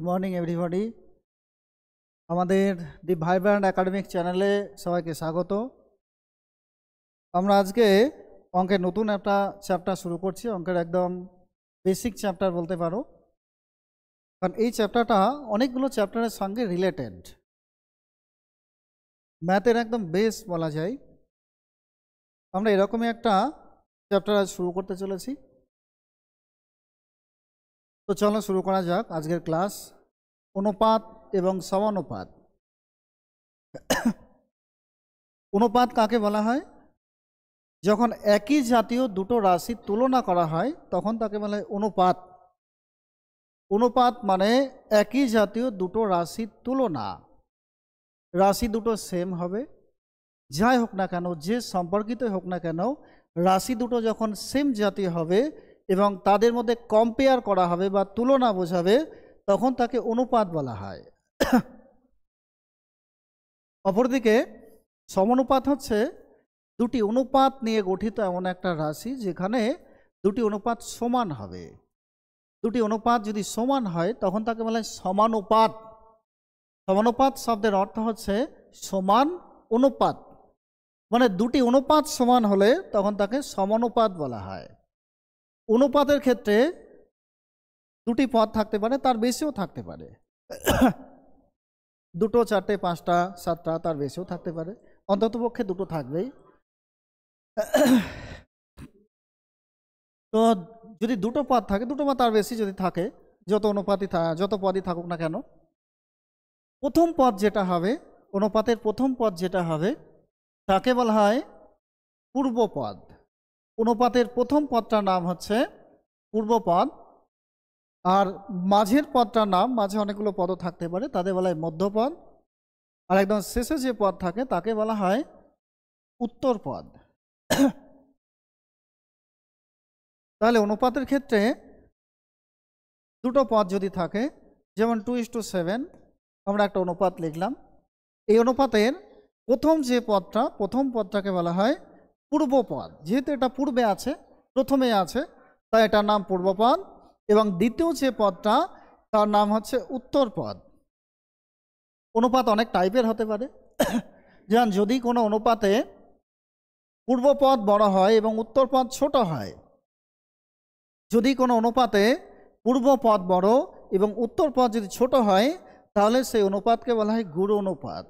Good morning everybody. আমাদের দি vibrant academic চ্যানেলে সবাইকে স্বাগত। আমরা আজকে অঙ্কের নতুন একটা চ্যাপ্টার শুরু করছি, অঙ্কের একদম বেসিক চ্যাপ্টার বলতে পারো, কারণ এই চ্যাপ্টারটা অনেকগুলো চ্যাপ্টারের সঙ্গে রিলেটেড, ম্যাথের একদম বেস বলা যায়। আমরা এরকমই একটা চ্যাপ্টার আজ শুরু করতে চলেছি। তো চলো শুরু করা যাক আজকের ক্লাস। অনুপাত এবং সমানুপাত। অনুপাত কাকে বলা হয়? যখন একই জাতীয় দুটো রাশির তুলনা করা হয় তখন তাকে বলা হয় অনুপাত। অনুপাত মানে একই জাতীয় দুটো রাশির তুলনা। রাশি দুটো সেম হবে, যাই হোক না কেন, যে সম্পর্কিত হোক না কেন, রাশি দুটো যখন সেম জাতীয় হবে এবং তাদের মধ্যে কম্পেয়ার করা হবে বা তুলনা বোঝাবে, তখন তাকে অনুপাত বলা হয়। অপরদিকে সমানুপাত হচ্ছে দুটি অনুপাত নিয়ে গঠিত এমন একটা রাশি যেখানে দুটি অনুপাত সমান হবে। দুটি অনুপাত যদি সমান হয় তখন তাকে বলা হয় সমানুপাত। সমানুপাত শব্দের অর্থ হচ্ছে সমান অনুপাত, মানে দুটি অনুপাত সমান হলে তখন তাকে সমানুপাত বলা হয়। অনুপাতের ক্ষেত্রে দুটি পদ থাকতে পারে, তার বেশিও থাকতে পারে। দুটো, চারটে, পাঁচটা, সাতটা, তার বেশিও থাকতে পারে, অন্ততপক্ষে দুটো থাকবেই। তো যদি দুটো পদ থাকে, দুটো বা তার বেশি যদি থাকে, যত অনুপাতই যত পদই থাকুক না কেন, প্রথম পদ যেটা হবে, অনুপাতের প্রথম পদ যেটা হবে তাকে বলা হয় পূর্বপদ। অনুপাতের প্রথম পদটার নাম হচ্ছে পূর্বপদ, আর মাঝের পদটার নাম, মাঝে অনেকগুলো পদও থাকতে পারে, তাদের বলা হয় মধ্যপদ, আর একদম শেষে যে পদ থাকে তাকে বলা হয় উত্তরপদ। তাহলে অনুপাতের ক্ষেত্রে দুটো পদ যদি থাকে, যেমন 2:7 আমরা একটা অনুপাত লিখলাম, এই অনুপাতের প্রথম যে পদটা, প্রথম পদটাকে বলা হয় পূর্বপদ। যেহেতু এটা পূর্বে আছে, প্রথমে আছে, তাই এটার নাম পূর্বপদ, এবং দ্বিতীয় যে পদটা তার নাম হচ্ছে উত্তরপদ। অনুপাত অনেক টাইপের হতে পারে। যেমন যদি কোনো অনুপাতে পূর্বপদ বড় হয় এবং উত্তরপদ ছোট হয়, যদি কোনো অনুপাতে পূর্বপদ বড় এবং উত্তরপদ যদি ছোট হয়, তাহলে সেই অনুপাতকে বলা হয় গুরু অনুপাত।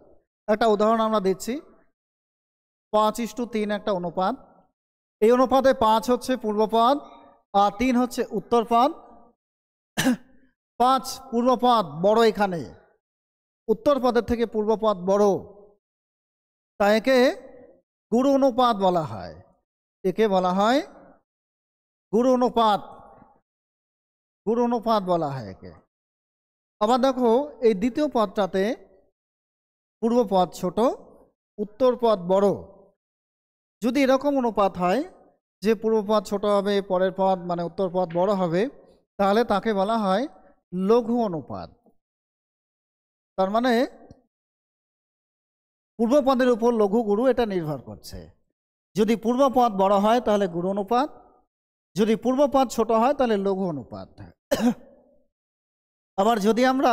একটা উদাহরণ আমরা দিচ্ছি, 5:3 একটা অনুপাত। এই অনুপাতে 5 হচ্ছে পূর্বপদ আর 3 হচ্ছে উত্তরপদ। 5 পূর্বপদ বড়, এখানে উত্তরপদের থেকে পূর্বপদ বড়, তাই একে গুরু অনুপাত বলা হয়। একে বলা হয় গুরু অনুপাত। গুরু অনুপাত বলা হয় একে। আবার দেখো, এই দ্বিতীয় পদটাতে পূর্বপদ ছোট, উত্তরপদ বড়। যদি এরকম অনুপাত হয় যে পূর্বপদ ছোট হবে, পরের পদ মানে উত্তরপদ বড় হবে, তাহলে তাকে বলা হয় লঘু অনুপাত। তার মানে পূর্বপদের উপর লঘু গুরু এটা নির্ভর করছে। যদি পূর্বপদ বড় হয় তাহলে গুরু অনুপাত, যদি পূর্বপদ ছোট হয় তাহলে লঘু অনুপাত। আবার যদি আমরা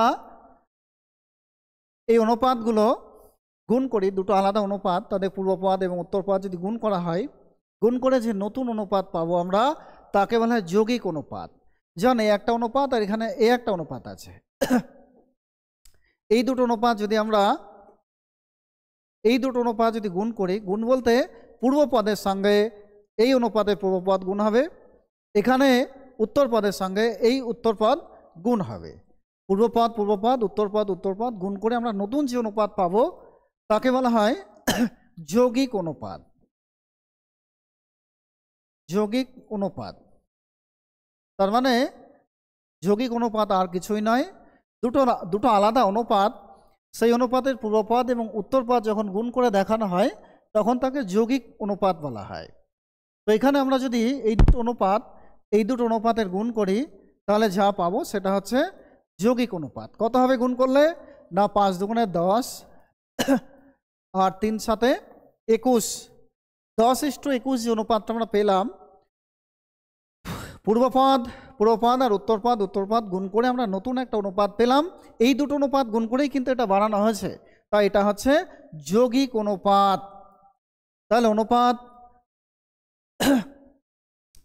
এই অনুপাতগুলো গুণ করি, দুটো আলাদা অনুপাত, তাদের পূর্বপদ এবং উত্তরপদ যদি গুণ করা হয়, গুণ করে যে নতুন অনুপাত পাবো আমরা, তাকে বলা হয় যৌগিক অনুপাত। যেমন এই একটা অনুপাত আর এখানে এই একটা অনুপাত আছে। এই দুটো অনুপাত যদি আমরা গুণ করি, গুণ বলতে পূর্বপদের সঙ্গে এই অনুপাতের পূর্বপদ গুণ হবে, এখানে উত্তরপদের সঙ্গে এই উত্তরপদ গুণ হবে। পূর্বপদ পূর্বপদ, উত্তরপদ উত্তরপদ গুণ করে আমরা নতুন যে অনুপাত পাবো তাকে বলা হয় যৌগিক অনুপাত। যৌগিক অনুপাত তার মানে যৌগিক অনুপাত আর কিছুই নয়, দুটো আলাদা অনুপাত, সেই অনুপাতের পূর্বপদ এবং উত্তরপদ যখন গুণ করে দেখানো হয় তখন তাকে যৌগিক অনুপাত বলা হয়। তো এখানে আমরা যদি এই দুটো অনুপাতের গুণ করি, তাহলে যা পাবো সেটা হচ্ছে যৌগিক অনুপাত। কত হবে গুণ করলে? না, 5 দুগুণে 10 আর 3 সাথে 21। 10:21 যে অনুপাতটা আমরা পেলাম, পূর্বপদ পূর্বপাদ আর উত্তরপাদ গুণ করে আমরা নতুন একটা অনুপাত পেলাম। এই দুটো অনুপাত গুণ করেই কিন্তু এটা বাড়ানো হয়েছে, তাই এটা হচ্ছে যৌগিক অনুপাত। তাহলে অনুপাত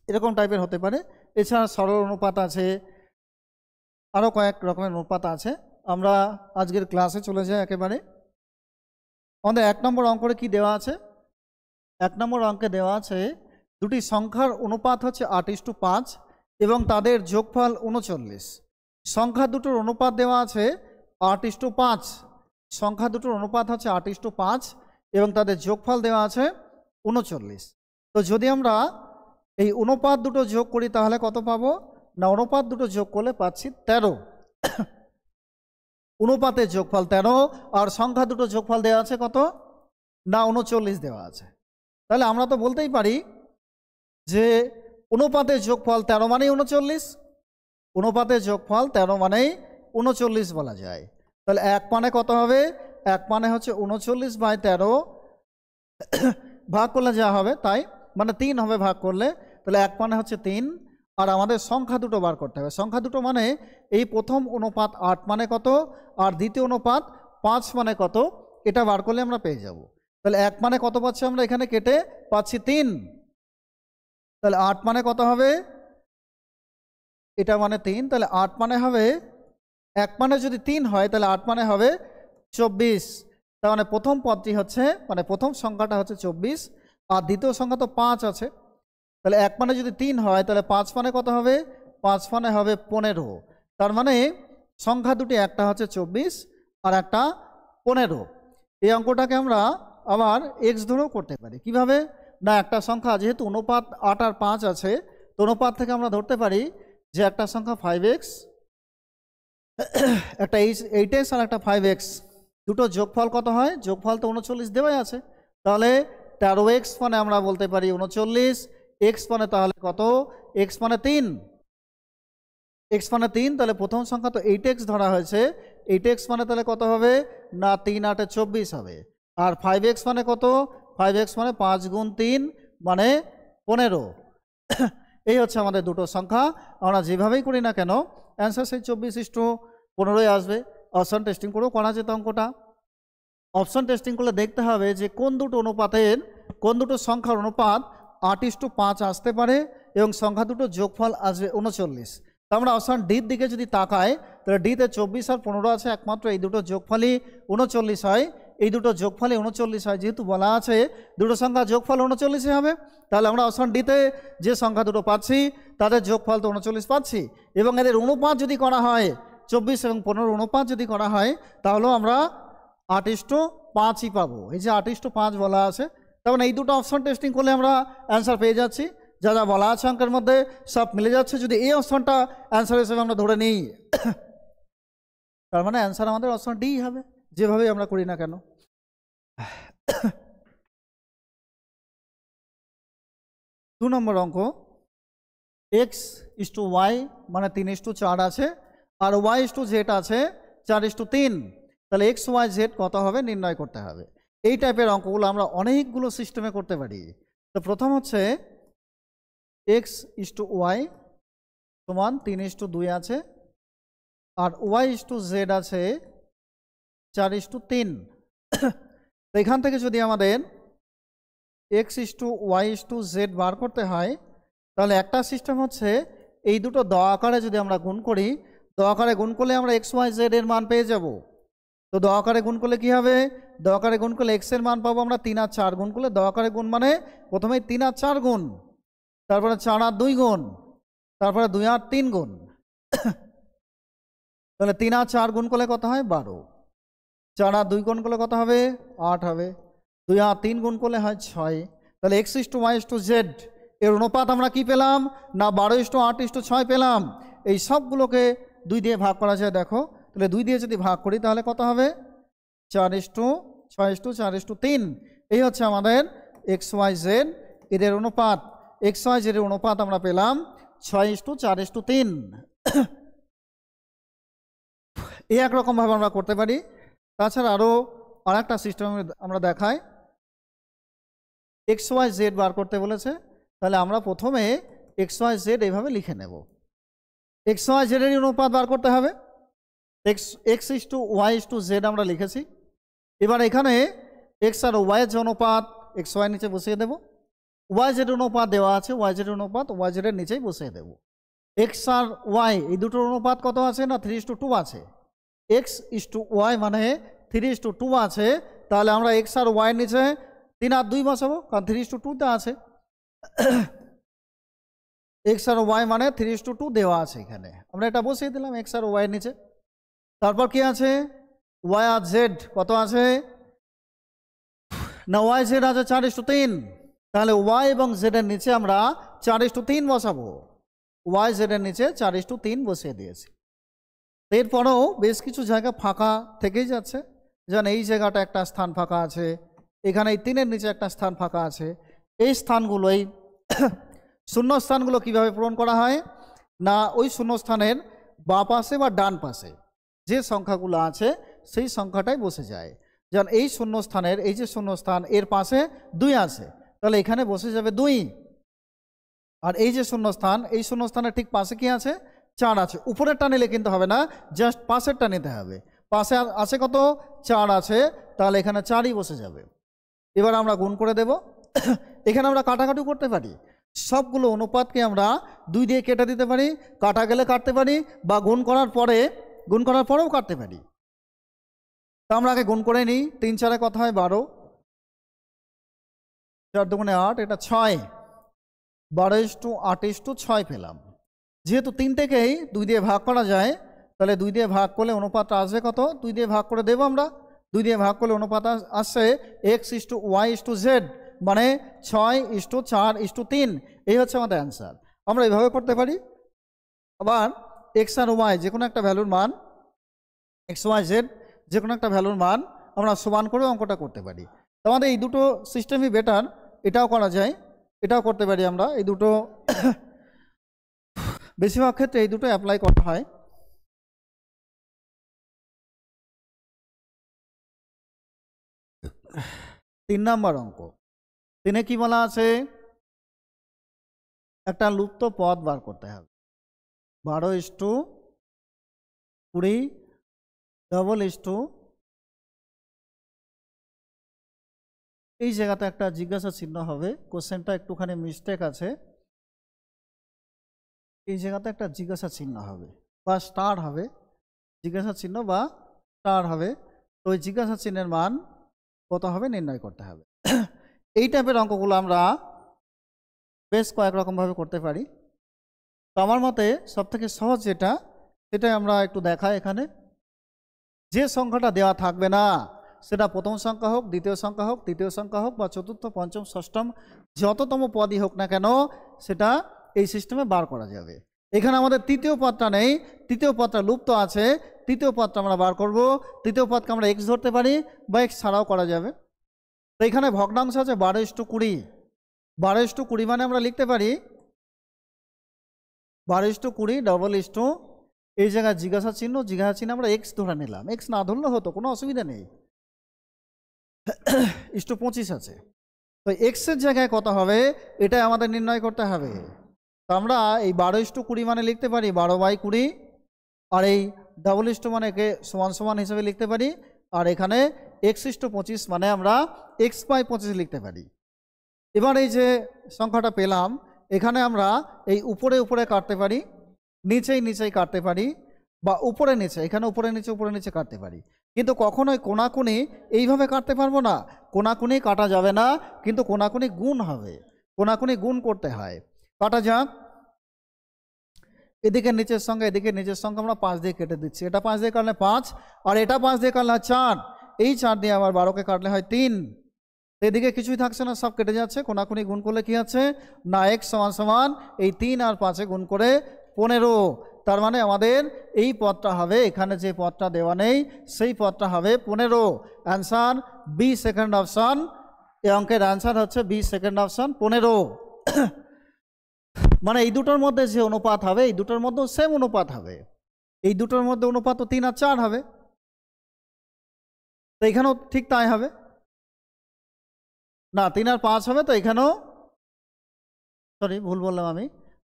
এরকম টাইপের হতে পারে। এছাড়া সরল অনুপাত আছে, আরও কয়েক রকমের অনুপাত আছে। আমরা আজকের ক্লাসে চলে যাই একেবারে। আমাদের 1 নম্বর অঙ্কে কি দেওয়া আছে? 1 নম্বর অঙ্কে দেওয়া আছে দুটি সংখ্যার অনুপাত হচ্ছে 8:5 এবং তাদের যোগফল 39। সংখ্যা দুটোর অনুপাত দেওয়া আছে 8:5, সংখ্যা দুটোর অনুপাত হচ্ছে 8:5 এবং তাদের যোগফল দেওয়া আছে 39। তো যদি আমরা এই অনুপাত দুটো যোগ করি তাহলে কত পাবো না, অনুপাত দুটো যোগ করলে পাচ্ছি 13। অনুপাতের যোগফল 13 আর সংখ্যা দুটো যোগফল দেওয়া আছে কত না 39 দেওয়া আছে। তাহলে আমরা তো বলতেই পারি যে অনুপাতের যোগফল 13 মানেই 39, অনুপাতের যোগফল 13 মানেই 39 বলা যায়। তাহলে 1 মানে কত হবে? 1 মানে হচ্ছে 39/13, ভাগ করলে যা হবে তাই, মানে 3 হবে ভাগ করলে। তাহলে 1 মানে হচ্ছে 3। আর আমাদের সংখ্যা দুটো বার করতে হবে। সংখ্যা দুটো মানে এই প্রথম অনুপাত 8 মানে কত আর দ্বিতীয় অনুপাত 5 মানে কত, এটা বার করলে আমরা পেয়ে যাব। তাহলে 1 মানে কত পাচ্ছি আমরা এখানে কেটে পাচ্ছি 3। তাহলে 8 মানে কত হবে? এটা মানে 3। তাহলে 8 মানে হবে, 1 মানে যদি 3 হয় তাহলে 8 মানে হবে 24। তার মানে প্রথম পদটি হচ্ছে, মানে প্রথম সংখ্যাটা হচ্ছে 24 আর দ্বিতীয় সংখ্যা তো 5 আছে। তাহলে 1 মানে যদি 3 হয় তাহলে 5 মানে কত হবে? 5 মানে হবে 15। তার মানে সংখ্যা দুটি, একটা হচ্ছে 24 আর একটা 15। এই অঙ্কটাকে আমরা আবার এক্স ধরেও করতে পারি। কিভাবে না, একটা সংখ্যা যেহেতু অনুপাত 8 আর 5 আছে, তো অনুপাত থেকে আমরা ধরতে পারি যে একটা সংখ্যা 5x, একটা 8x আর একটা 5x, দুটো যোগফল কত হয়? যোগফল তো 39 দেওয়াই আছে। তাহলে 13x মানে আমরা বলতে পারি 39, x মানে তাহলে কত? x মানে 3, x মানে 3। তাহলে প্রথম সংখ্যা তো 8x ধরা হয়েছে, 8x মানে তাহলে কত হবে না 3 8 24 হবে। আর 5x মানে কত? 5x মানে 5 গুণ 3 মানে 15। এই হচ্ছে আমাদের দুটো সংখ্যা। আমরা যেভাবেই করি না কেন অ্যান্সার সেই 24:15 আসবে। অপশন টেস্টিং করেও করা যেত অঙ্কটা। অপশন টেস্টিং করলে দেখতে হবে যে কোন দুটো অনুপাতের, কোন দুটো সংখ্যার অনুপাত 8:5 আসতে পারে এবং সংখ্যা দুটো যোগফল আসবে 39। তো আমরা অপশন ডির দিকে যদি তাকাই তাহলে ডিতে 24 আর 15 আছে, একমাত্র এই দুটো যোগফলই 39 হয়। এই দুটো যোগফলই 39 হয়, যেহেতু বলা আছে দুটো সংখ্যা যোগফল 39 হবে। তাহলে আমরা অপশন ডিতে যে সংখ্যা দুটো পাচ্ছি তাদের যোগফল তো 39 পাচ্ছি, এবং এদের অনুপাত যদি করা হয় 24 এবং 15 অনুপাত যদি করা হয় তাহলেও আমরা 8:5ই পাবো। এই যে 8:5 বলা আছে, তখন এই দুটো অপশন টেস্টিং করলে আমরা অ্যান্সার পেয়ে যাচ্ছি। যা যা বলা আছে অঙ্কের মধ্যে সব মিলে যাচ্ছে। যদি এই অপশনটা অ্যান্সার হিসেবে আমরা ধরে নিই তার মানে অ্যান্সার আমাদের অপশন ডি হবে, যেভাবেই আমরা করি না কেন। 2 নম্বর অঙ্ক, x:y মানে 3:4 আছে আর y:z আছে 4:3। তাহলে x y z কত হবে নির্ণয় করতে হবে। এই টাইপের অঙ্কগুলো আমরা অনেকগুলো সিস্টেমে করতে পারি। তো প্রথম হচ্ছে x:y সমান 3:2 আছে আর y:z আছে 4:3। তো এখান থেকে যদি আমাদের x:y:z বার করতে হয় তাহলে একটা সিস্টেম হচ্ছে এই দুটো দ আকারে যদি আমরা গুণ করি, দ আকারে গুণ করলে আমরা x y z এর মান পেয়ে যাব। তো দ আকারে গুণ করলে কি হবে? দ আকারে গুণ করলে x এর মান পাবো আমরা 3 আর 4 গুণ করলে। দ আকারে গুণ মানে প্রথমে 3 আর 4 গুণ, তারপরে 4 আর 2 গুণ, তারপরে 2 আর 3 গুণ। তাহলে 3 আর 4 গুণ করলে কত হয়? 12। 4 আর 2 গুণ করলে কত হবে? 8 হবে। 2 আর 3 গুণ করলে হয় 6। তাহলে x:y:z এর অনুপাত আমরা কি পেলাম না 12:8:6 পেলাম। এই সবগুলোকে 2 দিয়ে ভাগ করা যায়। দেখো, তাহলে 2 দিয়ে যদি ভাগ করি তাহলে কত হবে? 4:6:4:3। এই হচ্ছে আমাদের xyz এদের অনুপাত। xyz এর অনুপাত আমরা পেলাম 6:4:3। এই একরকমভাবে আমরা করতে পারি। তাছাড়া আরও আরেকটা সিস্টেম আমরা দেখাই। xyz বার করতে বলেছে, তাহলে আমরা প্রথমে xyz এইভাবে লিখে নেব। এক্স ওয়াই জেড এর অনুপাত বার করতে হবে। X is to Y is to Z আমরা লিখেছি। এবার এখানে এক্স আর ওয়াই এর যে অনুপাত এক্স ওয়াই নিচে বসিয়ে দেবো, ওয়াই জেড অনুপাত দেওয়া আছে, ওয়াই জেড অনুপাত ওয়াই জেড এর নিচেই বসিয়ে দেবো। এক্স আর ওয়াই এই দুটোর অনুপাত কত আছে না 3:2 আছে। এক্স ইস টু ওয়াই মানে 3:2 আছে, তাহলে আমরা এক্স আর ওয়াই নিচে 3 আর 2 বসাবো, কারণ 3:2 আছে। এক্স আর ওয়াই মানে 3:2 দেওয়া আছে, এখানে আমরা এটা বসিয়ে দিলাম এক্স আর ওয়াই নিচে। তারপর কি আছে, ওয়াই আর জেড কত আছে না, ওয়াই জেড আছে 4:3, তাহলে ওয়াই এবং জেড এর নিচে আমরা 4:3 বসাবো। ওয়াই জেড এর নিচে 4:3 বসিয়ে দিয়েছি। এরপরেও বেশ কিছু জায়গা ফাঁকা থেকেই যাচ্ছে, যেমন এই জায়গাটা একটা স্থান ফাঁকা আছে, এখানে এই 3-এর নিচে একটা স্থান ফাঁকা আছে। এই স্থানগুলো, এই শূন্য স্থানগুলো কিভাবে পূরণ করা হয় না, ওই শূন্যস্থানের বাঁ পাশে বা ডান পাশে যে সংখ্যাগুলো আছে সেই সংখ্যাটাই বসে যায়। যেমন এই শূন্যস্থানের এই যে শূন্যস্থান এর পাশে 2 আছে, তাহলে এখানে বসে যাবে 2। আর এই যে শূন্যস্থান, এই শূন্যস্থানের ঠিক পাশে কি আছে 4 আছে। উপরেরটা নিলে কিন্তু হবে না, জাস্ট পাশেরটা নিতে হবে। পাশে আছে কত 4 আছে, তাহলে এখানে 4ই বসে যাবে। এবার আমরা গুণ করে দেব। এখানে আমরা কাটাকাটি করতে পারি, সবগুলো অনুপাতকে আমরা 2 দিয়ে কেটে দিতে পারি, কাটা গেলে কাটতে পারি, বা গুণ করার পরেও কাটতে পারি। তা আমরা আগে গুণ করে নিই। 3 4 কত হয় 12, 4 2 8, এটা 6, 12:8:6 পেলাম। যেহেতু 3টেকেই 2 দিয়ে ভাগ করা যায়, তাহলে 2 দিয়ে ভাগ করলে অনুপাতটা আসবে কত, 2 দিয়ে ভাগ করে দেবো আমরা। 2 দিয়ে ভাগ করলে অনুপাত আসছে x is to Y is to Z, মানে 6:4:3। এই হচ্ছে আমাদের অ্যান্সার। আমরা এইভাবে করতে পারি। আবার এক্স আর ওয়াই যে কোনো একটা ভ্যালুর মান, এক্স ওয়াই জেড যে কোনো একটা ভ্যালুর মান আমরা সমান করে অঙ্কটা করতে পারি। তো আমাদের এই দুটো সিস্টেমই বেটার, এটাও করা যায়, এটাও করতে পারি আমরা। এই দুটো বেশিরভাগ ক্ষেত্রে এই দুটো অ্যাপ্লাই করা হয়। তিন নাম্বার অঙ্ক, 3-এ কি বলা আছে, একটা লুপ্ত পদ বার করতে হবে। 12:20 এই জায়গাতে একটা জিজ্ঞাসা চিহ্ন হবে, কোশ্চেনটা একটুখানি মিস্টেক আছে। এই জায়গাতে একটা জিজ্ঞাসা চিহ্ন হবে বা স্টার হবে, জিজ্ঞাসা চিহ্ন বা স্টার হবে। তো ওই জিজ্ঞাসা চিহ্নের মান কত হবে নির্ণয় করতে হবে। এই টাইপের অঙ্কগুলো আমরা বেশ কয়েক রকমভাবে করতে পারি। তো আমার মতে সবথেকে সহজ যেটা, সেটাই আমরা একটু দেখাই। এখানে যে সংখ্যাটা দেওয়া থাকবে না, সেটা প্রথম সংখ্যা হোক, দ্বিতীয় সংখ্যা হোক, তৃতীয় সংখ্যা হোক, বা চতুর্থ পঞ্চম ষষ্ঠম যততম পদই হোক না কেন, সেটা এই সিস্টেমে বার করা যাবে। এখানে আমাদের তৃতীয় পদটা নেই, তৃতীয় পদটা লুপ্ত আছে। তৃতীয় পদটা আমরা বার করব। তৃতীয় পদকে আমরা এক্স ধরতে পারি বা এক্স ছাড়াও করা যাবে। তো এখানে ভগ্নাংশ আছে 12:20। 12:20 মানে আমরা লিখতে পারি 12:20 এই জায়গায় জিজ্ঞাসা চিহ্ন আমরা এক্স ধরে নিলাম। এক্স না ধরলে হতো, কোনো অসুবিধা নেই। 25 আছে, তো এক্সের জায়গায় কত হবে এটাই আমাদের নির্ণয় করতে হবে। তো আমরা এই 12:20 মানে লিখতে পারি 12/20, আর এই = মানে একে সমান সমান হিসেবে লিখতে পারি। আর এখানে x:25 মানে আমরা x/25 লিখতে পারি। এবার এই যে সংখ্যাটা পেলাম, এখানে আমরা এই উপরে উপরে কাটতে পারি, নিচেই কাটতে পারি, বা উপরে নিচে, এখানে উপরে নিচে কাটতে পারি। কিন্তু কখনোই কোনাকুনি এইভাবে কাটতে পারবো না। কোনাকুনি কাটা যাবে না, কিন্তু কোনাকুনি গুণ হবে, কোনাকুনি গুণ করতে হয়। কাটা যাক। এদিকে নিচের সঙ্গে এদিকে নিচের সঙ্গে আমরা 5 দিয়ে কেটে দিচ্ছি। এটা 5 দিয়ে কাটলে 5, আর এটা 5 দিয়ে কাটলে 4। এই 4 দিয়ে আবার 12কে কাটলে হয় 3। এদিকে কিছুই থাকছে না, সব কেটে যাচ্ছে। কোনাকুনি গুণ করলে কি আছে না x সমান এই 3 আর 5-এ গুণ করে 15। তার মানে আমাদের এই পদটা হবে, এখানে যে পদটা দেওয়া নেই সেই পদটা হবে 15। Answer B, second option. এই অঙ্কের অ্যান্সার হচ্ছে বি, সেকেন্ড অপশন, 15। মানে এই দুটোর মধ্যে যে অনুপাত হবে, এই দুটোর মধ্যেও সেম অনুপাত হবে। এই দুটোর মধ্যে অনুপাত তো 3 আর 4 হবে, তো এখানেও ঠিক তাই হবে না, 3 আর 5 হবে। তো এখানেও, সরি ভুল বললাম আমি,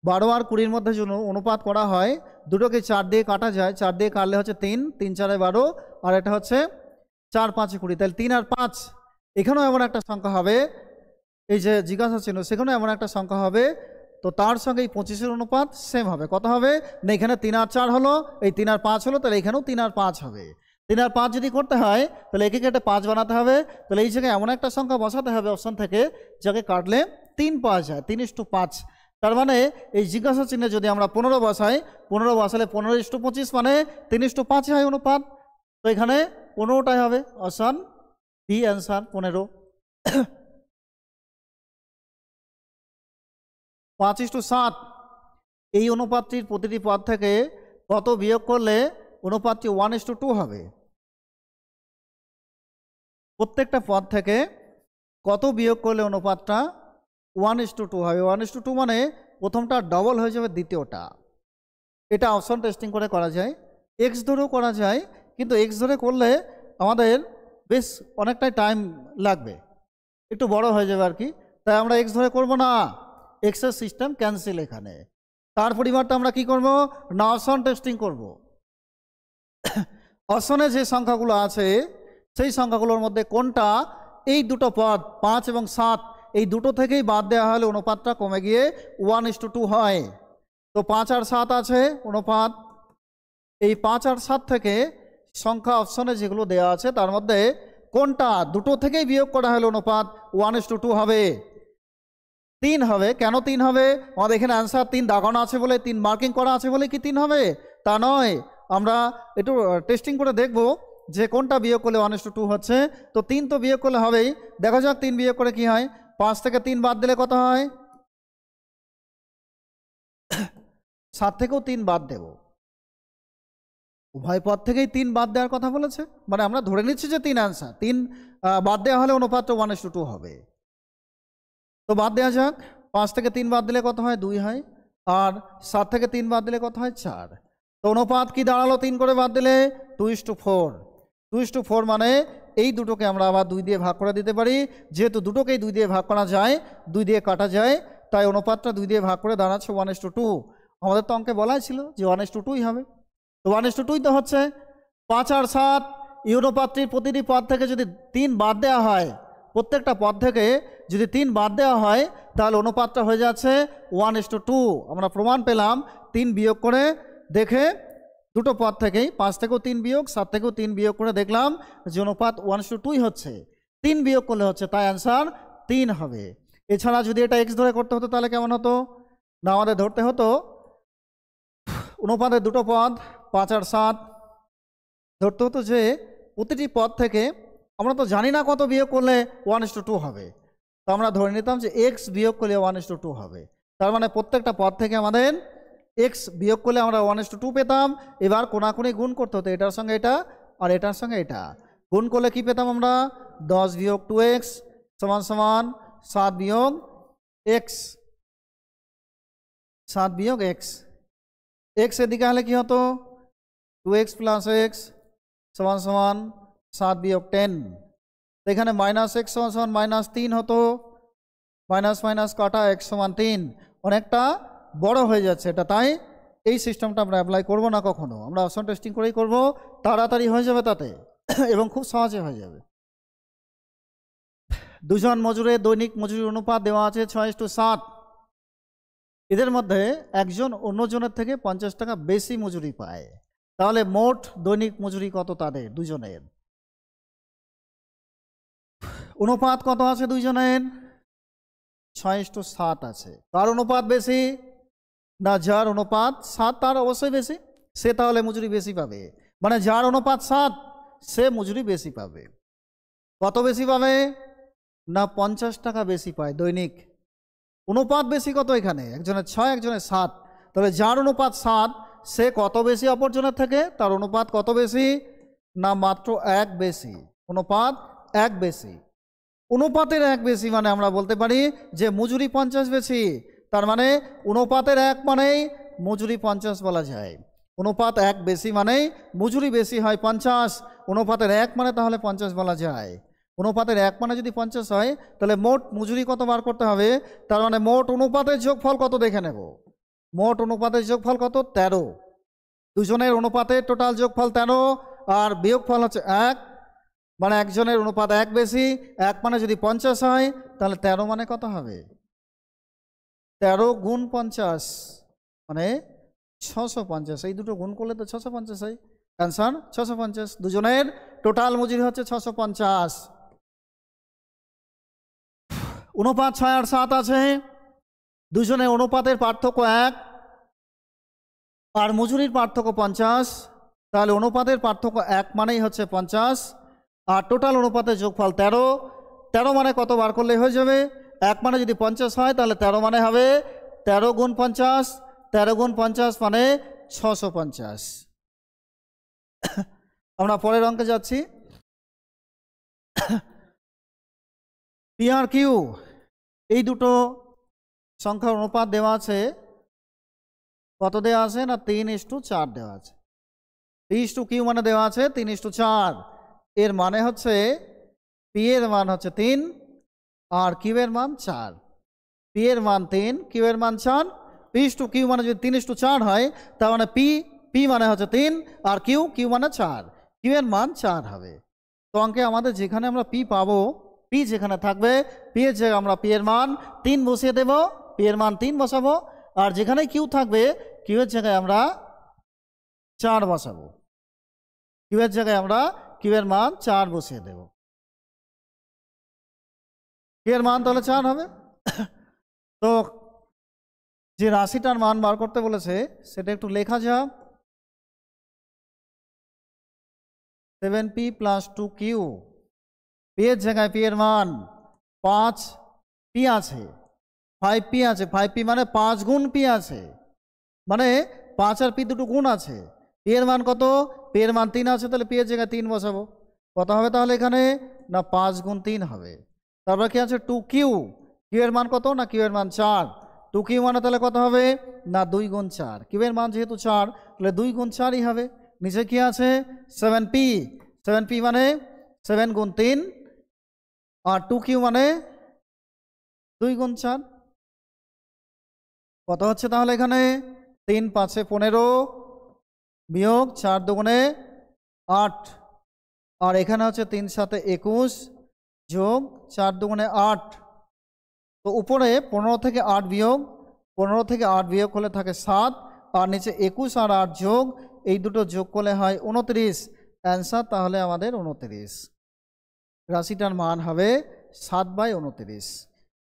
12 আর 20-র মধ্যে যদি অনুপাত করা হয়, দুটোকে 4 দিয়ে কাটা যায়, 4 দিয়ে কাটলে হচ্ছে 3, 3 4 12, আর এটা হচ্ছে 4 5 20, তাহলে 3 আর 5। এখানেও এমন একটা সংখ্যা হবে, এই যে জিজ্ঞাসা চিহ্ন সেখানেও এমন একটা সংখ্যা হবে, তো তার সঙ্গে এই 25-এর অনুপাত সেম হবে। কত হবে না, এখানে 3 আর 4 হলো, এই 3 আর 5 হলো, তাহলে এখানেও 3 আর 5 হবে। 3 আর 5 যদি করতে হয় তাহলে একে কেটে 5 বানাতে হবে, তাহলে এই জায়গায় এমন একটা সংখ্যা বসাতে হবে অপশন থেকে যাকে কাটলে 3 পাওয়া যায়, 3:5। তার মানে এই জিজ্ঞাসা চিহ্নে যদি আমরা 15 বসাই, 15 বসালে 15:25 মানে 3:5 হয় অনুপাত। তো এখানে 15টাই হবে, অপশন বি অ্যান্সার 15। 5:7 এই অনুপাতটির প্রতিটি পদ থেকে কত বিয়োগ করলে অনুপাতটি 1:2 হবে? প্রত্যেকটা পদ থেকে কত বিয়োগ করলে অনুপাতটা 1:2 হবে? 1:2 মানে প্রথমটা ডবল হয়ে যাবে দ্বিতীয়টা। এটা অপশন টেস্টিং করে করা যায়, এক্স ধরেও করা যায়, কিন্তু এক্স ধরে করলে আমাদের বেশ অনেকটাই টাইম লাগবে, একটু বড় হয়ে যাবে আর কি, তাই আমরা এক্স ধরে করব না, এক্সের সিস্টেম ক্যান্সেল। এখানে তার পরিবর্তে আমরা কি করব না, অপশন টেস্টিং করব। অপশনে যে সংখ্যাগুলো আছে সেই সংখ্যাগুলোর মধ্যে কোনটা এই দুটো পদ 5 এবং 7 এই দুটো থেকেই বাদ দেওয়া হলে অনুপাতটা কমে গিয়ে 1:2 হয়। তো 5 আর 7 আছে অনুপাত, এই 5 আর 7 থেকে সংখ্যা অপশনে যেগুলো দেওয়া আছে তার মধ্যে কোনটা দুটো থেকেই বিয়োগ করা হলে অনুপাত 1:2 হবে? 3 হবে। কেন 3 হবে? আমাদের এখানে অ্যান্সার 3 দাগানো আছে বলে, 3 মার্কিং করা আছে বলে কি 3 হবে? তা নয়, আমরা একটু টেস্টিং করে দেখব যে কোনটা বিয়োগ করলে 1:2 হচ্ছে। তো 3 তো বিয়োগ করলে হবেই, দেখা যাক 3 বিয়োগ করে কি হয়। 5 থেকে 3 বাদ দিলে কত হয়? 7 থেকেও 3 বাদ দেব, উভয় পদ থেকেই 3 বাদ দেওয়ার কথা বলেছে, মানে আমরা ধরে নিচ্ছি যে 3 অ্যান্সার, 3 বাদ দেওয়া হলে অনুপাতটা 1:2 হবে। তো বাদ দেওয়া যাক, 5 থেকে 3 বাদ দিলে কত হয়? 2 হয়, আর 7 থেকে 3 বাদ দিলে কত হয়? 4। তো অনুপাত কি দাঁড়ালো 3 করে বাদ দিলে? 2:4। 2:4 মানে এই দুটোকে আমরা আবার 2 দিয়ে ভাগ করে দিতে পারি, যেহেতু দুটোকেই 2 দিয়ে ভাগ করা যায়, 2 দিয়ে কাটা যায়, তাই অনুপাতটা 2 দিয়ে ভাগ করে দাঁড়াচ্ছে 1:2। আমাদের তো অঙ্কে বলাই ছিল যে 1:2ই হবে, তো 1:2ই তো হচ্ছে। 5 আর 7 এই অনুপাতটির প্রতিটি পদ থেকে যদি 3 বাদ দেওয়া হয়, প্রত্যেকটা পদ থেকে যদি 3 বাদ দেওয়া হয় তাহলে অনুপাতটা হয়ে যাচ্ছে 1:2। আমরা প্রমাণ পেলাম 3 বিয়োগ করে দেখে, দুটো পদ থেকেই 5 থেকেও 3 বিয়োগ, 7 থেকেও 3 বিয়োগ করে দেখলাম যে অনুপাত 1:2 হচ্ছে, 3 বিয়োগ করলে হচ্ছে, তাই অ্যান্সার 3 হবে। এছাড়া যদি এটা এক্স ধরে করতে হতো তাহলে কেমন হতো না, আমাদের ধরতে হতো অনুপাতের দুটো পদ 5 আর 7, ধরতে হতো যে প্রতিটি পদ থেকে আমরা তো জানি না কত বিয়োগ করলে 1:2 হবে, তো আমরা ধরে নিতাম যে এক্স বিয়োগ করলে 1:2 হবে। তার মানে প্রত্যেকটা পদ থেকে আমাদের এক্স বিয়োগ করলে আমরা 1:2 পেতাম। এবার কোনাকুনি গুণ করতে হতো, এটার সঙ্গে এটা আর এটার সঙ্গে এটা গুণ করলে কি পেতাম আমরা? 10 বিয়োগ 2x সমান সমান 7 বিয়োগ এক্স, 7 বিয়োগ এক্স। এক্স এদিকে হলে কি হতো? 2x প্লাস এক্স সমান সমান 7 বিয়োগ 10। এখানে মাইনাস এক্স সমান সমান -3 হতো, মাইনাস মাইনাস কাটা এক্স সমান 3, অনেকটা বড় হয়ে যাচ্ছে এটা, তাই এই সিস্টেমটা আমরা অ্যাপ্লাই করব না কখনো, আমরা অপশন টেস্টিং করেই করব, তাড়াতাড়ি হয়ে যাবে তাতে এবং খুব সহজে হয়ে যাবে। দুজন মজুরের দৈনিক মজুরির অনুপাত দেওয়া আছে 6:7। এদের মধ্যে একজন অন্যজনের থেকে 50 টাকা বেশি মজুরি পায়, তাহলে মোট দৈনিক মজুরি কত তাদের দুজনের? অনুপাত কত আছে দুইজনের? 6:7 আছে। কার অনুপাত বেশি? না, যার অনুপাত 7 তার অবশ্যই বেশি, সে তাহলে মজুরি বেশি পাবে, মানে যার অনুপাত 7 সে মজুরি বেশি পাবে। কত বেশি পাবে? না 50 টাকা বেশি পায় দৈনিক। অনুপাত বেশি কত এখানে? একজনের 6 একজনের 7, তাহলে যার অনুপাত 7 সে কত বেশি অপরজনের থেকে? তার অনুপাত কত বেশি? না মাত্র 1 বেশি, অনুপাত 1 বেশি। অনুপাতের 1 বেশি মানে আমরা বলতে পারি যে মজুরি 50 বেশি, তার মানে অনুপাতের 1 মানেই মজুরি 50 বলা যায়। অনুপাত 1 বেশি মানেই মজুরি বেশি হয় 50, অনুপাতের 1 মানে তাহলে 50 বলা যায়। অনুপাতের 1 মানে যদি 50 হয় তাহলে মোট মজুরি কত বার করতে হবে? তার মানে মোট অনুপাতের যোগফল কত দেখে নেব। মোট অনুপাতের যোগফল কত 13, দুজনের অনুপাতের টোটাল যোগফল 13 আর বিয়োগফল হচ্ছে 1, মানে একজনের অনুপাত 1 বেশি, 1 মানে যদি 50 হয় তাহলে 13 মানে কত হবে 13 গুণ 50 মানে 650, এই দুটো গুণ করলে তো 650 হয়, অ্যান্সার 650। দুজনের টোটাল মজুরি হচ্ছে 650। অনুপাত 6 আর 7 আছে, দুজনের অনুপাতের পার্থক্য 1 আর মজুরির পার্থক্য 50, তাহলে অনুপাতের পার্থক্য 1 মানেই হচ্ছে 50 আর টোটাল অনুপাতের যোগফল 13, 13 মানে কত বার করলে হয়ে যাবে, 1 মানে যদি 50 হয় তাহলে 13 মানে হবে 13 গুণ 50, 13 গুণ 50 মানে 650। আমরা পরের অঙ্কে যাচ্ছি। পি আর কিউ এই দুটো সংখ্যার অনুপাত দেওয়া আছে, কত দেওয়া আছে না 3:4 দেওয়া আছে। P/Q মানে দেওয়া আছে 3:4, এর মানে হচ্ছে পি এর মান হচ্ছে 3 আর কিউ এর মান 4, পি এর মান 3, কিউ এর মান 4। P/Q মানে যদি 3:4 হয় তার মানে পি মানে হচ্ছে 3 আর কিউ মানে 4, কিউ এর মান 4 হবে। তো অঙ্কে আমাদের যেখানে আমরা পি পাবো, পি যেখানে থাকবে পি এর জায়গায় আমরা পি এর মান 3 বসিয়ে দেব, পি এর মান 3 বসাবো, আর যেখানে কিউ থাকবে কিউ এর জায়গায় আমরা 4 বসাবো, কিউ এর জায়গায় আমরা কিউ এর মান 4 বসিয়ে দেব, কিউ এর মান তাহলে 4 হবে। তো যে রাশিটার মান বার করতে বলেছে সেটা একটু লেখা যাক। 7p + 2q, পি এর জায়গায় পি এর মান 5p আছে, 5p আছে, 5p মানে 5 গুণ p আছে, মানে 5 আর p দুটো গুণ আছে। পি এর মান কত, পি এর মান 3 আছে, তাহলে পি এর জায়গায় 3 বসাবো, কত হবে তাহলে এখানে না 5 গুণ 3 হবে। তারপর কি আছে 2q, কিউ এর মান কত না কিউ এর মান 4, 2q মানে তাহলে কত হবে না 2 গুণ 4, কিউ এর মান যেহেতু 4 তাহলে 2 গুণ 4ই হবে। নিচে কি আছে 7p, 7p মানে 7 গুণ 3 আর 2q মানে 2 গুণ 4, কত হচ্ছে তাহলে এখানে 3 5 15 বিয়োগ 4 দুগুণে 8, আর এখানে হচ্ছে 3 7 21 যোগ 4 দুগুণে 8। তো উপরে 15 থেকে 8 বিয়োগ, 15 থেকে 8 বিয়োগ হলে থাকে 7, আর নিচে 21 আর 8 যোগ, এই দুটো যোগ করলে হয় 29, অ্যান্সার তাহলে আমাদের 29। রাশিটার মান হবে 7/29,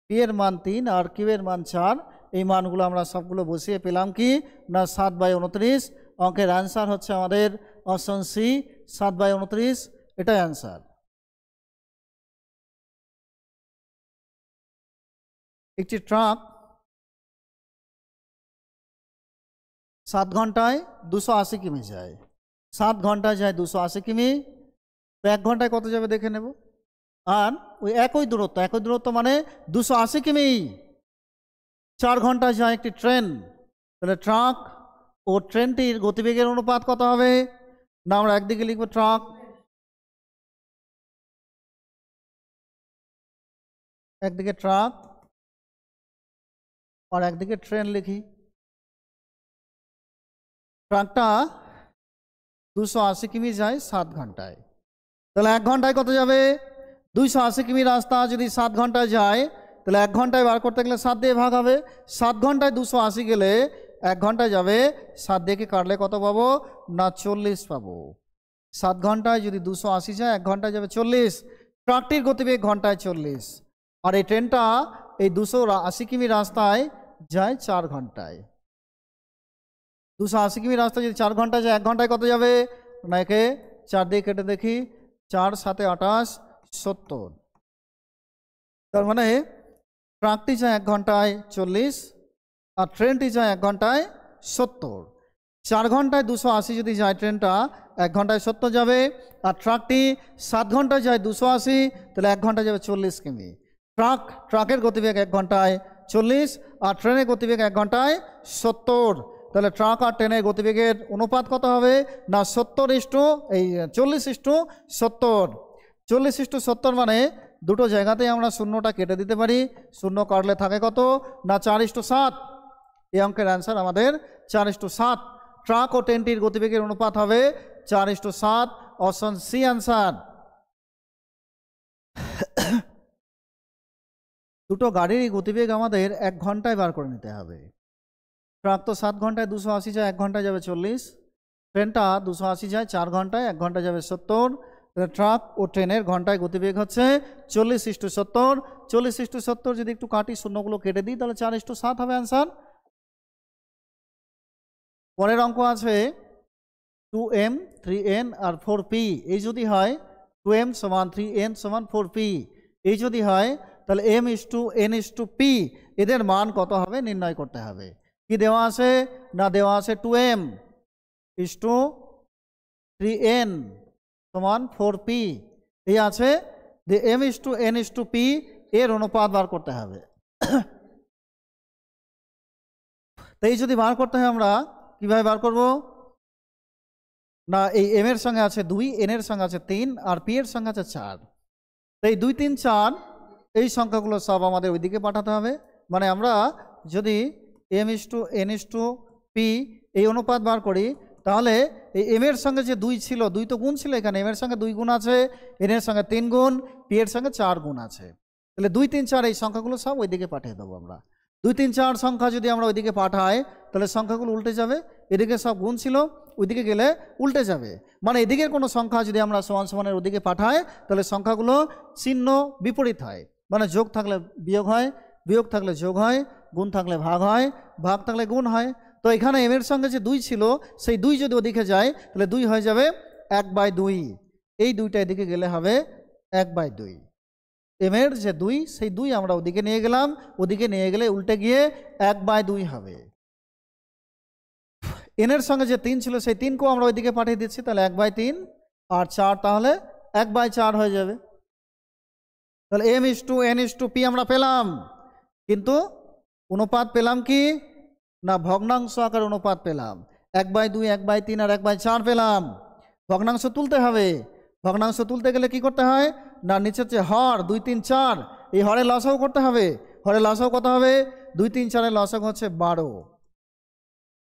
পি এর মান 3 আর কিউ এর মান 4, এই মানগুলো আমরা সবগুলো বসিয়ে পেলাম কি না 7/29। অঙ্কের অ্যান্সার হচ্ছে আমাদের অপশন সি 7/29, এটাই অ্যান্সার। একটি ট্রাক 7 ঘন্টায় 280 কিমি যায়, 7 ঘন্টায় যায় 280 কিমি, তো 1 ঘন্টায় কত যাবে দেখে নেব। আর ওই একই দূরত্ব মানে 280 কিমি 4 ঘন্টায় যায় একটি ট্রেন, তাহলে ট্রাক ও ট্রেনটির গতিবেগের অনুপাত কত হবে না আমরা একদিকে লিখব ট্রাক, একদিকে ট্রাক আর একদিকে ট্রেন লিখি। ট্রাকটা 280 কিমি যায় 7 ঘন্টায়, তাহলে 1 ঘন্টায় কত যাবে 280 কিমি রাস্তা যদি 7 ঘন্টায় যায় তাহলে 1 ঘন্টায় বার করতে গেলে 7 দিয়ে ভাগ হবে, 7 ঘন্টায় 280 গেলে 1 ঘন্টায় যাবে, 7 দিয়ে কাটলে কত পাবো না 40 পাবো। 7 ঘন্টায় যদি 280 যায় 1 ঘন্টায় যাবে 40, ট্রাকটির গতিবেগ ঘন্টায় 40, আর এই ট্রেনটা এই 280 কিমি রাস্তায় যায় 4 ঘন্টায়। 280 কিমি রাস্তা যদি 4 ঘন্টায় যায় 1 ঘন্টায় কত যাবে না একে 4 দিয়ে কেটে দেখি, 4 7 28 70, তার মানে ট্রাকটি যায় 1 ঘন্টায় 40 আর ট্রেনটি যায় 1 ঘন্টায় 70। 4 ঘন্টায় 280 যদি যায় ট্রেনটা 1 ঘন্টায় 70 যাবে, আর ট্রাকটি 7 ঘন্টায় যায় 280, তাহলে 1 ঘন্টায় যাবে 40 কিমি। ট্রাকের গতিবেগ 1 ঘন্টায় 40 আর ট্রেনের গতিবেগ 1 ঘন্টায় 70, তাহলে ট্রাক আর ট্রেনের গতিবেগের অনুপাত কত হবে না 40:70, 40:70 মানে দুটো জায়গাতেই আমরা শূন্যটা কেটে দিতে পারি, শূন্য কাটলে থাকে কত না 4:7, এই অঙ্কের অ্যান্সার আমাদের 4:7। ট্রাক ও ট্রেনটির গতিবেগের অনুপাত হবে 4:7, অপশন সি অ্যান্সার। দুটো গাড়ির গতিবেগ আমাদের 1 ঘন্টায় বার করে নিতে হবে। ট্রাক তো 7 ঘন্টায় 280 যায়, 1 ঘন্টায় যাবে 40। ট্রেনটা 280 যায় 4 ঘন্টায়, 1 ঘন্টায় যাবে 70। ট্রাক ও ট্রেনের ঘন্টায় গতিবেগ হচ্ছে 40:70। 40:70 যদি একটু কাটি, শূন্যগুলো কেটে দিই, তাহলে 4:7 হবে অ্যান্সার। পরের অঙ্ক আছে 2m 3n আর 4p। এই যদি হয় 2m = 3n = 4p, এই যদি হয় তাহলে m:n:p এদের মান কত হবে নির্ণয় করতে হবে। কি দেওয়া আছে না, দেওয়া আছে 2m = 3n = 4p, এই আছে যে m:n:p এর অনুপাত বার করতে হবে। তো এই যদি বার করতে হয় আমরা কিভাবে বার করব না, এই m এর সঙ্গে আছে 2, n এর সঙ্গে আছে 3 আর p এর সঙ্গে আছে 4। তো এই 2 3 4 এই সংখ্যাগুলো সব আমাদের ওইদিকে পাঠাতে হবে। মানে আমরা যদি m:n:p এই অনুপাত বার করি, তাহলে এই m এর সঙ্গে যে 2 ছিল, 2 তো গুণ ছিল এখানে, m এর সঙ্গে 2 গুণ আছে, n এর সঙ্গে 3 গুণ, p এর সঙ্গে 4 গুণ আছে। তাহলে 2 3 4 এই সংখ্যাগুলো সব ওইদিকে পাঠিয়ে দেবো আমরা। 2 3 4 সংখ্যা যদি আমরা ওইদিকে পাঠাই, তাহলে সংখ্যাগুলো উল্টে যাবে। এদিকে সব গুণ ছিল, ওইদিকে গেলে উল্টে যাবে। মানে এদিকের কোনো সংখ্যা যদি আমরা সমান সমানের ওদিকে পাঠাই, তাহলে সংখ্যাগুলো চিহ্ন বিপরীত হয়। মানে যোগ থাকলে বিয়োগ হয়, বিয়োগ থাকলে যোগ হয়, গুণ থাকলে ভাগ হয়, ভাগ থাকলে গুণ হয়। তো এখানে m এর সঙ্গে যে 2 ছিল, সেই 2 যদি ওদিকে যায়, তাহলে 2 হয়ে যাবে 1/2। এই 2টা এদিকে গেলে হবে 1/2। m এর যে 2, সেই 2 আমরা ওদিকে নিয়ে গেলাম, ওদিকে নিয়ে গেলে উল্টে গিয়ে 1/2 হবে। n এর সঙ্গে যে 3 ছিল, সেই 3কেও আমরা ওইদিকে পাঠিয়ে দিচ্ছি, তাহলে 1/3 আর 4 তাহলে 1/4 হয়ে যাবে। তাহলে m:n:p আমরা পেলাম, কিন্তু অনুপাত পেলাম কি না, ভগ্নাংশ আকার অনুপাত পেলাম। 1/2, 1/3 আর 1/4 পেলাম। ভগ্নাংশ তুলতে হবে। ভগ্নাংশ তুলতে গেলে কি করতে হয় না, নিচের যে হর 2 3 4, এই হরের লসাগু করতে হবে। হরের লসাগু কত হবে, 2 3 4 এর লসাগু হচ্ছে 12।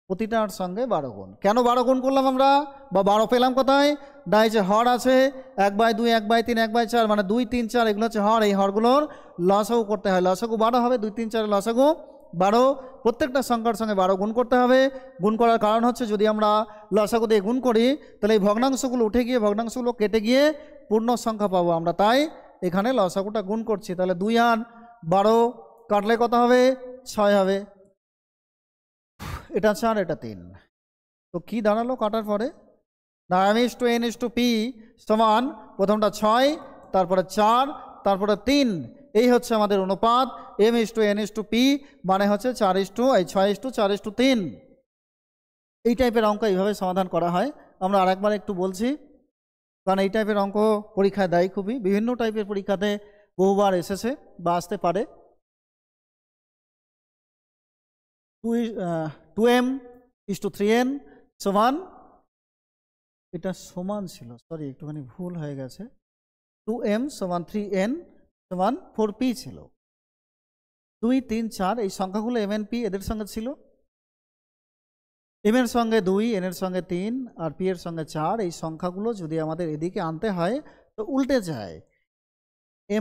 প্রতিটার সঙ্গে 12 গুণ। কেন 12 গুণ করলাম আমরা, বা 12 পেলাম কোথায় না, এই যে হর আছে 1/2, 1/3, 1/4, মানে 2 3 4 এগুলো হচ্ছে হর। এই হরগুলোর লসাগু করতে হয়। লসাগু 12 হবে, 2 3 4 এর লসাগু 12। প্রত্যেকটা সংখ্যার সঙ্গে 12 গুণ করতে হবে। গুণ করার কারণ হচ্ছে, যদি আমরা লসাগু দিয়ে গুণ করি, তাহলে এই ভগ্নাংশগুলো উঠে গিয়ে, ভগ্নাংশগুলো কেটে গিয়ে পূর্ণ সংখ্যা পাবো আমরা। তাই এখানে লসাগুটা গুণ করছি। তাহলে 2 আর 12 কাটলে কত হবে, 6 হবে। এটা 4, এটা 3। তো কি দাঁড়ালো কাটার পরে না, m:n:p সমান প্রথমটা 6, তারপরে 4, তারপরে 3। এই হচ্ছে আমাদের অনুপাত। m:n:p মানে হচ্ছে 6:4:3। এই টাইপের অঙ্ক এইভাবে সমাধান করা হয়। আমরা আরেকবার একটু বলছি, কারণ এই টাইপের অঙ্ক পরীক্ষায় দেয় খুবই, বিভিন্ন টাইপের পরীক্ষাতে বহুবার এসেছে বা আসতে পারে। 2m:3n সমান, এটা সমান ছিল, সরি একটুখানি ভুল হয়ে গেছে, 2m = 3n = 4p ছিল। 2 3 4 এই সংখ্যাগুলো m n p এদের সঙ্গে ছিল। m এর সঙ্গে 2, n এর সঙ্গে 3 আর p এর সঙ্গে 4, এই সংখ্যাগুলো যদি আমাদের এদিকে আনতে হয় তো উল্টে যায়।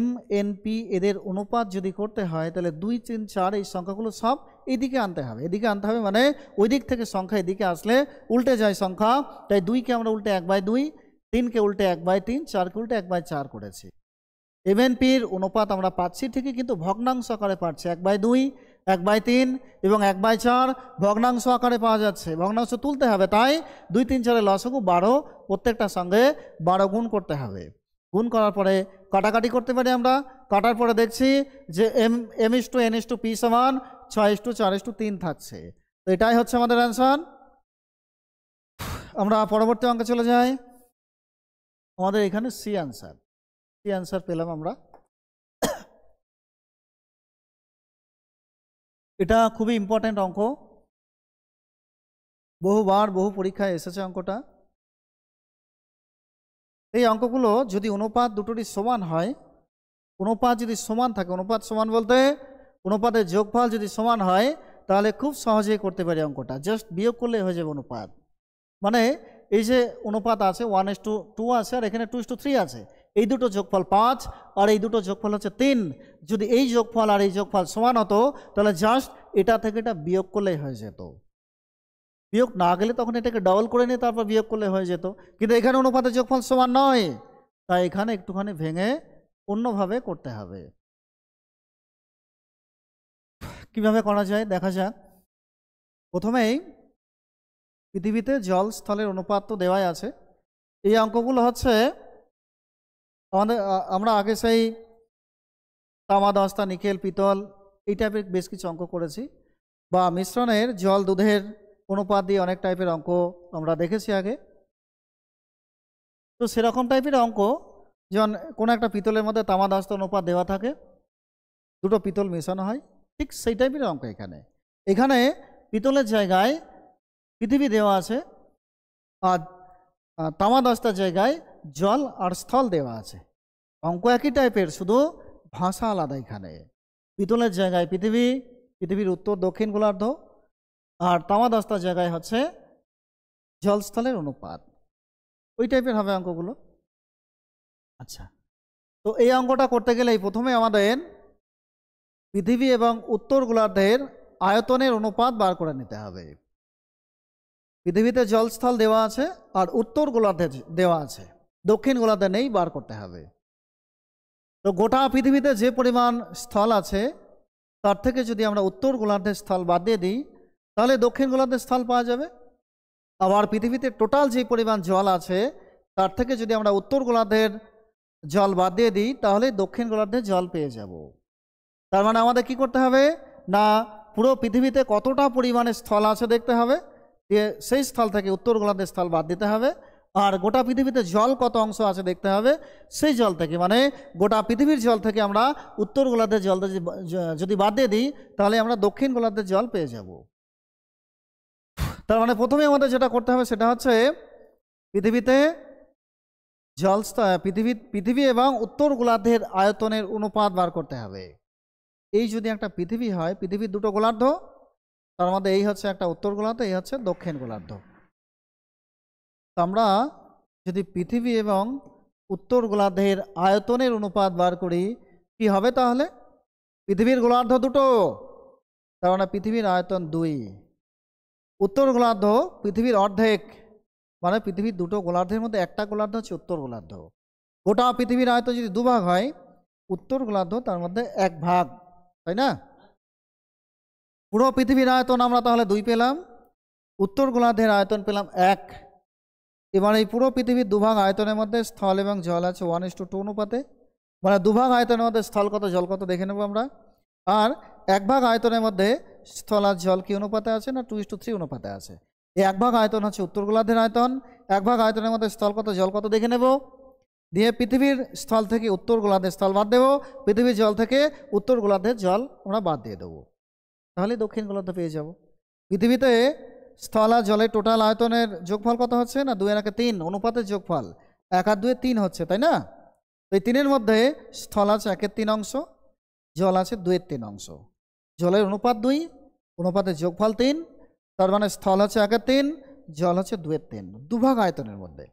m n p এদের অনুপাত যদি করতে হয়, তাহলে 2 3 4 এই সংখ্যাগুলো সব এদিকে আনতে হবে। এদিকে আনতে হবে মানে ওই দিক থেকে সংখ্যা এদিকে আসলে উল্টে যায় সংখ্যা। তাই 2কে আমরা উল্টে 1/2, 3কে উল্টে 1/3, 4কে উল্টে 1/4 করেছি। m n p এর অনুপাত আমরা পাচ্ছি ঠিকই, কিন্তু ভগ্নাংশ আকারে পাচ্ছি। 1/2, 1/3 এবং 1/4 ভগ্নাংশ আকারে পাওয়া যাচ্ছে। ভগ্নাংশ তুলতে হবে, তাই 2 3 4 এর লসাগু 12, প্রত্যেকটার সঙ্গে 12 গুণ করতে হবে। গুণ করার পরে কাটাকাটি করতে পারি আমরা। কাটার পরে দেখছি যে m:n:p সমান 6:4:3 থাকছে। তো এটাই হচ্ছে আমাদের অ্যান্সার। আমরা পরবর্তী অঙ্কে চলে যাই। আমাদের এখানে সি অ্যান্সার পেলাম আমরা। এটা খুবই ইম্পর্ট্যান্ট অঙ্ক, বহুবার বহু পরীক্ষায় এসেছে অঙ্কটা। এই অঙ্কগুলো যদি অনুপাত দুটোরই সমান হয়, অনুপাত যদি সমান থাকে, অনুপাত সমান বলতে অনুপাতের যোগফল যদি সমান হয়, তাহলে খুব সহজেই করতে পারি অঙ্কটা, জাস্ট বিয়োগ করলে হয়ে যাবে অনুপাত। মানে এই যে অনুপাত আছে 1:2 আছে, আর এখানে 2:3 আছে, এই দুটো যোগফল 5 আর এই দুটো যোগফল হচ্ছে 3। যদি এই যোগফল আর এই যোগফল সমান হতো তাহলে জাস্ট এটা থেকে এটা বিয়োগ করলেই হয়ে যেত। বিয়োগ না গেলে তখন এটাকে ডবল করে নিয়ে তারপর বিয়োগ করলে হয়ে যেত, কিন্তু এখানে অনুপাতের যোগফল সমান নয়, তাই এখানে একটুখানি ভেঙে অন্যভাবে করতে হবে। কিভাবে করা যায় দেখা যাক। প্রথমেই পৃথিবীতে জল স্থলের অনুপাত তো দেওয়াই আছে। এই অঙ্কগুলো হচ্ছে আমরা আগে সেই তামা, দস্তা, নিকেল, পিতল এই টাইপের বেশ কিছু অঙ্ক করেছি, বা মিশ্রণের জল দুধের অনুপাত দিয়ে অনেক টাইপের অঙ্ক আমরা দেখেছি আগে। তো সেরকম টাইপের অঙ্ক, যেমন কোনো একটা পিতলের মধ্যে তামা, দস্তা অনুপাত দেওয়া থাকে, দুটো পিতল মেশানো হয়, ঠিক সেই টাইপের অঙ্ক এখানে। এখানে পিতলের জায়গায় পৃথিবী দেওয়া আছে, আর তামা দস্তার জায়গায় জল আর স্থল দেওয়া আছে। অঙ্ক একই টাইপের, শুধু ভাষা আলাদা। এখানে পিতলের জায়গায় পৃথিবী, পৃথিবীর উত্তর দক্ষিণ গোলার্ধ, আর তামা দস্তার জায়গায় হচ্ছে জলস্থলের অনুপাত। ওই টাইপের হবে অঙ্কগুলো। আচ্ছা, তো এই অঙ্কটা করতে গেলেই প্রথমে আমাদের পৃথিবী এবং উত্তর গোলার্ধের আয়তনের অনুপাত বার করে নিতে হবে। পৃথিবীতে জলস্থল দেওয়া আছে আর উত্তর গোলার্ধে দেওয়া আছে, দক্ষিণ গোলার্ধে নেই, বার করতে হবে। তো গোটা পৃথিবীতে যে পরিমাণ স্থল আছে তার থেকে যদি আমরা উত্তর গোলার্ধের স্থল বাদ দিয়ে দিই তাহলে দক্ষিণ গোলার্ধের স্থল পাওয়া যাবে। আবার পৃথিবীতে টোটাল যে পরিমাণ জল আছে তার থেকে যদি আমরা উত্তর গোলার্ধের জল বাদ দিয়ে দিই তাহলে দক্ষিণ গোলার্ধের জল পেয়ে যাব। তার মানে আমাদের কি করতে হবে না, পুরো পৃথিবীতে কতটা পরিমাণে স্থল আছে দেখতে হবে, দিয়ে সেই স্থল থেকে উত্তর গোলার্ধের স্থল বাদ দিতে হবে, আর গোটা পৃথিবীতে জল কত অংশ আছে দেখতে হবে, সেই জল থেকে, মানে গোটা পৃথিবীর জল থেকে আমরা উত্তর গোলার্ধের জল যদি বাদ দিয়ে দিই তাহলে আমরা দক্ষিণ গোলার্ধের জল পেয়ে যাব। তার মানে প্রথমে আমাদের যেটা করতে হবে সেটা হচ্ছে পৃথিবীতে পৃথিবী এবং উত্তর গোলার্ধের আয়তনের অনুপাত বার করতে হবে। এই যদি একটা পৃথিবী হয়, পৃথিবীর দুটো গোলার্ধ, তার মধ্যে এই হচ্ছে একটা উত্তর গোলার্ধ, এই হচ্ছে দক্ষিণ গোলার্ধ। আমরা যদি পৃথিবী এবং উত্তর গোলার্ধের আয়তনের অনুপাত বার করি কি হবে, তাহলে পৃথিবীর গোলার্ধ দুটো, তার মানে পৃথিবীর আয়তন 2, উত্তর গোলার্ধ পৃথিবীর অর্ধেক, মানে পৃথিবীর দুটো গোলার্ধের মধ্যে একটা গোলার্ধ হচ্ছে উত্তর গোলার্ধ। গোটা পৃথিবীর আয়তন যদি 2 ভাগ হয়, উত্তর গোলার্ধ তার মধ্যে 1 ভাগ, তাই না? পুরো পৃথিবীর আয়তন আমরা তাহলে 2 পেলাম, উত্তর গোলার্ধের আয়তন পেলাম 1। এবার এই পুরো পৃথিবীর 2 ভাগ আয়তনের মধ্যে স্থল এবং জল আছে 1:2 অনুপাতে, মানে 2 ভাগ আয়তনের মধ্যে স্থল কত জল কত দেখে নেব আমরা। আর 1 ভাগ আয়তনের মধ্যে স্থল আর জল কি অনুপাতে আছে না 2:3 অনুপাতে আছে। এই 1 ভাগ আয়তন হচ্ছে উত্তর গোলার্ধের আয়তন, 1 ভাগ আয়তনের মধ্যে স্থল কত জল কত দেখে নেব, দিয়ে পৃথিবীর স্থল থেকে উত্তর গোলার্ধের স্থল বাদ দেবো, পৃথিবীর জল থেকে উত্তর গোলার্ধের জল আমরা বাদ দিয়ে দেবো, তাহলে দক্ষিণ গোলার্ধ পেয়ে যাব। পৃথিবীতে স্থল আর জলের টোটাল আয়তনের যোগফল কত হচ্ছে না 2 আর 1 3 অনুপাতের যোগফল, 1 আর 2 3 হচ্ছে, তাই না? তো এই 3-এর মধ্যে স্থল আছে 1/3 অংশ, জল আছে 2/3 অংশ। জলের অনুপাত 2, অনুপাতের যোগফল 3, তার মানে স্থল হচ্ছে 1/3, জল হচ্ছে 2/3, 2 ভাগ আয়তনের মধ্যে।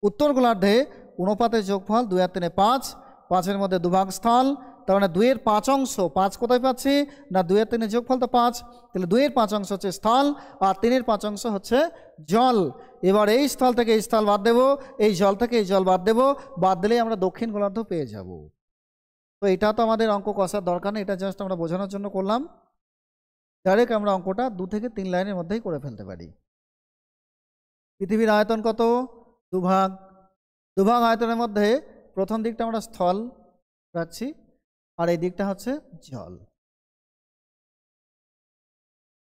উত্তর গোলার্ধে অনুপাতের যোগফল 2 আর 3 5, 5-এর মধ্যে 2 ভাগ স্থল, তার মানে 2 এর 5 অংশ, 5 কোথায় পাচ্ছি না 2 আর 3-এর যোগফল তো 5, তাহলে 2 এর 5 অংশ হচ্ছে স্থল আর 3 এর 5 অংশ হচ্ছে জল। এবার এই স্থল থেকে এই স্থল বাদ দেবো, এই জল থেকে এই জল বাদ দেবো, বাদ দিলেই আমরা দক্ষিণ গোলার্ধ পেয়ে যাব। তো এটা তো আমাদের অঙ্ক কষার দরকার নেই, এটা জাস্ট আমরা বোঝানোর জন্য করলাম। ডাইরেক্ট আমরা অঙ্কটা 2 থেকে 3 লাইনের মধ্যেই করে ফেলতে পারি। পৃথিবীর আয়তন কত 2 ভাগ, 2 ভাগ আয়তনের মধ্যে প্রথম দিকটা আমরা স্থল রাখছি আর এই দিকটা হচ্ছে জল।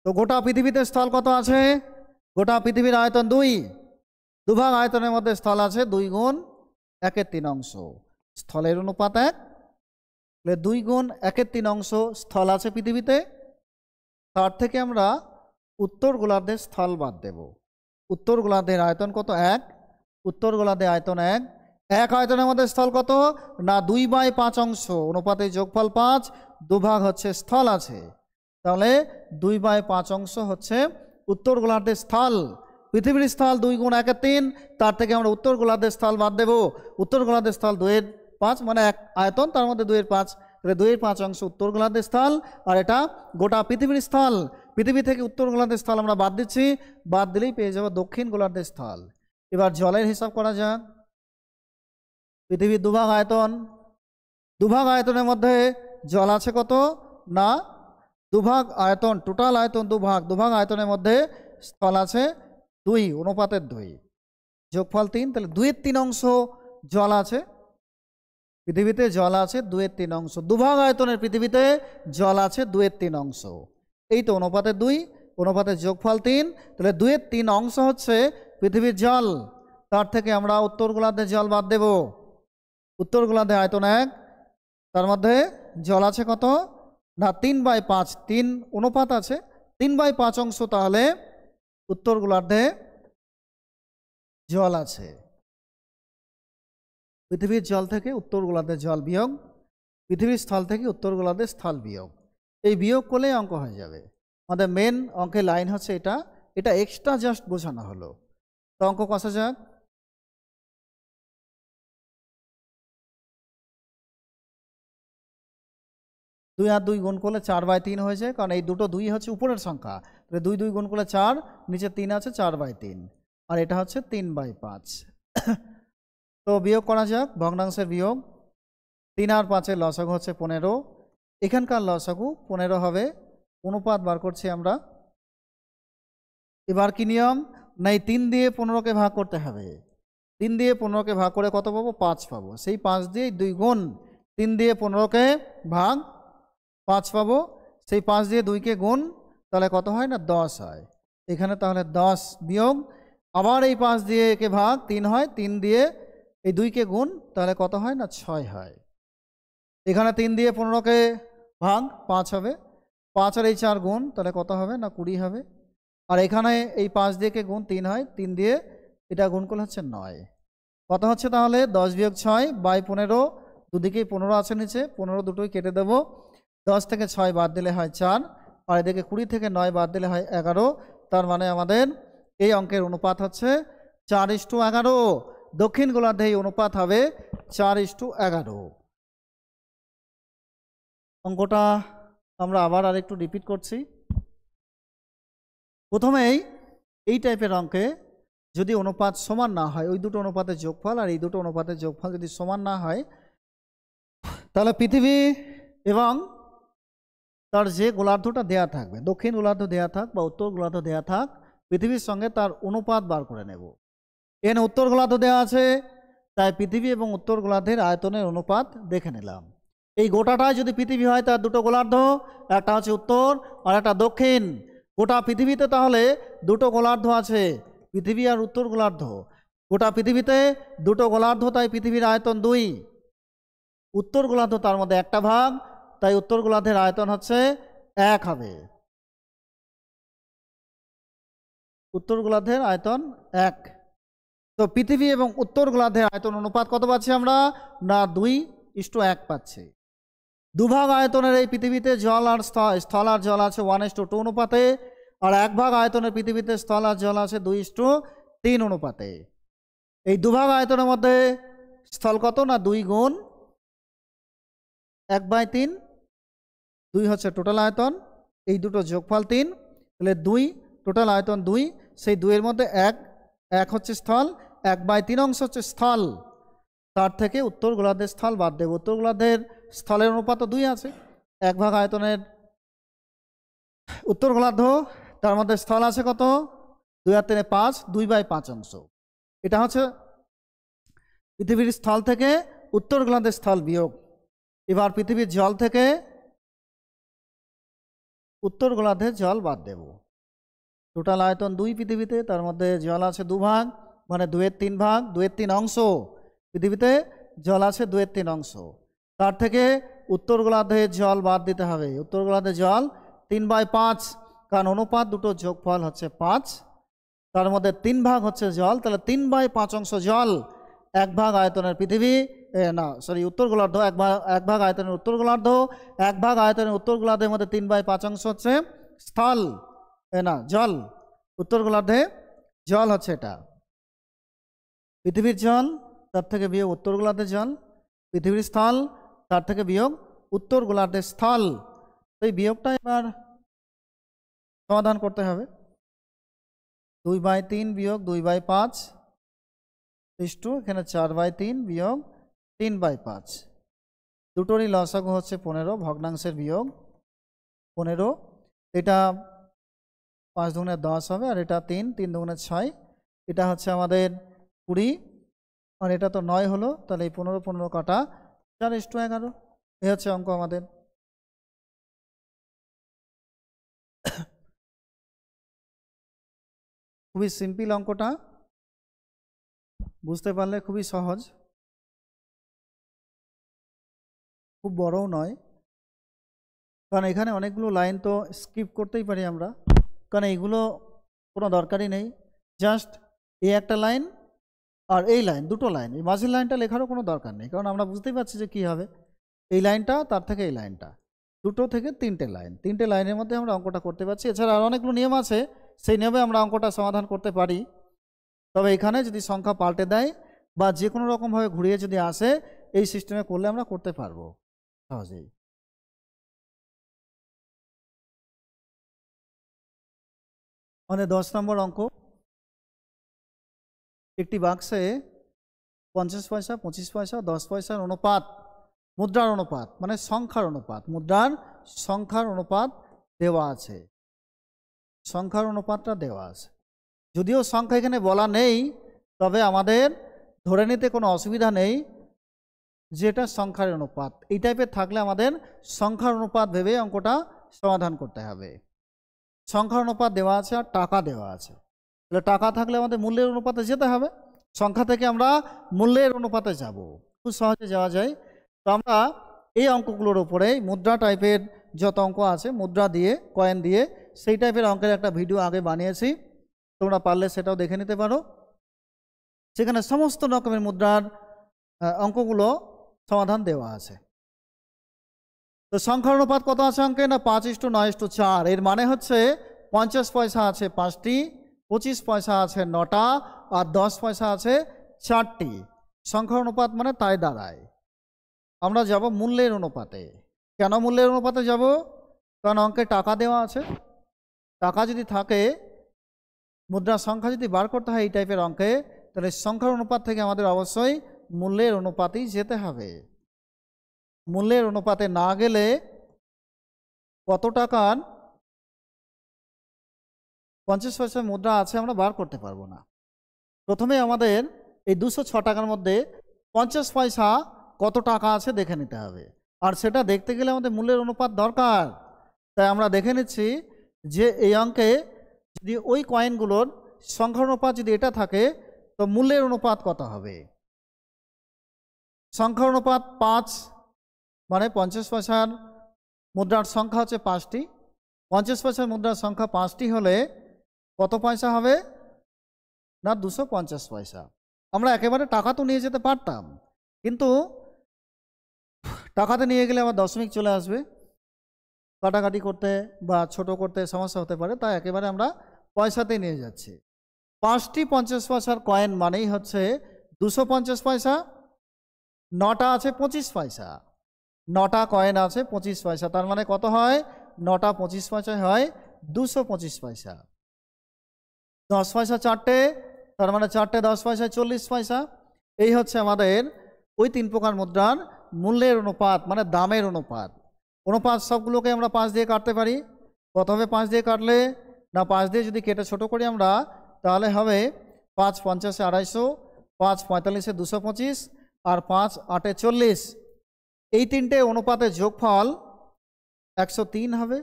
তো গোটা পৃথিবীতে স্থল কত আছে, গোটা পৃথিবীর আয়তন 2 ভাগ আয়তনের মধ্যে স্থল আছে 2 গুণ 1/3 অংশ, স্থলের অনুপাত 1, 2 গুণ 1/3 অংশ স্থল আছে পৃথিবীতে, তার থেকে আমরা উত্তর গোলার্ধের স্থল বাদ দেব। উত্তর গোলার্ধের আয়তন কত 1, উত্তর গোলার্ধের আয়তন 1, 1 আয়তনের মধ্যে স্থল কত না 2/5 অংশ, অনুপাতে যোগফল 5, 2 ভাগ হচ্ছে স্থল আছে, তাহলে 2/5 অংশ হচ্ছে উত্তর গোলার্ধের স্থল। পৃথিবীর স্থল 2 গুণ 1 3, তার থেকে আমরা উত্তর গোলার্ধের স্থল বাদ দেব। উত্তর গোলার্ধের স্থল 2/5 মানে এক আয়তন, তার মধ্যে 2/5, তাহলে 2/5 অংশ উত্তর গোলার্ধের স্থল, আর এটা গোটা পৃথিবীর স্থল। পৃথিবী থেকে উত্তর গোলার্ধের স্থল আমরা বাদ দিচ্ছি, বাদ দিলেই পেয়ে যাব দক্ষিণ গোলার্ধের স্থল। এবার জলের হিসাব করা যাক। পৃথিবীর দুভাগ আয়তন, দুভাগ আয়তনের মধ্যে জল আছে কত না দুভাগ আয়তন, টোটাল আয়তন দুভাগ, দুভাগ আয়তনের মধ্যে স্থল আছে 2:2, যোগফল 3, তাহলে 2/3 অংশ জল আছে পৃথিবীতে, জল আছে 2/3 অংশ। দুভাগ আয়তনের পৃথিবীতে জল আছে 2/3 অংশ। এই তো অনুপাতে 2, অনুপাতের যোগফল 3, তাহলে 2/3 অংশ হচ্ছে পৃথিবীর জল। তার থেকে আমরা উত্তর গোলার্ধের জল বাদ দেব। উত্তর গোলার্ধে আয়তন 1, তার মধ্যে জল আছে কত না 3/5, 3 অনুপাত আছে, 3/5 অংশ তাহলে উত্তর গোলার্ধে জল আছে। পৃথিবীর জল থেকে উত্তর গোলার্ধের জল বিয়োগ, পৃথিবীর স্থল থেকে উত্তর গোলার্ধের স্থল বিয়োগ, এই বিয়োগ করলেই অঙ্ক হয়ে যাবে। আমাদের মেন অঙ্কের লাইন হচ্ছে এটা, এটা এক্সট্রা জাস্ট বোঝানো হলো। তো অঙ্ক কষা যাক। 2 আর 2 গুণ করলে 4/3 হয়ে যায়, কারণ এই দুটো 2 হচ্ছে উপরের সংখ্যা, তাহলে 2 2 গুণ করলে 4, নিচে 3 আছে, 4/3, আর এটা হচ্ছে 3/5। তো বিয়োগ করা যাক, ভগ্নাংশের বিয়োগ। 3 আর 5-এর লসাগু হচ্ছে 15, এখানকার লসাগু 15 হবে, অনুপাত বার করছি আমরা। এবার কি নিয়ম না, এই 3 দিয়ে 15কে ভাগ করতে হবে, 3 দিয়ে 15কে ভাগ করে কত পাবো 5 পাবো, সেই 5 দিয়ে 2 গুণ, 3 দিয়ে 15কে ভাগ 5 পাবো, সেই 5 দিয়ে 2কে গুণ, তাহলে কত হয় না 10 হয়। এখানে তাহলে 10 বিয়োগ, আবার এই 5 দিয়ে একে ভাগ 3 হয়, 3 দিয়ে এই 2কে গুণ, তাহলে কত হয় না 6 হয়। এখানে 3 দিয়ে 15কে ভাগ 5 হবে, 5 আর এই 4 গুণ, তাহলে কত হবে না 20 হবে। আর এখানে এই 5 দিয়ে কে গুণ 3 হয়, 3 দিয়ে এটা গুণ করলে হচ্ছে 9। কত হচ্ছে তাহলে 10 বিয়োগ 6/15, দুদিকেই 15 আছে নিচে, 15 দুটোই কেটে দেব। 10 থেকে 6 বাদ দিলে হয় 4, আর এদিকে 20 থেকে 9 বাদ দিলে হয় 11। তার মানে আমাদের এই অঙ্কের অনুপাত হচ্ছে 4:11। দক্ষিণ গোলার্ধে এই অনুপাত হবে 4:11। অঙ্কটা আমরা আবার আরেকটু রিপিট করছি। প্রথমেই এই টাইপের অঙ্কে যদি অনুপাত সমান না হয়, ওই দুটো অনুপাতের যোগফল আর এই দুটো অনুপাতের যোগফল যদি সমান না হয়, তাহলে পৃথিবী এবং তার যে গোলার্ধটা দেয়া থাকবে, দক্ষিণ গোলার্ধ দেয়া থাক বা উত্তর গোলার্ধ দেয়া থাক, পৃথিবীর সঙ্গে তার অনুপাত বার করে নেব। এখানে উত্তর গোলার্ধ দেওয়া আছে, তাই পৃথিবী এবং উত্তর গোলার্ধের আয়তনের অনুপাত দেখে নিলাম। এই গোটাটাই যদি পৃথিবী হয়, তার দুটো গোলার্ধ, একটা হচ্ছে উত্তর আর একটা দক্ষিণ। গোটা পৃথিবীতে তাহলে দুটো গোলার্ধ আছে, পৃথিবী আর উত্তর গোলার্ধ। গোটা পৃথিবীতে দুটো গোলার্ধ, তাই পৃথিবীর আয়তন 2। উত্তর গোলার্ধ তার মধ্যে একটা ভাগ, তাই উত্তর গোলার্ধের আয়তন হচ্ছে 1 হবে। উত্তর গোলার্ধের আয়তন 1। তো পৃথিবী এবং উত্তর গোলার্ধের আয়তন অনুপাত কত পাচ্ছি আমরা না 2:1 পাচ্ছি। দুভাগ আয়তনের এই পৃথিবীতে জল আর স্থল আর জল আছে 1:2 অনুপাতে, আর 1 ভাগ আয়তনের পৃথিবীতে স্থল আর জল আছে 2:3 অনুপাতে। এই দুভাগ আয়তনের মধ্যে স্থল কত না 2 গুণ 1/3, 2 হচ্ছে টোটাল আয়তন, এই দুটো যোগফল 3, তাহলে 2 টোটাল আয়তন 2, সেই 2 এর মধ্যে 1 হচ্ছে স্থল, 1/3 অংশ হচ্ছে স্থল। তার থেকে উত্তর গোলার্ধের স্থল বাদ দেব। উত্তর গোলার্ধের স্থলের অনুপাত 2 আছে, 1 ভাগ আয়তনের উত্তর গোলার্ধ, তার মধ্যে স্থল আছে কত 2 আর 3 5, 2/5 অংশ। এটা হচ্ছে পৃথিবীর স্থল থেকে উত্তর গোলার্ধের স্থল বিয়োগ। এবার পৃথিবীর জল থেকে উত্তর গোলার্ধের জল বাদ দেব। টোটাল আয়তন 2 পৃথিবীতে, তার মধ্যে জল আছে 2 ভাগ, মানে 2/3 ভাগ, 2/3 অংশ। পৃথিবীতে জল আছে 2/3 অংশ, তার থেকে উত্তর গোলার্ধের জল বাদ দিতে হবে। উত্তর গোলার্ধের জল 3/5, কারণ অনুপাত দুটো যোগফল হচ্ছে 5, তার মধ্যে 3 ভাগ হচ্ছে জল, তাহলে 3/5 অংশ জল। 1 ভাগ আয়তনের পৃথিবী না সরি উত্তর গোলার্ধ, এক ভাগ আয়তনের উত্তর গোলার্ধ, এক ভাগ আয়তনের উত্তর গোলার্ধের মধ্যে 3/5 হচ্ছে স্থল, না জল। উত্তর গোলার্ধে জল হচ্ছে এটা, পৃথিবীর জল তার থেকে বিয়োগ উত্তর গোলার্ধের জল, পৃথিবীর স্থল তার থেকে বিয়োগ উত্তর গোলার্ধের স্থল। এই বিয়োগটা এবার সমাধান করতে হবে। 2/3 বিয়োগ 2/5 ইস্টু এখানে 4/3 বিয়োগ 3/5, দুটোরই লসাগু হচ্ছে 15, ভগ্নাংশের বিয়োগ 15। এটা 5 দুগুণে 10 হবে, আর এটা 3 দুগুণে 6, এটা হচ্ছে আমাদের 20, আর এটা তো 9 হলো, তাহলে এই 15 কাটা 4:11, এই হচ্ছে অঙ্ক আমাদের। খুবই সিম্পল অঙ্কটা, বুঝতে পারলে খুবই সহজ, খুব বড়ও নয়, কারণ এখানে অনেকগুলো লাইন তো স্কিপ করতেই পারি আমরা, কারণ এইগুলো কোনো দরকারই নেই। জাস্ট এই একটা লাইন আর এই লাইন, দুটো লাইন, এই মাঝের লাইনটা লেখারও কোনো দরকার নেই, কারণ আমরা বুঝতেই পারছি যে কী হবে। এই লাইনটা তার থেকে এই লাইনটা, দুটো থেকে তিনটে লাইন, তিনটে লাইনের মধ্যে আমরা অঙ্কটা করতে পারছি। এছাড়া আর অনেকগুলো নিয়ম আছে, সেই নিয়মে আমরা অঙ্কটা সমাধান করতে পারি। তবে এখানে যদি সংখ্যা পাল্টে দেয় বা যে কোনো রকমভাবে ঘুরিয়ে যদি আসে, এই সিস্টেমে করলে আমরা করতে পারবো সহজেই। আমাদের 10 নম্বর অঙ্ক, একটি বাক্সে 50 পয়সা, 25 পয়সা, 10 পয়সার অনুপাত, মুদ্রার অনুপাত মানে সংখ্যার অনুপাত, মুদ্রার সংখ্যার অনুপাত দেওয়া আছে, সংখ্যার অনুপাতটা দেওয়া আছে। যদিও সংখ্যা এখানে বলা নেই, তবে আমাদের ধরে নিতে কোনো অসুবিধা নেই যেটা সংখ্যার অনুপাত। এই টাইপের থাকলে আমাদের সংখ্যার অনুপাত ভেবে অঙ্কটা সমাধান করতে হবে। সংখ্যার অনুপাত দেওয়া আছে আর টাকা দেওয়া আছে, তাহলে টাকা থাকলে আমাদের মূল্যের অনুপাতে যেতে হবে, সংখ্যা থেকে আমরা মূল্যের অনুপাতে যাব, খুব সহজে যাওয়া যায়। তো আমরা এই অঙ্কগুলোর উপরে মুদ্রা টাইপের যত অঙ্ক আছে, মুদ্রা দিয়ে কয়েন দিয়ে সেই টাইপের অঙ্কের একটা ভিডিও আগে বানিয়েছি, তোমরা পারলে সেটাও দেখে নিতে পারো। সেখানে সমস্ত রকমের মুদ্রার অঙ্কগুলো সমাধান দেওয়া আছে। তো সংখ্যার অনুপাত কত আছে অঙ্কে, না 5:9:4। এর মানে হচ্ছে 50 পয়সা আছে 5টি, 25 পয়সা আছে 9টা, আর 10 পয়সা আছে 4টি। সংখ্যার অনুপাত মানে তাই দাঁড়ায়। আমরা যাব মূল্যের অনুপাতে। কেন মূল্যের অনুপাতে যাব? কারণ অঙ্কে টাকা দেওয়া আছে, টাকা যদি থাকে, মুদ্রার সংখ্যা যদি বার করতে হয় এই টাইপের অঙ্কে, তাহলে সংখ্যার অনুপাত থেকে আমাদের অবশ্যই মূল্যের অনুপাতেই যেতে হবে। মূল্যের অনুপাতে না গেলে কত টাকার 50 পয়সার মুদ্রা আছে আমরা বার করতে পারবো না। প্রথমে আমাদের এই 206 টাকার মধ্যে 50 পয়সা কত টাকা আছে দেখে নিতে হবে, আর সেটা দেখতে গেলে আমাদের মূল্যের অনুপাত দরকার। তাই আমরা দেখে নিচ্ছি যে এই অঙ্কে যদি ওই কয়েনগুলোর সংখ্যার অনুপাত যদি এটা থাকে, তো মূল্যের অনুপাত কত হবে। সংখ্যার অনুপাত 5, মানে 50 পয়সার মুদ্রার সংখ্যা হচ্ছে 5টি, 50 পয়সার মুদ্রার সংখ্যা 5টি হলে কত পয়সা হবে, না 250 পয়সা। আমরা একেবারে টাকা তো নিয়ে যেতে পারতাম, কিন্তু টাকাতে নিয়ে গেলে আবার দশমিক চলে আসবে, কাটাকাটি করতে বা ছোট করতে সমস্যা হতে পারে, তাই একেবারে আমরা পয়সাতেই নিয়ে যাচ্ছি। 5টি 50 পয়সার কয়েন মানেই হচ্ছে 250 পয়সা, 9টা আছে 25 পয়সা, 9টা কয়েন আছে 25 পয়সা, তার মানে কত হয়, 9টা 25 পয়সায় হয় 225 পয়সা। 10 পয়সা 4টে, তার মানে 4টে 10 পয়সায় 40 পয়সা। এই হচ্ছে আমাদের ওই 3 প্রকার মুদ্রার মূল্যের অনুপাত, মানে দামের অনুপাত। অনুপাত সবগুলোকে আমরা 5 দিয়ে কাটতে পারি। প্রথমে 5 দিয়ে কাটলে, না 5 দিয়ে যদি কেটে ছোট করি আমরা, তাহলে হবে 5 50 250, 5 45 225, আর 5 8 40। এই তিনটে অনুপাতের যোগফল 103 হবে,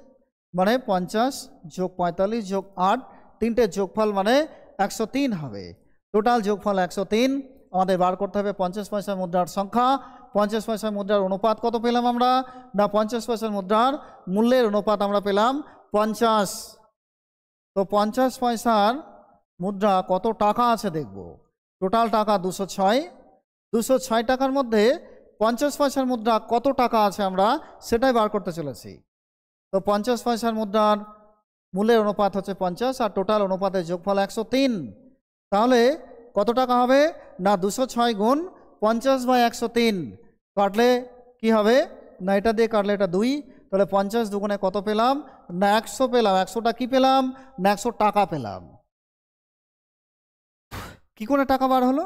মানে 50 যোগ 45 যোগ 8, তিনটে যোগফল মানে 103 হবে। টোটাল যোগফল 103। আমাদের বার করতে হবে 50 পয়সা মুদ্রার সংখ্যা। 50 পয়সা মুদ্রার অনুপাত কত পেলাম আমরা, না 50 পয়সা মুদ্রার মূল্যের অনুপাত আমরা পেলাম 50। তো 50 পয়সার মুদ্রা কত টাকা আছে দেখব। টোটাল টাকা 206, 206 টাকার মধ্যে 50 পয়সার মুদ্রা কত টাকা আছে আমরা সেটাই বার করতে চলেছি। তো 50 পয়সার মুদ্রার মূলের অনুপাত হচ্ছে 50 আর টোটাল অনুপাতের যোগফল 103। তাহলে কত টাকা হবে না 206 গুণ 50/103 কাটলে কি হবে না এটা দিয়ে কাটলে এটা 2, তাহলে 50 দুগুণে কত পেলাম না 100 পেলাম। 100টা কি পেলাম না 100 টাকা পেলাম। কি করে টাকা বার হলো?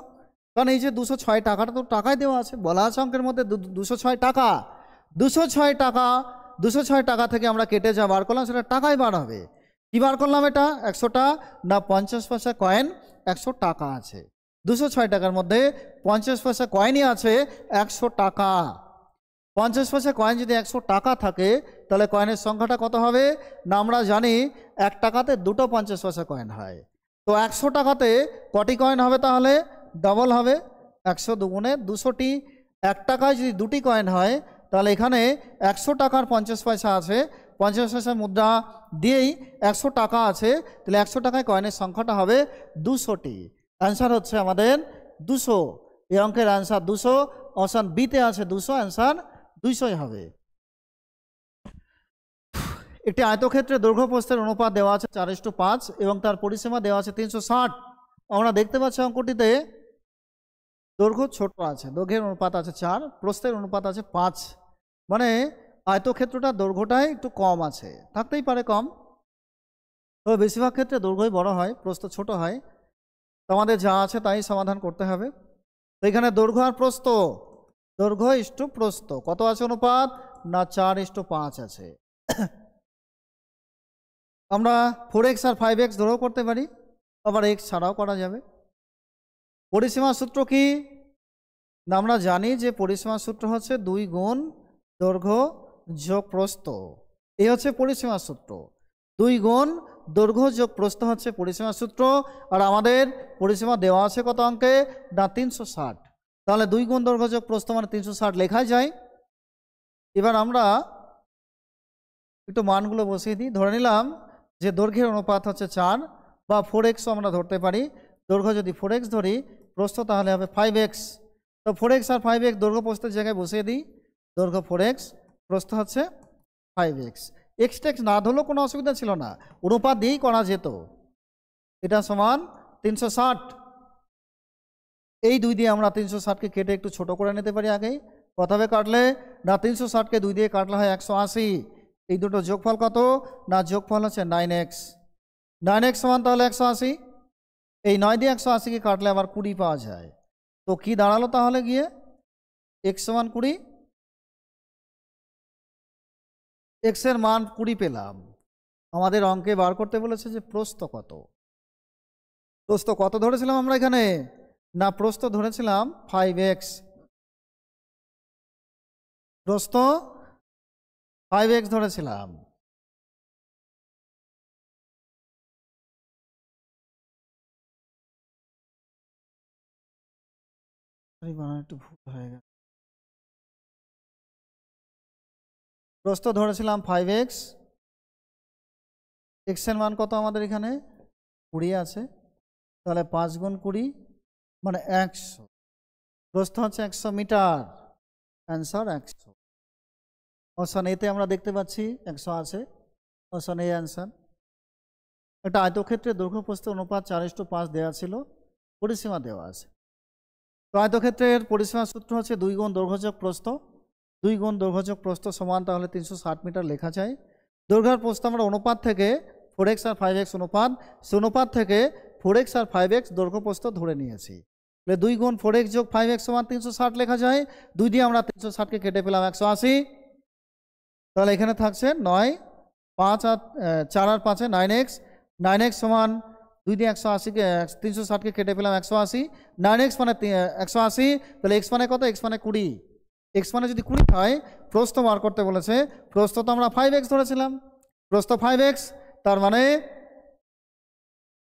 কারণ এই যে 206 টাকাটা তো টাকায় দেওয়া আছে, বলা আছে অঙ্কের মধ্যে 206 টাকা। 206 টাকা থেকে আমরা কেটে যা বার করলাম সেটা টাকায় বার হবে। কি বার করলাম এটা 100টা না 50 পয়সা কয়েন 100 টাকা আছে। 206 টাকার মধ্যে 50 পয়সা কয়েনই আছে 100 টাকা। 50 পয়সা কয়েন যদি 100 টাকা থাকে তাহলে কয়েনের সংখ্যাটা কত হবে না আমরা জানি 1 টাকাতে দুটো 50 পয়সা কয়েন হয়। তো 100 টাকাতে কটি কয়েন হবে তাহলে ডবল হবে 100 দুগুণে 200টি। 1 টাকায় যদি দুটি কয়েন হয় তাহলে এখানে 100 টাকার 50 পয়সা আছে, 50 পয়সার মুদ্রা দিয়েই 100 টাকা আছে, তাহলে 100 টাকায় কয়েনের সংখ্যাটা হবে 200টি। অ্যান্সার হচ্ছে আমাদের 200। এই অঙ্কের অ্যান্সার 200। অপশান বিতে আছে 200, অ্যান্সার 200ই হবে। একটি আয়তক্ষেত্রে দৈর্ঘ্য প্রস্থের অনুপাত দেওয়া আছে 4:5 এবং তার পরিসীমা দেওয়া আছে 360। আমরা দেখতে পাচ্ছি অঙ্কটিতে দৈর্ঘ্য ছোট আছে, দৈর্ঘ্যের অনুপাত আছে 4, প্রস্থের অনুপাত আছে 5, মানে আয়তক্ষেত্রটা দৈর্ঘ্যটাই একটু কম আছে, থাকতেই পারে কম, তবে বেশিরভাগ ক্ষেত্রে দৈর্ঘ্যই বড় হয়, প্রস্থ ছোট হয়। তো আমাদের যা আছে তাই সমাধান করতে হবে। তো এখানে দৈর্ঘ্য আর প্রস্থ, দৈর্ঘ্য ইস্টু প্রস্থ কত আছে অনুপাত না 4:5 আছে। আমরা 4x আর 5x ধরেও করতে পারি, আবার x ছাড়াও করা যাবে। পরিসীমার সূত্র কি না আমরা জানি যে পরিসীমার সূত্র হচ্ছে 2 গুণ দৈর্ঘ্য যোগ প্রস্থ, এই হচ্ছে পরিসীমার সূত্র। 2 গুণ দৈর্ঘ্য যোগ প্রস্থ হচ্ছে পরিসীমার সূত্র। আর আমাদের পরিসীমা দেওয়া আছে কত অঙ্কে না 360, তাহলে 2 গুণ দৈর্ঘ্য যোগ প্রস্থ মানে 360 লেখাই যায়। এবার আমরা একটু মানগুলো বসিয়ে দিই। ধরে নিলাম যে দৈর্ঘ্যের অনুপাত হচ্ছে 4 বা 4xও আমরা ধরতে পারি। দৈর্ঘ্য যদি 4x ধরি, প্রস্থ তাহলে হবে 5x। তো 4x আর 5x দৈর্ঘ্য প্রস্থের জায়গায় বসিয়ে দিই। দৈর্ঘ্য 4x, প্রস্থ হচ্ছে 5x। এক্স টেক্স না ধরলেও কোনো অসুবিধা ছিল না, অনুপাত দিয়েই করা যেত। এটা সমান 360। এই 2 দিয়ে আমরা 360কে কেটে একটু ছোট করে নিতে পারি আগেই। প্রথমে কাটলে না 360কে 2 দিয়ে কাটলে হয় 180। এই দুটো যোগফল কত না যোগফল হচ্ছে 9x। 9x সমান তাহলে 180। এই 9 দিয়ে 180কে কাটলে আবার 20 পাওয়া যায়। তো কি দাঁড়ালো তাহলে গিয়ে x সমান 20, x এর মান 20 পেলাম। আমাদের অঙ্কে বার করতে বলেছে যে প্রস্থ কত। প্রস্থ কত ধরেছিলাম আমরা এখানে না প্রস্থ ধরেছিলাম 5x, প্রস্থ 5x ধরেছিলাম। একটু ভুল হয়ে গেল, প্রস্থ ধরেছিলাম 5x, x এর মান কত আমাদের এখানে 20 আছে, তাহলে 5 গুণ 20 মানে 100। প্রস্থ হচ্ছে 100 মিটার, অ্যান্সার 100। অপশন এতে আমরা দেখতে পাচ্ছি 100 আছে, অপশন এ অ্যান্সার। একটা আয়তক্ষেত্রে দৈর্ঘ্য প্রস্থের অনুপাত 4:5 দেওয়া ছিল, পরিসীমা দেওয়া আছে। তো আয়তক্ষেত্রের পরিসীমার সূত্র হচ্ছে 2 গুণ দৈর্ঘ্য যোগ প্রস্থ। 2 গুণ দৈর্ঘ্য যোগ প্রস্থ সমান তাহলে 360 মিটার লেখা যায়। দৈর্ঘ্যের প্রস্থ আমরা অনুপাত থেকে 4x আর 5x অনুপাত, সে অনুপাত থেকে 4x আর 5x দৈর্ঘ্য প্রস্থ ধরে নিয়েছি। তাহলে 2 গুণ 4x যোগ 5x সমান 360 লেখা যায়। 2 দিয়ে আমরা 360কে কেটে পেলাম 180। তাহলে এখানে থাকছে 9, 5 আর 4 আর 5 9x। 9x সমান 2 দিয়ে 180কে 360কে কেটে পেলাম 180। 9x মানে 180, তাহলে x মানে কত x মানে 20। x মানে যদি 20 হয়, প্রস্থ বার করতে বলেছে। প্রস্থ তো আমরা 5x ধরেছিলাম, প্রস্থ 5x, তার মানে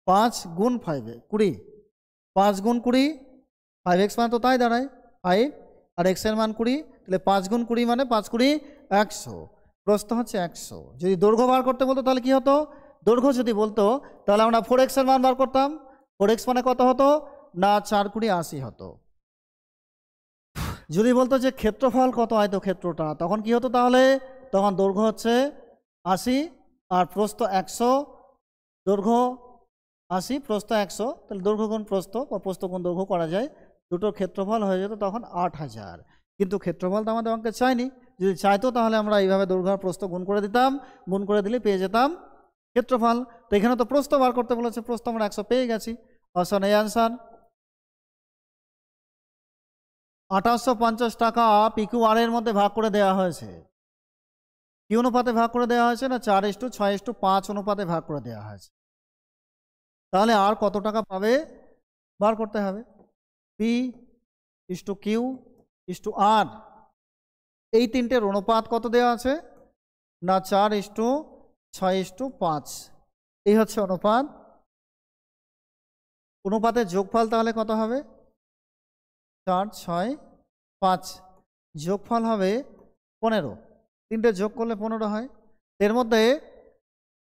5 গুণ 20, 5 গুণ 20, 5x মানে তো তাই দাঁড়ায় 5 আর x এর মান 20, তাহলে 5 গুণ 20 মানে 5 20 100। প্রস্থ হচ্ছে 100। যদি দৈর্ঘ্য বার করতে বলতো তাহলে কি হতো, দৈর্ঘ্য যদি বলতো তাহলে আমরা 4x এর মান বার করতাম। 4x মানে কত হতো না 4 20 80 হতো। যদি বলতো যে ক্ষেত্রফল কত আয়তক্ষেত্রটা, তখন কি হতো তাহলে? তখন দৈর্ঘ্য হচ্ছে 80 আর প্রস্থ 100, দৈর্ঘ্য 80 প্রস্থ 100, তাহলে দৈর্ঘ্য গুণ প্রস্থ বা প্রস্থ গুণ দৈর্ঘ্য করা যায়, দুটোর ক্ষেত্রফল হয়ে যেত তখন 8000। কিন্তু ক্ষেত্রফল তো আমাদের অঙ্কে চাইনি, যদি চাইতো তাহলে আমরা এইভাবে দৈর্ঘ্য আর প্রস্থ গুণ করে দিতাম, গুণ করে দিলে পেয়ে যেতাম ক্ষেত্রফল। তো এখানে তো প্রস্থ বার করতে বলেছে, প্রস্থ আমরা 100 পেয়ে গেছি, অপশন এই আনসার। 2850 টাকা PQR এর মধ্যে ভাগ করে দেওয়া হয়েছে। কি অনুপাতে ভাগ করে দেওয়া হয়েছে না 4:6:5 অনুপাতে ভাগ করে দেওয়া হয়েছে। তাহলে আর কত টাকা পাবে বার করতে হবে। P/Q/R, এই তিনটের অনুপাত কত দেওয়া আছে না 4:6:5, এই হচ্ছে অনুপাত। অনুপাতের যোগফল তাহলে কত হবে? 4, 6, 5, যোগফল হবে 15, তিনটে যোগ করলে 15 হয়। এর মধ্যে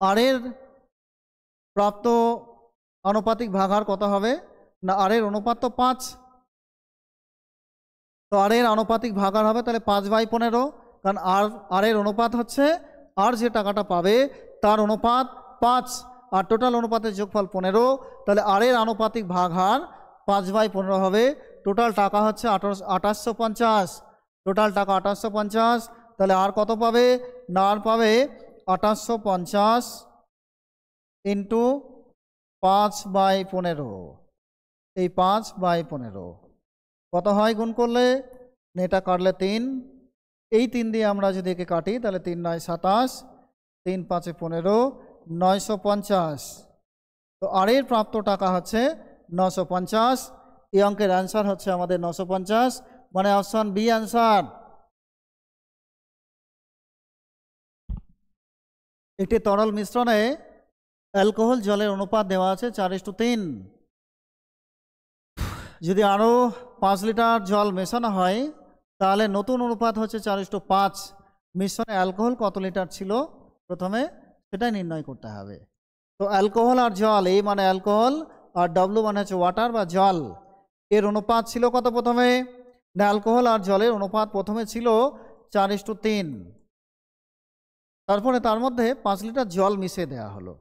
আর এর প্রাপ্ত আনুপাতিক ভাগাহার কত হবে না আর এর অনুপাত তো 5, তো আর এর আনুপাতিক ভাগাহার হবে তাহলে 5/15, কারণ আর এর অনুপাত হচ্ছে আর যে টাকাটা পাবে তার অনুপাত 5 আর টোটাল অনুপাতের যোগফল 15, তাহলে আর এর আনুপাতিক ভাগহার 5/15 হবে। টোটাল টাকা হচ্ছে 2850, টোটাল টাকা 2850। তাহলে আর কত পাবে না আর পাবে 2850 ইন্টু 5/15, এই 5/15 কত হয় গুণ করলে? এটা কাটলে 3, এই 3 দিয়ে আমরা যদি একে কাটি তাহলে 3 9 27, 3 5 15, 950। তো আর এর প্রাপ্ত টাকা হচ্ছে 950। এই অঙ্কের অ্যান্সার হচ্ছে আমাদের 950, মানে অপশন বি অ্যান্সার। একটি তরল মিশ্রণে অ্যালকোহল জলের অনুপাত দেওয়া আছে 4:3। যদি আরও 5 লিটার জল মেশানো হয় তাহলে নতুন অনুপাত হচ্ছে 4:5। মিশ্রণে অ্যালকোহল কত লিটার ছিল প্রথমে সেটাই নির্ণয় করতে হবে। তো অ্যালকোহল আর জল, এই মানে অ্যালকোহল আর ডব্লু মানে হচ্ছে ওয়াটার বা জল, এর অনুপাত ছিল কত প্রথমে না অ্যালকোহল আর জলের অনুপাত প্রথমে ছিল 4:3, তারপরে তার মধ্যে 5 লিটার জল মিশিয়ে দেওয়া হলো,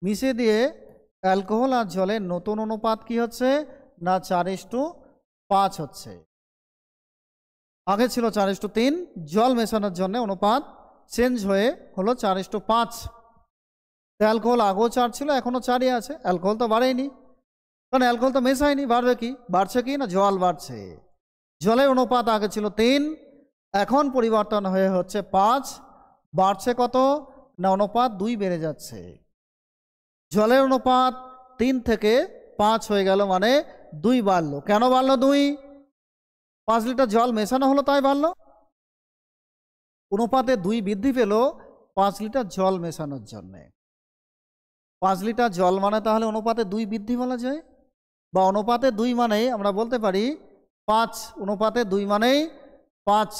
মিশিয়ে দিয়ে অ্যালকোহল আর জলের নতুন অনুপাত কি হচ্ছে না 4:5 হচ্ছে। আগে ছিল 4:3, জল মেশানোর জন্য অনুপাত চেঞ্জ হয়ে হলো 4:5। অ্যালকোহল আগেও 4 ছিল, এখনও 4ই আছে, অ্যালকোহল তো বাড়েনি, কারণ অ্যালকোহল তো মেশায়নি, বাড়বে কি? বাড়ছে কি না জল বাড়ছে। জলের অনুপাত আগে ছিল 3, এখন পরিবর্তন হয়ে হচ্ছে 5, বাড়ছে কত না অনুপাত 2 বেড়ে যাচ্ছে। জলের অনুপাত 3 থেকে 5 হয়ে গেল, মানে 2 বাড়লো। কেন বাড়লো 2? 5 লিটার জল মেশানো হলো তাই বাড়লো। অনুপাতে 2 বৃদ্ধি পেল 5 লিটার জল মেশানোর জন্যে। 5 লিটার জল মানে তাহলে অনুপাতে 2 বৃদ্ধি বলা যায়, বা অনুপাতে 2 মানেই আমরা বলতে পারি 5, অনুপাতে 2 মানেই 5,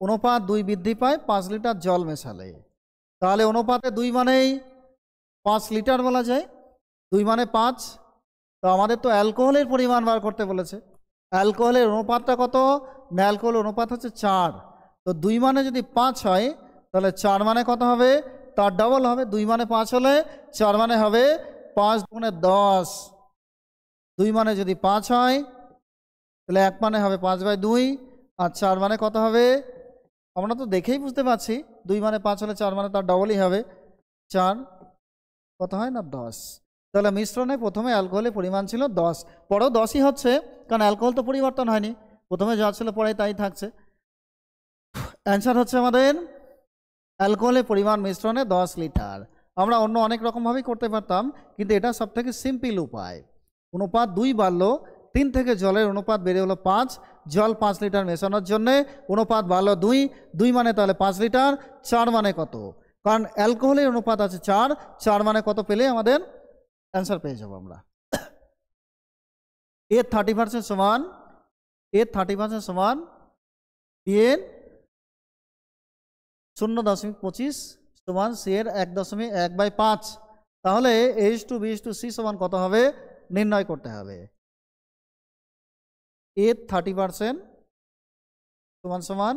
অনুপাত 2 বৃদ্ধি পায় 5 লিটার জল মেশালে, তাহলে অনুপাতে 2 মানেই 5 লিটার বলা যায়, 2 মানে 5। তো আমাদের তো অ্যালকোহলের পরিমাণ বার করতে বলেছে, অ্যালকোহলের অনুপাতটা কত না অ্যালকোহলের অনুপাত হচ্ছে 4, তো 2 মানে যদি 5 হয় তাহলে 4 মানে কত হবে তার ডবল হবে। 2 মানে 5 হলে 4 মানে হবে 5 গুণে 10, 2 মানে যদি 5 হয় তাহলে 1 মানে হবে 5/2, আর 4 মানে কত হবে আমরা তো দেখেই বুঝতে পারছি, 2 মানে 5 হলে 4 মানে তার ডবলই হবে, 4 কত হয় না 10। তাহলে মিশ্রণে প্রথমে অ্যালকোহলের পরিমাণ ছিল 10, পরেও 10ই হচ্ছে, কারণ অ্যালকোহল তো পরিবর্তন হয়নি, প্রথমে যা ছিল পরে তাই থাকছে। অ্যান্সার হচ্ছে আমাদের অ্যালকোহলের পরিমাণ মিশ্রণে 10 লিটার। আমরা অন্য অনেক রকমভাবেই করতে পারতাম, কিন্তু এটা সবথেকে সিম্পল উপায়। অনুপাত 2 বাড়লো, 3 থেকে জলের অনুপাত বেড়ে হলো 5, জল 5 লিটার মেশানোর জন্যে অনুপাত বাড়লো 2, 2 মানে তাহলে 5 লিটার, 4 মানে কত, কারণ অ্যালকোহলের অনুপাত আছে 4, 4 মানে কত পেলে আমাদের অ্যান্সার পেয়ে যাবো আমরা। এর 30% সমান, এর 30% সমান এর 0.25 সমান সি এর 1.1/5, তাহলে H2 B/C সমান কত হবে নির্ণয় করতে হবে। এর 30% সমান সমান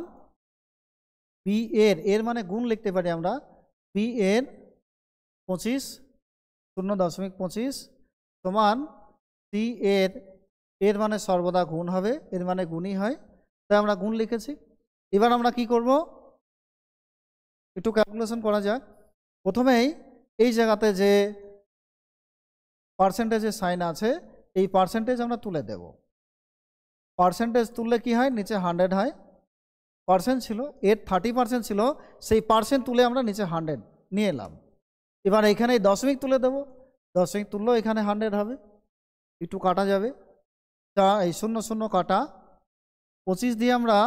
বি এর মানে গুণ লিখতে পারি আমরা, বি এর 25 0.25 সমান সি এর মানে সর্বদা গুণ হবে, এর মানে গুণই হয়, তাই আমরা গুণ লিখেছি। এবার আমরা কি করব, একটু ক্যালকুলেশন করা যাক। প্রথমেই এই জায়গাতে যে পার্সেন্টেজের সাইন আছে এই পার্সেন্টেজ আমরা তুলে দেব। পার্সেন্টেজ তুললে কি হয়, নিচে 100 হয়, পার্সেন্ট ছিল এর 30% ছিল, সেই পার্সেন্ট তুলে আমরা নিচে 100 নিয়ে এলাম। এবার এখানে এই দশমিক তুলে দেব, দশমিক তুললেও এখানে 100 হবে, একটু কাটা যাবে, তা এই 0 0 কাটা, 25 দিয়ে আমরা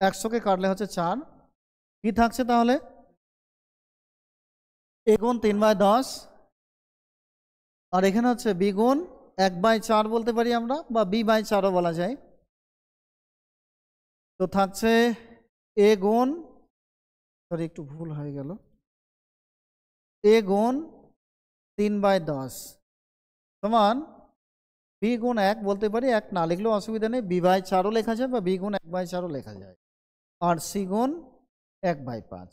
100কে কাটলে হচ্ছে 4, কি থাকছে তাহলে a গুণ 3/10, আর এখানে হচ্ছে b গুণ 1/4 বলতে পারি আমরা, বা b/4ও বলা যায়। তো থাকছে a গুণ, সরি একটু ভুল হয়ে গেল, a গুণ 3/10 সমান b গুণ 1 বলতে পারি, 1 না লিখলেও অসুবিধা নেই, b/4ও লেখা যায় বা b গুণ 1/4ও লেখা যায়, আর c গুণ 1/5।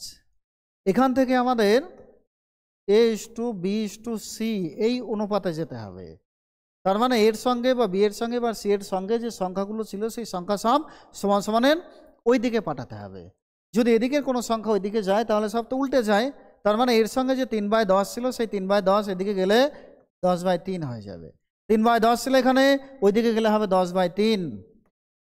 এখান থেকে আমাদের a:b:c এই অনুপাতে যেতে হবে। তার মানে এর সঙ্গে বা বি এর সঙ্গে বা সি এর সঙ্গে যে সংখ্যাগুলো ছিল সেই সংখ্যা সব সমান সমানের ওই দিকে পাঠাতে হবে। যদি এদিকের কোনো সংখ্যা ওই দিকে যায় তাহলে সব তো উল্টে যায়। তার মানে এর সঙ্গে যে 3/10 ছিল সেই 3/10 এদিকে গেলে 10/3 হয়ে যাবে। 3/10 ছিল এখানে, ওই দিকে গেলে হবে 10/3,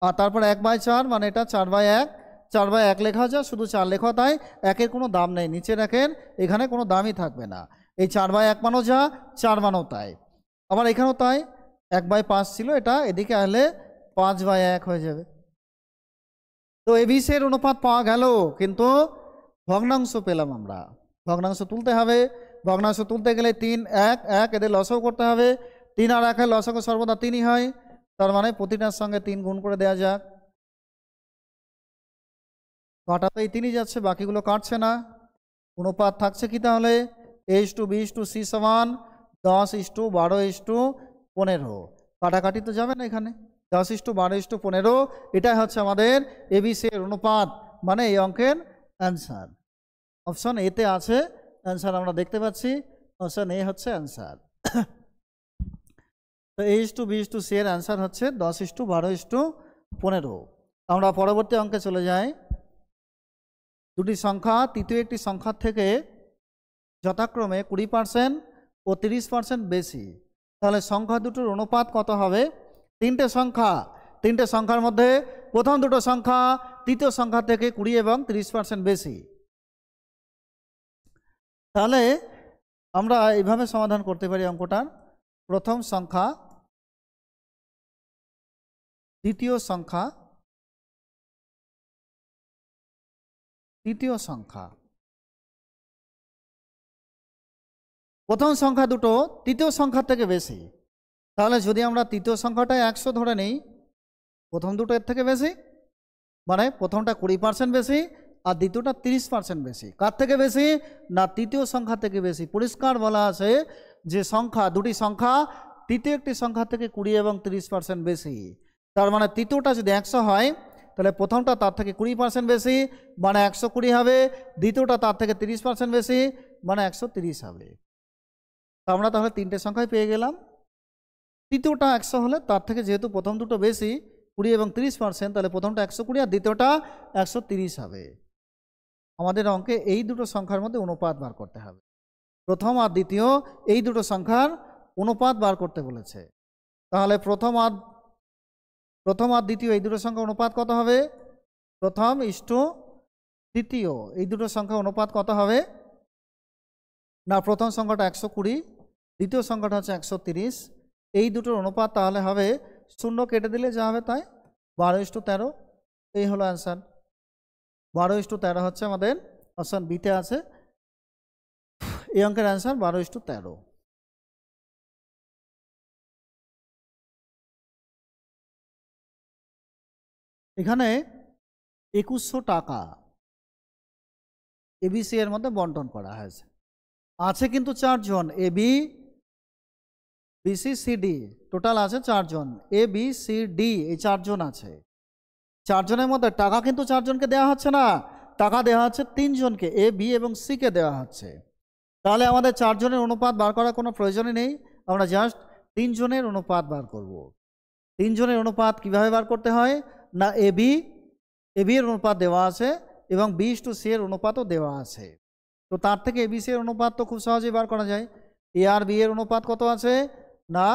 আর তারপর 1/4 মানে এটা 4/1, 4/1 লেখা যায়, শুধু 4 লেখা, তাই একের কোনো দাম নেই, নিচে রাখেন, এখানে কোনো দামই থাকবে না। এই 4/1 মানও যা, 4 মানও তাই, আবার এখানেও তাই, 1/5 ছিল, এটা এদিকে আসলে 5/1 হয়ে যাবে। তো এবিসি এর অনুপাত পাওয়া গেল, কিন্তু ভগ্নাংশ পেলাম আমরা। ভগ্নাংশ তুলতে হবে, ভগ্নাংশ তুলতে গেলে 3 1 1 এদের লসাগু করতে হবে, 3 আর 1 এর লসাগু সর্বদা 3ই হয়, তার মানে প্রতিটার সঙ্গে 3 গুণ করে দেওয়া যাক। কাটাতে এই 3ই যাচ্ছে, বাকিগুলো কাটছে না। অনুপাত থাকছে কি তাহলে, a:b:c সমান 10:12:15। কাটাকাটি তো যাবে না এখানে, 10:12:15 এটাই হচ্ছে আমাদের এবিসি এর অনুপাত, মানে এই অঙ্কের অ্যান্সার। অপশন এতে আছে অ্যান্সার, আমরা দেখতে পাচ্ছি অপশন এ হচ্ছে অ্যান্সার। তো a:b:c এর অ্যান্সার হচ্ছে 10:12:15। আমরা পরবর্তী অঙ্কে চলে যাই। দুটি সংখ্যা তৃতীয় একটি সংখ্যার থেকে যথাক্রমে 20% ও 30% বেশি, তাহলে সংখ্যা দুটোর অনুপাত কত হবে? তিনটে সংখ্যার মধ্যে প্রথম দুটো সংখ্যা তৃতীয় সংখ্যা থেকে 20 এবং 30% বেশি। তাহলে আমরা এইভাবে সমাধান করতে পারি অঙ্কটার, প্রথম সংখ্যা দ্বিতীয় সংখ্যা তৃতীয় সংখ্যা। প্রথম সংখ্যা দুটো তৃতীয় সংখ্যার থেকে বেশি, তাহলে যদি আমরা তৃতীয় সংখ্যাটায় 100 ধরে নিই, প্রথম দুটো এর থেকে বেশি, মানে প্রথমটা 20% বেশি আর দ্বিতীয়টা 30% বেশি। কার থেকে বেশি? না তৃতীয় সংখ্যা থেকে বেশি। পরিষ্কার বলা আছে যে সংখ্যা দুটি সংখ্যা তৃতীয় একটি সংখ্যা থেকে 20 এবং 30% বেশি, তার মানে তৃতীয়টা যদি 100 হয় তাহলে প্রথমটা তার থেকে 20% বেশি, মানে 120 হবে, দ্বিতীয়টা তার থেকে 30% বেশি, মানে 130 হবে। তো আমরা তাহলে তিনটে সংখ্যায় পেয়ে গেলাম। তৃতীয়টা 100 হলে তার থেকে যেহেতু প্রথম দুটো বেশি 20 এবং 30%, তাহলে প্রথমটা 120 আর দ্বিতীয়টা 130 হবে। আমাদের অঙ্কে এই দুটো সংখ্যার মধ্যে অনুপাত বার করতে হবে, প্রথম আর দ্বিতীয় এই দুটো সংখ্যার অনুপাত বার করতে বলেছে। তাহলে প্রথম আর দ্বিতীয় এই দুটো সংখ্যার অনুপাত কত হবে? প্রথম ইস্টু দ্বিতীয় এই দুটো সংখ্যার অনুপাত কত হবে? না প্রথম সংখ্যাটা 120, দ্বিতীয় সংখ্যাটা হচ্ছে 130, এই দুটোর অনুপাত তাহলে হবে 0 কেটে দিলে যা হবে তাই 12:13। এই হলো অ্যান্সার, 12:13 হচ্ছে আমাদের অপশন বিতে আছে। এই অঙ্কের অ্যান্সার 12:13। এখানে 2100 টাকা এবিসি এর মধ্যে বন্টন করা হয়েছে, আছে কিন্তু 4 জন, এবি বিসি সিডি, টোটাল আছে 4 জন, এ বি সি ডি এই 4 জন আছে। 4 জনের মধ্যে টাকা কিন্তু 4 জনকে দেওয়া হচ্ছে না, টাকা দেওয়া হচ্ছে 3 জনকে, এ বি এবং সি কে দেওয়া হচ্ছে। তাহলে আমাদের 4 জনের অনুপাত বার করার কোনো প্রয়োজনই নেই, আমরা জাস্ট 3 জনের অনুপাত বার করব। 3 জনের অনুপাত কিভাবে বার করতে হয় না, এ বি এর অনুপাত দেওয়া আছে এবং বি টু সি এর অনুপাতও দেওয়া আছে। তো তার থেকে এ বি সি এর অনুপাত তো খুব সহজেই বার করা যায়। এ আর বি এর অনুপাত কত আছে না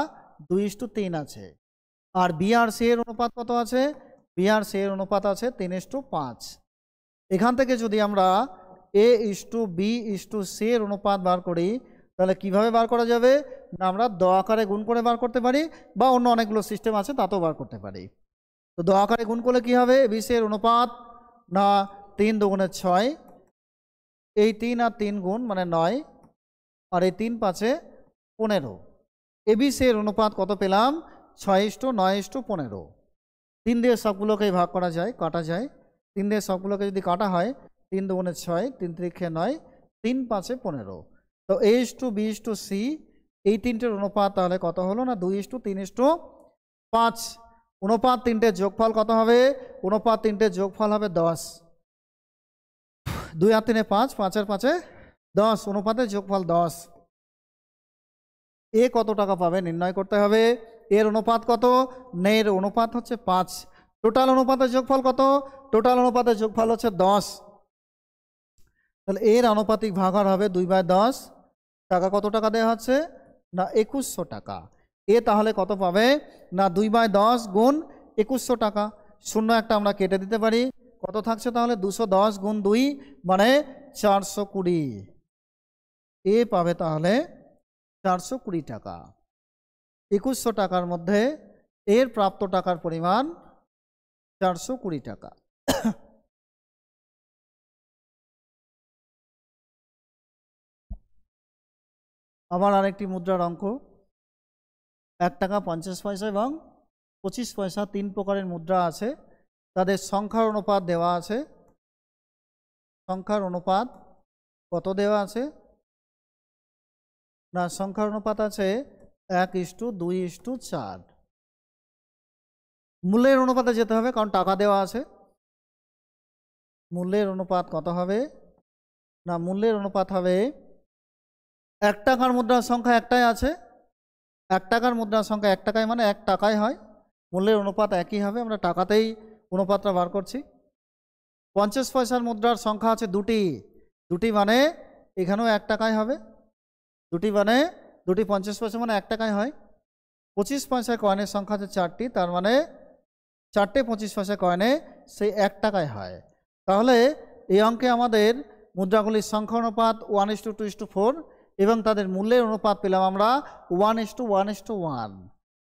2:3 আছে। আর বি আর সি এর অনুপাত কত আছে, বি আর সি এর অনুপাত আছে 3:5। এখান থেকে যদি আমরা এ টু বি টু সি এর অনুপাত বার করি তাহলে কিভাবে বার করা যাবে না, আমরা দ আকারে গুণ করে বার করতে পারি বা অন্য অনেকগুলো সিস্টেম আছে তাতেও বার করতে পারি। তো দ আকারে গুণ করলে কি হবে, বি সি এর অনুপাত না 3 দুগুণে 6, এই 3 আর 3 গুণ মানে 9, আর এই 3 পাঁচে 15। এবিসি এর অনুপাত কত পেলাম 6:9:15। 3 দিয়ে সবগুলোকেই ভাগ করা যায়, কাটা যায়। 3 দিয়ে সবগুলোকে যদি কাটা হয় 3 দুগুণে 6, 3 3 9, 3 5 15। তো এ টু বি টু সি এই তিনটের অনুপাত তাহলে কত হলো না 2:3:5। অনুপাত তিনটের যোগফল কত হবে, অনুপাত তিনটের যোগফল হবে 10। 2 আর 3 5, 5 আর 5 10, অনুপাতের যোগফল 10। এ কত টাকা পাবে নির্ণয় করতে হবে। এর অনুপাত কত, এর অনুপাত হচ্ছে 5। টোটাল অনুপাতের যোগফল কত, টোটাল অনুপাতের যোগফল হচ্ছে 10। তাহলে এর আনুপাতিক ভাগার হবে 2/10। টাকা কত টাকা দেওয়া হচ্ছে না 2100 টাকা। এ তাহলে কত পাবে না 2/10 গুণ 2100 টাকা। শূন্য একটা আমরা কেটে দিতে পারি, কত থাকছে তাহলে 210 গুণ 2 মানে 420। এ পাবে তাহলে 420 টাকা। 2100 টাকার মধ্যে এর প্রাপ্ত টাকার পরিমাণ 420 টাকা। আবার আরেকটি মুদ্রার অঙ্ক, 1 টাকা 50 পয়সা এবং 25 পয়সা 3 প্রকারের মুদ্রা আছে। তাদের সংখ্যার অনুপাত দেওয়া আছে। সংখ্যার অনুপাত কত দেওয়া আছে না, সংখ্যার অনুপাত আছে 1:2:4। মূল্যের অনুপাতে যেতে হবে কারণ টাকা দেওয়া আছে। মূল্যের অনুপাত কত হবে না, মূল্যের অনুপাত হবে 1 টাকার মুদ্রার সংখ্যা একটাই আছে। 1 টাকার মুদ্রার সংখ্যা 1 টাকায় মানে 1 টাকায় হয়, মূল্যের অনুপাত একই হবে, আমরা টাকাতেই অনুপাতটা বার করছি। 50 পয়সার মুদ্রার সংখ্যা আছে দুটি, দুটি মানে এখানেও 1 টাকায় হবে, দুটি মানে দুটি 50 পয়সা মানে 1 টাকায় হয়। 25 পয়সার কয়েনের সংখ্যা আছে 4টি, তার মানে 4টে 25 পয়সা কয়েনে সেই 1 টাকায় হয়। তাহলে এই অঙ্কে আমাদের মুদ্রাগুলির সংখ্যা অনুপাত 1:2:4 এবং তাদের মূল্যের অনুপাত পেলাম আমরা 1:1:1,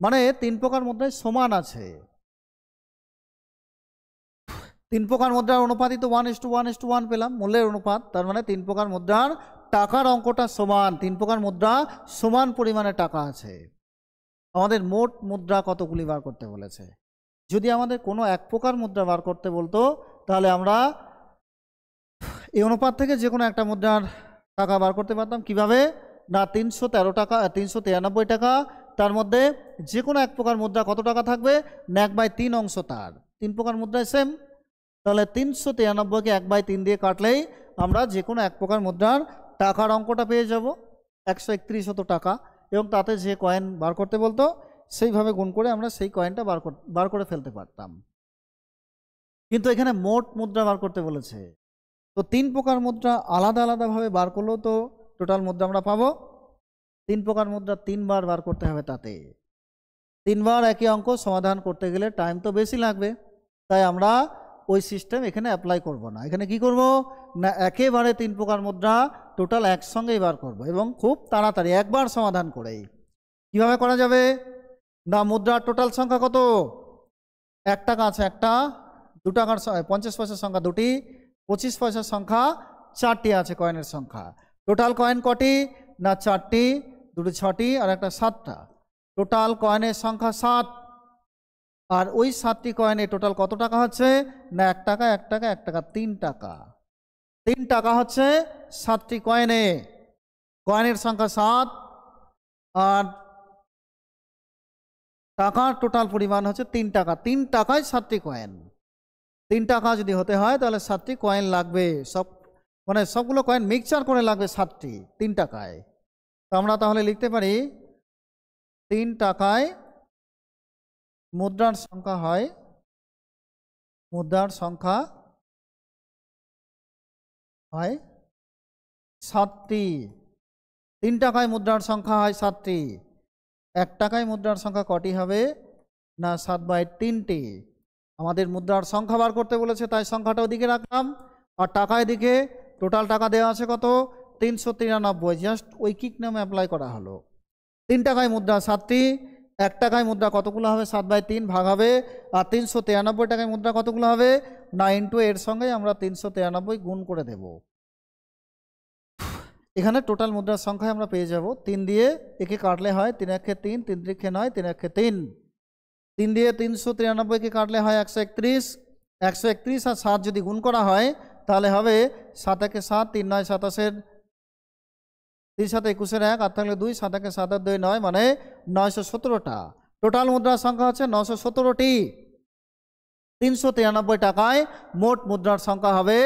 মানে 3 প্রকার মুদ্রায় সমান আছে। 3 প্রকার মুদ্রার অনুপাতই তো 1:1:1 পেলাম মূল্যের অনুপাত, তার মানে 3 প্রকার মুদ্রার টাকার অঙ্কটা সমান, 3 প্রকার মুদ্রা সমান পরিমাণে টাকা আছে। আমাদের মোট মুদ্রা কতগুলি বার করতে বলেছে। যদি আমাদের কোনো এক প্রকার মুদ্রা বার করতে বলতো তাহলে আমরা এই অনুপাত থেকে যে কোনো একটা মুদ্রার টাকা বার করতে পারতাম। কিভাবে না 313 টাকা 393 টাকা, তার মধ্যে যে কোনো এক প্রকার মুদ্রা কত টাকা থাকবে না 1/3 অংশ তার। 3 প্রকার মুদ্রায় সেম, তাহলে 393কে 1/3 দিয়ে কাটলেই আমরা যে কোনো এক প্রকার মুদ্রার টাকার অঙ্কটা পেয়ে যাব 131 টাকা। এবং তাতে যে কয়েন বার করতে বলতো সেইভাবে গুণ করে আমরা সেই কয়েনটা বার করে ফেলতে পারতাম। কিন্তু এখানে মোট মুদ্রা বার করতে বলেছে, তো 3 প্রকার মুদ্রা আলাদা আলাদাভাবে বার করলেও তো টোটাল মুদ্রা আমরা পাবো। 3 প্রকার মুদ্রা 3 বার বার করতে হবে, তাতে 3 বার একই অঙ্ক সমাধান করতে গেলে টাইম তো বেশি লাগবে, তাই আমরা ওই সিস্টেম এখানে অ্যাপ্লাই করব না। এখানে কি করব না একেবারে 3 প্রকার মুদ্রা টোটাল একসঙ্গেই বার করব এবং খুব তাড়াতাড়ি একবার সমাধান করেই। কিভাবে করা যাবে না, মুদ্রার টোটাল সংখ্যা কত, 1 টাকা আছে একটা, 2 টাকার 50 পয়সার সংখ্যা দুটি, 25 পয়সার সংখ্যা 4টি আছে কয়েনের সংখ্যা। টোটাল কয়েন কটি না 4টি, 2টি 6টি আর একটা 7টা, টোটাল কয়েনের সংখ্যা 7। আর ওই 7টি কয়েনে টোটাল কত টাকা হচ্ছে না 1 টাকা 1 টাকা 1 টাকা 3 টাকা। 3 টাকা হচ্ছে 7টি কয়েনে, কয়েনের সংখ্যা 7 আর টাকার টোটাল পরিমাণ হচ্ছে 3 টাকা। 3 টাকায় 7টি কয়েন। 3 টাকা যদি হতে হয় তাহলে 7টি কয়েন লাগবে, সব মানে সবগুলো কয়েন মিক্সচার করে লাগবে 7টি 3 টাকায়। তো আমরা তাহলে লিখতে পারি 3 টাকায় মুদ্রার সংখ্যা হয়, মুদ্রার সংখ্যা হয় 7টি। 3 টাকায় মুদ্রার সংখ্যা হয় 7টি। 1 টাকায় মুদ্রার সংখ্যা কটি হবে? না 7/3টি। আমাদের মুদ্রার সংখ্যা বার করতে বলেছে, তাই সংখ্যাটা ওদিকে রাখলাম। আর টাকায় দিকে টোটাল টাকা দেওয়া আছে কত? 393। জাস্ট ঐকিক নামে অ্যাপ্লাই করা হলো। 3 টাকায় মুদ্রা 7টি। 1 টাকায় মুদ্রা কতগুলো হবে? 7/3 ভাগ হবে। আর 393 টাকায় মুদ্রা কতগুলো হবে? না ইন্টু এর সঙ্গে আমরা 393 গুণ করে দেব। এখানে টোটাল মুদ্রার সংখ্যা আমরা পেয়ে যাব। 3 দিয়ে একে কাটলে হয় 3 একে 3, 3 3 9, 3 একে 3। 3 দিয়ে 393কে কাটলে হয় 131। 131 আর 7 যদি গুণ করা হয় তাহলে হবে 7 একে 7, 3 9 27, 3 7 21, 1 আর থাকলে 2, 7 একে 7 আর 2 9, মানে 917টা। টোটাল মুদ্রার সংখ্যা হচ্ছে 917টি। 393 টাকায় মোট মুদ্রার সংখ্যা হবে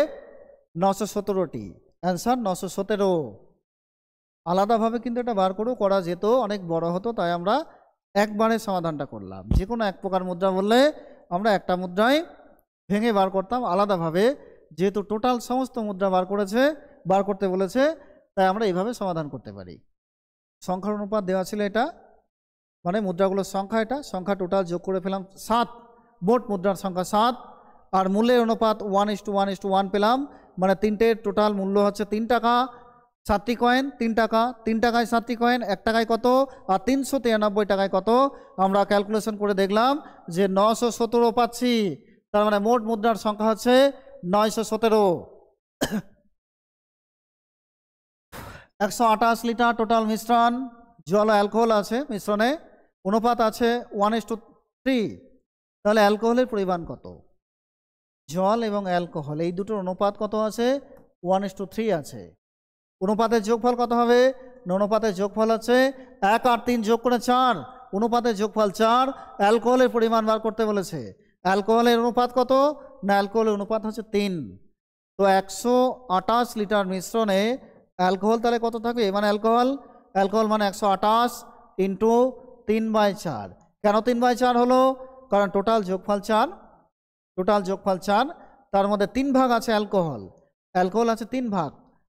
917টি। অ্যান্সার 917। আলাদাভাবে কিন্তু এটা বার করেও করা যেত, অনেক বড় হতো, তাই আমরা একবারে সমাধানটা করলাম। যে কোনো এক প্রকার মুদ্রা বললে আমরা একটা মুদ্রায় ভেঙে বার করতাম আলাদাভাবে, যেহেতু টোটাল সমস্ত মুদ্রা বার করতে বলেছে, তাই আমরা এইভাবে সমাধান করতে পারি। সংখ্যার অনুপাত দেওয়া ছিল এটা, মানে মুদ্রাগুলোর সংখ্যা, এটা সংখ্যা টোটাল যোগ করে ফেলাম 7, মোট মুদ্রার সংখ্যা 7। আর মূল্যের অনুপাত 1:1:1 পেলাম, মানে তিনটের টোটাল মূল্য হচ্ছে 3 টাকা। 7টি কয়েন 3 টাকা, 3 টাকায় 7টি কয়েন, 1 টাকায় কত আর 393 টাকায় কত? আমরা ক্যালকুলেশন করে দেখলাম যে 917 পাচ্ছি। তার মানে মোট মুদ্রার সংখ্যা হচ্ছে 917। 128 লিটার টোটাল মিশ্রণ, জল ও অ্যালকোহল আছে মিশ্রণে, অনুপাত আছে 1:3। তাহলে অ্যালকোহলের পরিমাণ কত? জল এবং অ্যালকোহল এই দুটোর অনুপাত কত আছে? 1:3 আছে। অনুপাতের যোগফল কত হবে? অনুপাতের যোগফল হচ্ছে 1 আর 3 যোগ করে 4, অনুপাতের যোগফল 4। অ্যালকোহলের পরিমাণ বার করতে বলেছে। অ্যালকোহলের অনুপাত কত? না অ্যালকোহলের অনুপাত হচ্ছে 3। তো 128 লিটার মিশ্রণে অ্যালকোহল তাহলে কত থাকবে? মানে অ্যালকোহল মানে 128 ইন্টু 3/4। কেন 3/4 হলো? কারণ টোটাল যোগফল 4, টোটাল যোগফল 4, তার মধ্যে 3 ভাগ আছে অ্যালকোহল, অ্যালকোহল আছে 3 ভাগ।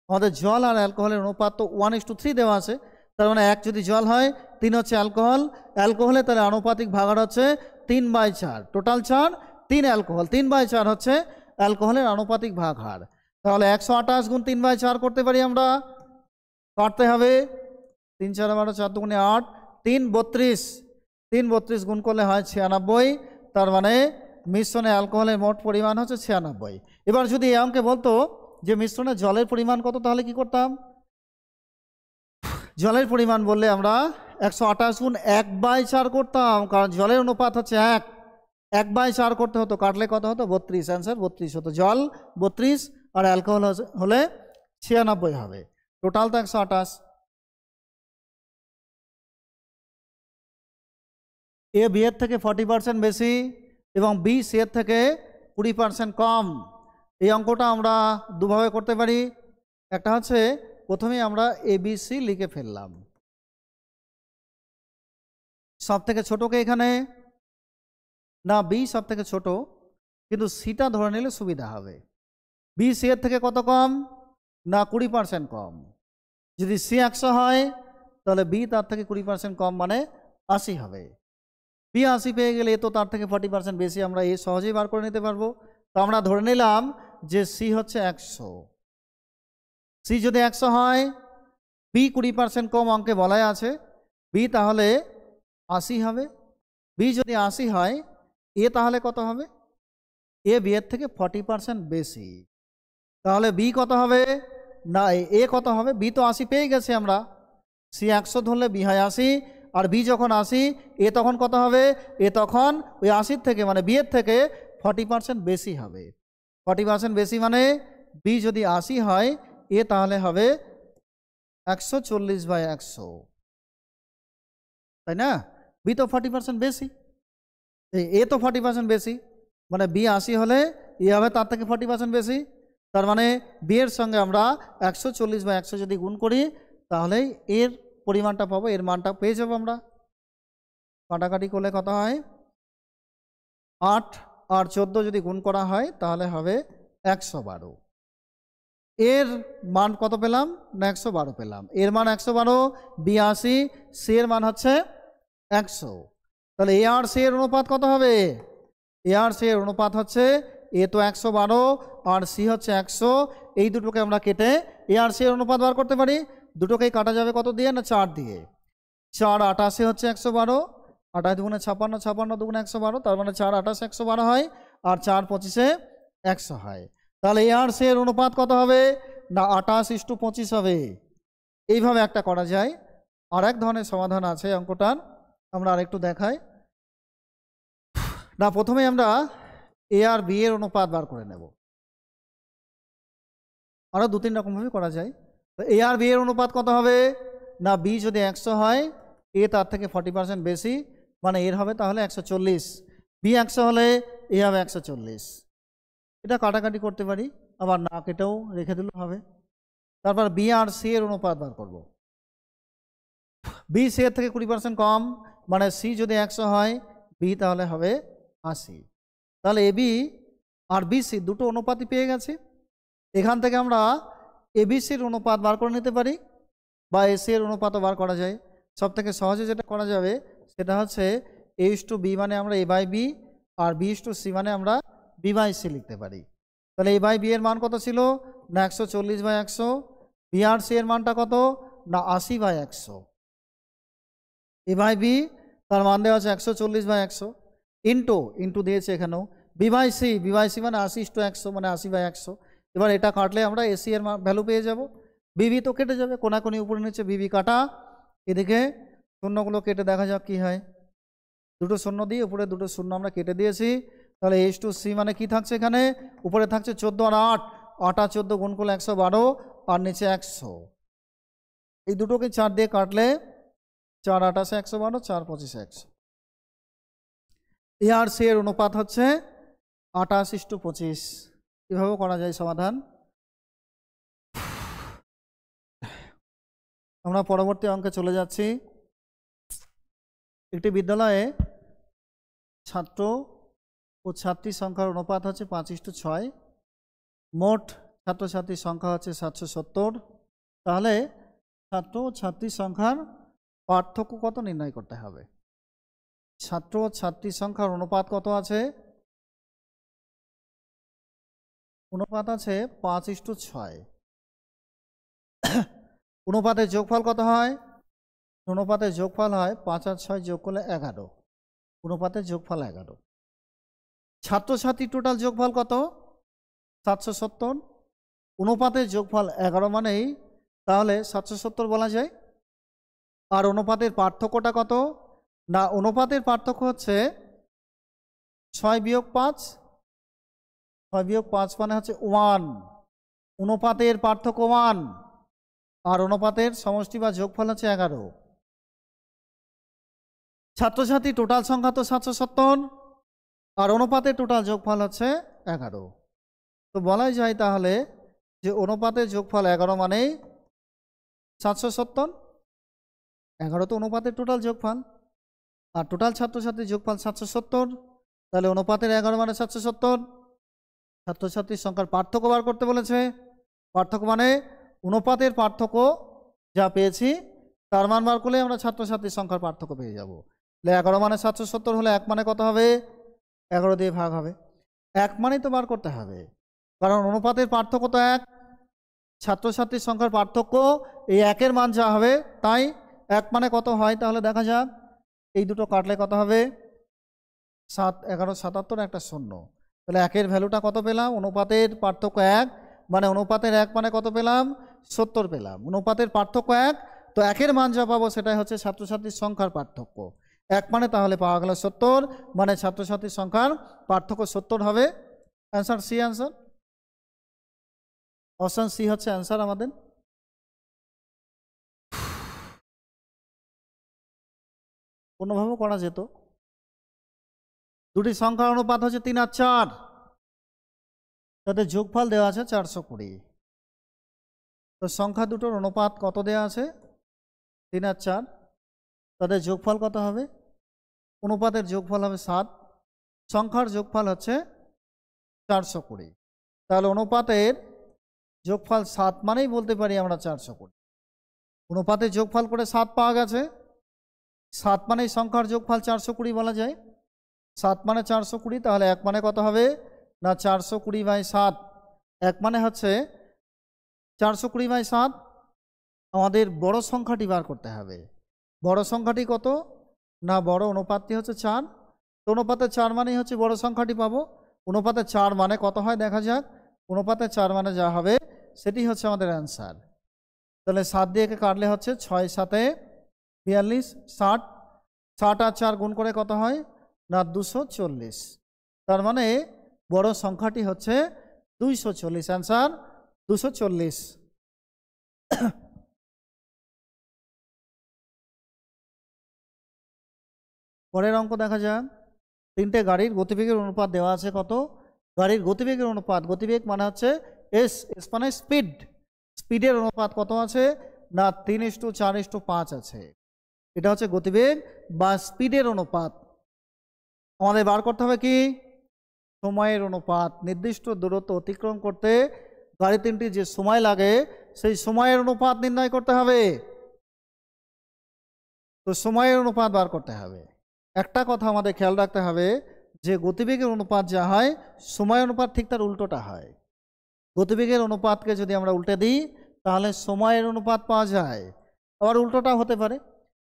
আমাদের জল আর অ্যালকোহলের অনুপাত তো 1:3 দেওয়া আছে, তার মানে 1 যদি জল হয় 3 হচ্ছে অ্যালকোহল। অ্যালকোহলে তাহলে আনুপাতিক ভাগার হচ্ছে 3/4, টোটাল 4, 3 অ্যালকোহল, 3/4 হচ্ছে অ্যালকোহলের আনুপাতিক ভাগ হার। তাহলে 128 গুণ 3/4 করতে পারি আমরা, কাটতে হবে 3 4 12, 4 2 8, 3 32, 3 32 গুণ করলে হয় 96। তার মানে মিশ্রণে অ্যালকোহলের মোট পরিমাণ হচ্ছে 96। এবার যদি এই অঙ্কে বলতো যে মিশ্রণে জলের পরিমাণ কত, তাহলে কি করতাম? জলের পরিমাণ বললে আমরা 128 গুণ 1/4 করতাম, কারণ জলের অনুপাত হচ্ছে 1, 1/4 করতে হতো, কাটলে কত হতো? 32। অ্যান্সার 32 হতো। জল 32 আর অ্যালকোহল হলে 96 হবে। টোটাল তো 128। এ বি এর থেকে 40% বেশি এবং বি সি এর থেকে 20% কম। এই অঙ্কটা আমরা দুভাবে করতে পারি। একটা হচ্ছে প্রথমেই আমরা ABC লিখে ফেললাম, সব থেকে ছোটকে এখানে, না বি সব থেকে ছোট, কিন্তু সিটা ধরে নিলে সুবিধা হবে। বি সি এর থেকে কত কম? না 20% কম। যদি সি 100 হয় তাহলে বি তার থেকে 20% কম, মানে 80 হবে। বি 80 পেয়ে গেলে এ তো তার থেকে 40% বেশি, আমরা এ সহজেই বার করে নিতে পারবো। তো আমরা ধরে নিলাম যে সি হচ্ছে 100। সি যদি 100 হয়, বি 20% কম অঙ্কে বলাই আছে, বি তাহলে 80 হবে। বি যদি 80 হয়, এ তাহলে কত হবে? এ বি এর থেকে 40% বেশি। তাহলে বি কত হবে? না এ কত হবে? বি তো 80 পেয়ে গেছে আমরা, সি 100 ধরলে বি হয় 80, আর বি যখন 80, এ তখন কত হবে? এ তখন ওই 80 থেকে, মানে বি এর থেকে 40% বেশি হবে। 40% বেশি মানে বি যদি 80 হয়, এ তাহলে হবে 140/100, তাই না? বি তো 40% বেশি, এ তো 40% বেশি, মানে বি 80 হলে এ হবে তার থেকে 40% বেশি। তার মানে বি এর সঙ্গে আমরা 140/100 যদি গুণ করি তাহলে এর পরিমাণটা পাবো, এর মানটা পেয়ে যাবো আমরা। কাটাকাটি করলে কত হয়, 8 আর 14 যদি গুণ করা হয় তাহলে হবে 112। এর মান কত পেলাম না 112 পেলাম, এর মান 112, বি 80, সি এর মান হচ্ছে 100। তাহলে এ আর সি এর অনুপাত কত হবে, এ আর সি এর অনুপাত হচ্ছে এ তো 112 আর সি হচ্ছে 100, এই দুটোকে আমরা কেটে এ আর সি এর অনুপাত বার করতে পারি। দুটোকেই কাটা যাবে কত দিয়ে না 4 দিয়ে, 4 88 হচ্ছে 112, 28 দুগুণে 56, 56 দুগুণে 112, তার মানে 4 28 112 হয়, আর 4 25 100 হয়। তাহলে এ আর সি এর অনুপাত কত হবে না 28:25 হবে। এইভাবে একটা করা যায়। আর এক ধরনের সমাধান আছে অঙ্কটার, আমরা আরেকটু দেখাই না। প্রথমে আমরা এ আর বি এর অনুপাত বার করে নেব, আরও 2-3 রকমভাবে করা যায়। তো এ আর বি এর অনুপাত কত হবে না, বি যদি 100 হয় এ তার থেকে 40% বেশি, মানে এর হবে তাহলে 140, বি 100 হলে এ হবে 140। এটা কাটাকাটি করতে পারি, আবার না কেটেও রেখে দিলেও হবে। তারপর বি আর সি এর অনুপাত বার করব, বি সি এর থেকে 20% কম, মানে সি যদি 100 হয় বি তাহলে হবে 80। তাহলে A B R B C দুটো অনুপাতই পেয়ে গেছে। এখান থেকে আমরা এবিসির অনুপাত বার করে নিতে পারি, বা এসি এর অনুপাতও বার করা যায়। সব থেকে সহজে যেটা করা যাবে সেটা হচ্ছে A/B মানে আমরা A/B, আর B/C মানে আমরা B/C লিখতে পারি। তাহলে A/B এর মান কত ছিল না 140/100, বি আর সি এর মানটা কত না 80/100। A/B তার মান দেওয়া আছে 140/100, ইন্টু দিয়েছে এখানেও B/C মানে 80:100 মানে 80/100। এবার এটা কাটলে আমরা এসি এর ভ্যালু পেয়ে যাব। বিবি তো কেটে যাবে, কোনাকুনি উপরে নিচে বিবি কাটা, এদিকে শূন্যগুলো কেটে দেখা যাক কি হয়। দুটো শূন্য দিয়ে উপরে দুটো শূন্য আমরা কেটে দিয়েছি। তাহলে H2C মানে কি থাকছে এখানে, উপরে থাকছে 14 আর 8, 8 আর 14 গুণ করলে 112, আর নিচে 100। এই দুটোকে 4 দিয়ে কাটলে 4 28 112, 4 25 100। এ আর সি এর অনুপাত হচ্ছে 28:25। এভাবেও করা যায় সমাধান। আমরা পরবর্তী অঙ্কে চলে যাচ্ছি। একটি বিদ্যালয়ে ছাত্র ও ছাত্রী সংখ্যার অনুপাত হচ্ছে 5:6, মোট ছাত্রছাত্রীর সংখ্যা হচ্ছে 770। তাহলে ছাত্র ও ছাত্রীর সংখ্যার পার্থক্য কত নির্ণয় করতে হবে। ছাত্র ও ছাত্রীর সংখ্যার অনুপাত কত আছে, অনুপাত আছে 5:6। অনুপাতের যোগফল কত হয়, অনুপাতের যোগফল হয় 5 আর 6 যোগ করলে 11, অনুপাতের যোগফল 11। ছাত্রছাত্রী টোটাল যোগফল কত 770, অনুপাতের যোগফল 11 মানেই তাহলে 770 বলা যায়। আর অনুপাতের পার্থক্যটা কত না, অনুপাতের পার্থক্য হচ্ছে 6-5, 6-5 মানে হচ্ছে 1, অনুপাতের পার্থক্য 1, আর অনুপাতের সমষ্টি বা যোগফল হচ্ছে 11। ছাত্রছাত্রী টোটাল সংখ্যা তো 770, আর অনুপাতের টোটাল যোগফল হচ্ছে 11। তো বলাই যায় তাহলে যে অনুপাতের যোগফল 11 মানেই 770, 11 তো অনুপাতের টোটাল যোগফল, আর টোটাল ছাত্রছাত্রীর যোগফল 770, তাহলে অনুপাতের 11 মানে 770। ছাত্রছাত্রীর সংখ্যার পার্থক্য বার করতে বলেছে, পার্থক্য মানে অনুপাতের পার্থক্য যা পেয়েছি তার মান বার করলে আমরা ছাত্রছাত্রীর সংখ্যার পার্থক্য পেয়ে যাব। তাহলে 11 মানে 770 হলে 1 মানে কত হবে, 11 দিয়ে ভাগ হবে। 1 মানেই তো বার করতে হবে, কারণ অনুপাতের পার্থক্য তো 1, ছাত্রছাত্রীর সংখ্যার পার্থক্য এই 1-এর মান যা হবে তাই। 1 মানে কত হয় তাহলে দেখা যাক, এই দুটো কাটলে কত হবে 7, 11, 77, একটা শূন্য। তাহলে 1-এর ভ্যালুটা কত পেলাম, অনুপাতের পার্থক্য 1 মানে অনুপাতের 1 মানে কত পেলাম 70 পেলাম। অনুপাতের পার্থক্য 1, তো 1-এর মান যা পাবো সেটাই হচ্ছে ছাত্রছাত্রীর সংখ্যার পার্থক্য। 1 মানে তাহলে পাওয়া গেল 70, মানে ছাত্রছাত্রীর সংখ্যার পার্থক্য 70 হবে। Answer C, answer option C হচ্ছে অ্যান্সার আমাদের। অন্যভাবেও করা যেত। দুটি সংখ্যার অনুপাত হচ্ছে 3 আর 4, তাদের যোগফল দেওয়া আছে 420। তো সংখ্যা দুটোর অনুপাত কত দেওয়া আছে? 3 আর 4, তাদের যোগফল কত হবে? অনুপাতের যোগফল হবে 7, সংখ্যার যোগফল হচ্ছে 420। তাহলে অনুপাতের যোগফল 7 মানেই বলতে পারি আমরা 420। অনুপাতের যোগফল করে 7 পাওয়া গেছে, 7 মানেই সংখ্যার যোগফল 420 বলা যায়। 7 মানে 420, তাহলে 1 মানে কত হবে না 420/7। 1 মানে হচ্ছে 420/7। আমাদের বড় সংখ্যাটি বার করতে হবে। বড় সংখ্যাটি কত না বড় অনুপাতটি হচ্ছে 4। তো অনুপাতে 4 মানেই হচ্ছে বড় সংখ্যাটি পাবো। অনুপাতে 4 মানে কত হয় দেখা যাক। অনুপাতে 4 মানে যা হবে সেটি হচ্ছে আমাদের অ্যান্সার। তাহলে 7 দিয়ে কাটলে হচ্ছে 6 7 42, 60। 60 আর 4 গুণ করে কত হয় না 240। তার মানে বড় সংখ্যাটি হচ্ছে 240, অ্যান্সার 240। পরের অঙ্ক দেখা যাক। 3টে গাড়ির গতিবেগের অনুপাত দেওয়া আছে কত? গাড়ির গতিবেগের অনুপাত, গতিবেগ মানে হচ্ছে এস, এস মানে স্পিড, স্পিডের অনুপাত কত আছে না 3:4:5 আছে। এটা হচ্ছে গতিবেগ বা স্পিডের অনুপাত। আমাদের বার করতে হবে কি সময়ের অনুপাত। নির্দিষ্ট দূরত্ব অতিক্রম করতে গাড়ি তিনটি যে সময় লাগে সেই সময়ের অনুপাত নির্ণয় করতে হবে। তো সময়ের অনুপাত বার করতে হবে। একটা কথা আমাদের খেয়াল রাখতে হবে যে গতিবেগের অনুপাত যা হয় সময় অনুপাত ঠিক তার উল্টোটা হয়। গতিবেগের অনুপাতকে যদি আমরা উল্টে দিই তাহলে সময়ের অনুপাত পাওয়া যায়, আবার উল্টোটা হতে পারে।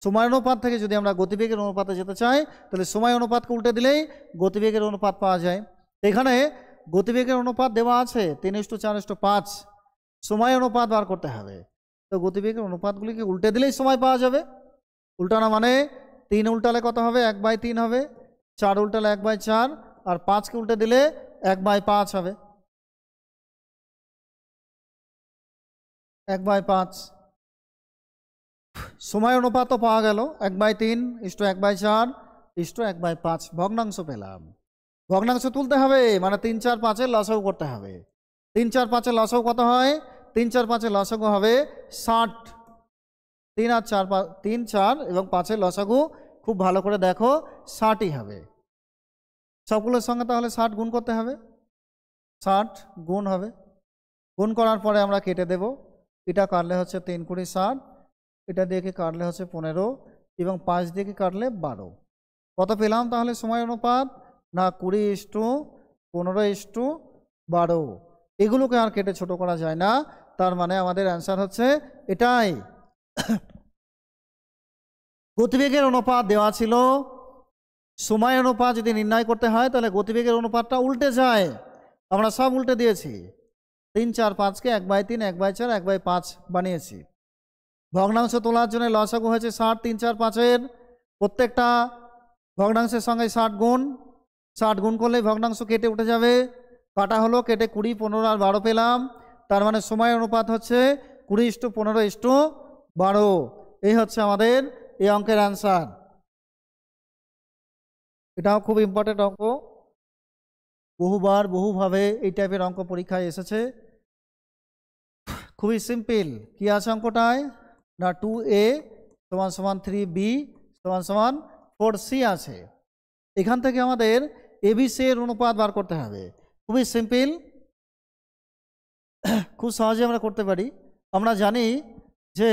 সময় অনুপাত থেকে যদি আমরা গতিবেগের অনুপাতে যেতে চাই তাহলে সময় অনুপাতকে উল্টে দিলেই গতিবেগের অনুপাত পাওয়া যায়। এখানে গতিবেগের অনুপাত দেওয়া আছে 3:4:5, সময় অনুপাত বার করতে হবে। তো গতিবেগের অনুপাতগুলিকে উল্টে দিলেই সময় পাওয়া যাবে। উল্টানো মানে 3 উল্টালে কত হবে 1/3 হবে, 4 উল্টালে 1/4, আর 5কে উল্টে দিলে 1/5 হবে। 1/5 সময় অনুপাত পাওয়া গেল 1/3:1/4:1/5, ভগ্নাংশ পেলাম। ভগ্নাংশ তুলতে হবে মানে 3 4 5-এর লসাগু করতে হবে। 3 4 5-এর লসাগু কত হয়? 3 4 5-এর লসাগু হবে 60। 3 আর 4 3 4 এবং 5-এর লসাগু খুব ভালো করে দেখো 60ই হবে। সবগুলোর সঙ্গে তাহলে 60 গুণ করতে হবে, 60 গুণ হবে। গুণ করার পরে আমরা কেটে দেব। এটা কাটলে হচ্ছে 3 × 60, এটা দিয়ে কাটলে হচ্ছে 15 এবং 5 দিয়ে কাটলে 12। কত পেলাম তাহলে সময় অনুপাত না 20:15:12। এগুলোকে আর কেটে ছোট করা যায় না, তার মানে আমাদের অ্যান্সার হচ্ছে এটাই। গতিবেগের অনুপাত দেওয়া ছিল, সময় অনুপাত যদি নির্ণয় করতে হয় তাহলে গতিবেগের অনুপাতটা উল্টে যায়। আমরা সব উল্টে দিয়েছি। 3 4 5-কে 1/3 1/4 1/5 বানিয়েছি। ভগ্নাংশ তোলার জন্য লসাগু হয়েছে 60 3 4 5-এর। প্রত্যেকটা ভগ্নাংশের সঙ্গে 60 গুণ, 60 গুণ করলেই ভগ্নাংশ কেটে উঠে যাবে। কাটা হলো, কেটে 20 15 আর 12 পেলাম। তার মানে সময় অনুপাত হচ্ছে 20:15:12। এই হচ্ছে আমাদের এই অঙ্কের অ্যান্সার। এটাও খুব ইম্পর্টেন্ট অঙ্ক, বহুবার বহুভাবে এই টাইপের অঙ্ক পরীক্ষায় এসেছে। খুবই সিম্পল। কি আছে অঙ্কটায় না 2a = 3b = 4c আছে। এখান থেকে আমাদের ABC এর অনুপাত বার করতে হবে। খুবই সিম্পল, খুব সহজে আমরা করতে পারি। আমরা জানি যে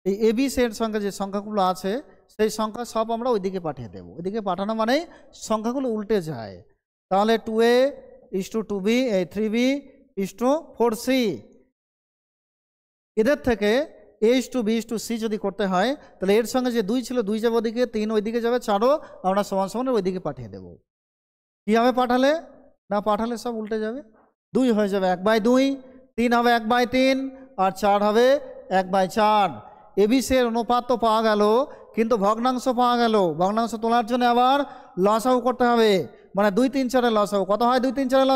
এই ABC এর সঙ্গে যে সংখ্যাগুলো আছে সেই সংখ্যা সব আমরা ওইদিকে পাঠিয়ে দেব। ওইদিকে পাঠানো মানে সংখ্যাগুলো উল্টে যায়। তাহলে 2a = 2b, 3b = 4c। এদের থেকে A:B:C যদি করতে হয় তাহলে এর সঙ্গে যে 2 ছিল 2 যাবে ওদিকে, 3 ওইদিকে যাবে, 4ও আমরা সমান সমান ওইদিকে পাঠিয়ে দেব। কীভাবে পাঠালে না পাঠালে সব উল্টে যাবে। 2 হয়ে যাবে 1/2, 3 হবে 1/3 আর 4 হবে 1/4। ABC এর অনুপাত তো পাওয়া গেল, কিন্তু ভগ্নাংশ পাওয়া গেল। ভগ্নাংশ তোলার জন্য আবার লসাগু করতে হবে, মানে 2 3 4-এর লসাগু কত হয়? 2 3 4-এর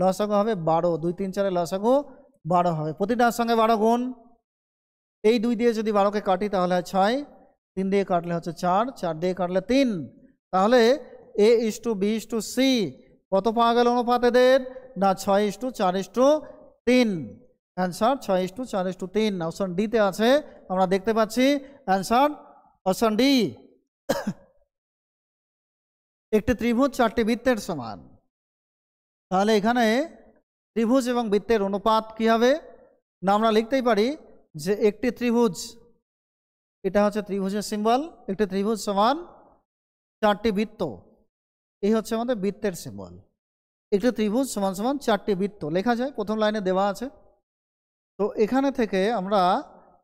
লসাগু হবে 12। 2 3 4-এর লসাগু 12 হবে। প্রতিটার সঙ্গে 12 গুণ। এই 2 দিয়ে যদি 12কে কাটি তাহলে হয় 6, 3 দিয়ে কাটলে হচ্ছে 4, 4 দিয়ে কাটলে 3। তাহলে A:B:C কত পাওয়া গেল অনুপাত এদের? না 6:4:3। অ্যান্সার 6:4:3। অপশন ডিতে আছে, আমরা দেখতে পাচ্ছি অ্যান্সার অপশন ডি। একটি ত্রিভুজ 4টি বৃত্তের সমান। তাহলে এখানে ত্রিভুজ এবং বৃত্তের অনুপাত কি হবে? না আমরা লিখতেই পারি যে একটি ত্রিভুজ, এটা হচ্ছে ত্রিভুজের সিম্বল, একটি ত্রিভুজ সমান 4টি বৃত্ত, এই হচ্ছে আমাদের বৃত্তের সিম্বল। একটি ত্রিভুজ সমান সমান 4টি বৃত্ত লেখা যায়, প্রথম লাইনে দেওয়া আছে। তো এখানে থেকে আমরা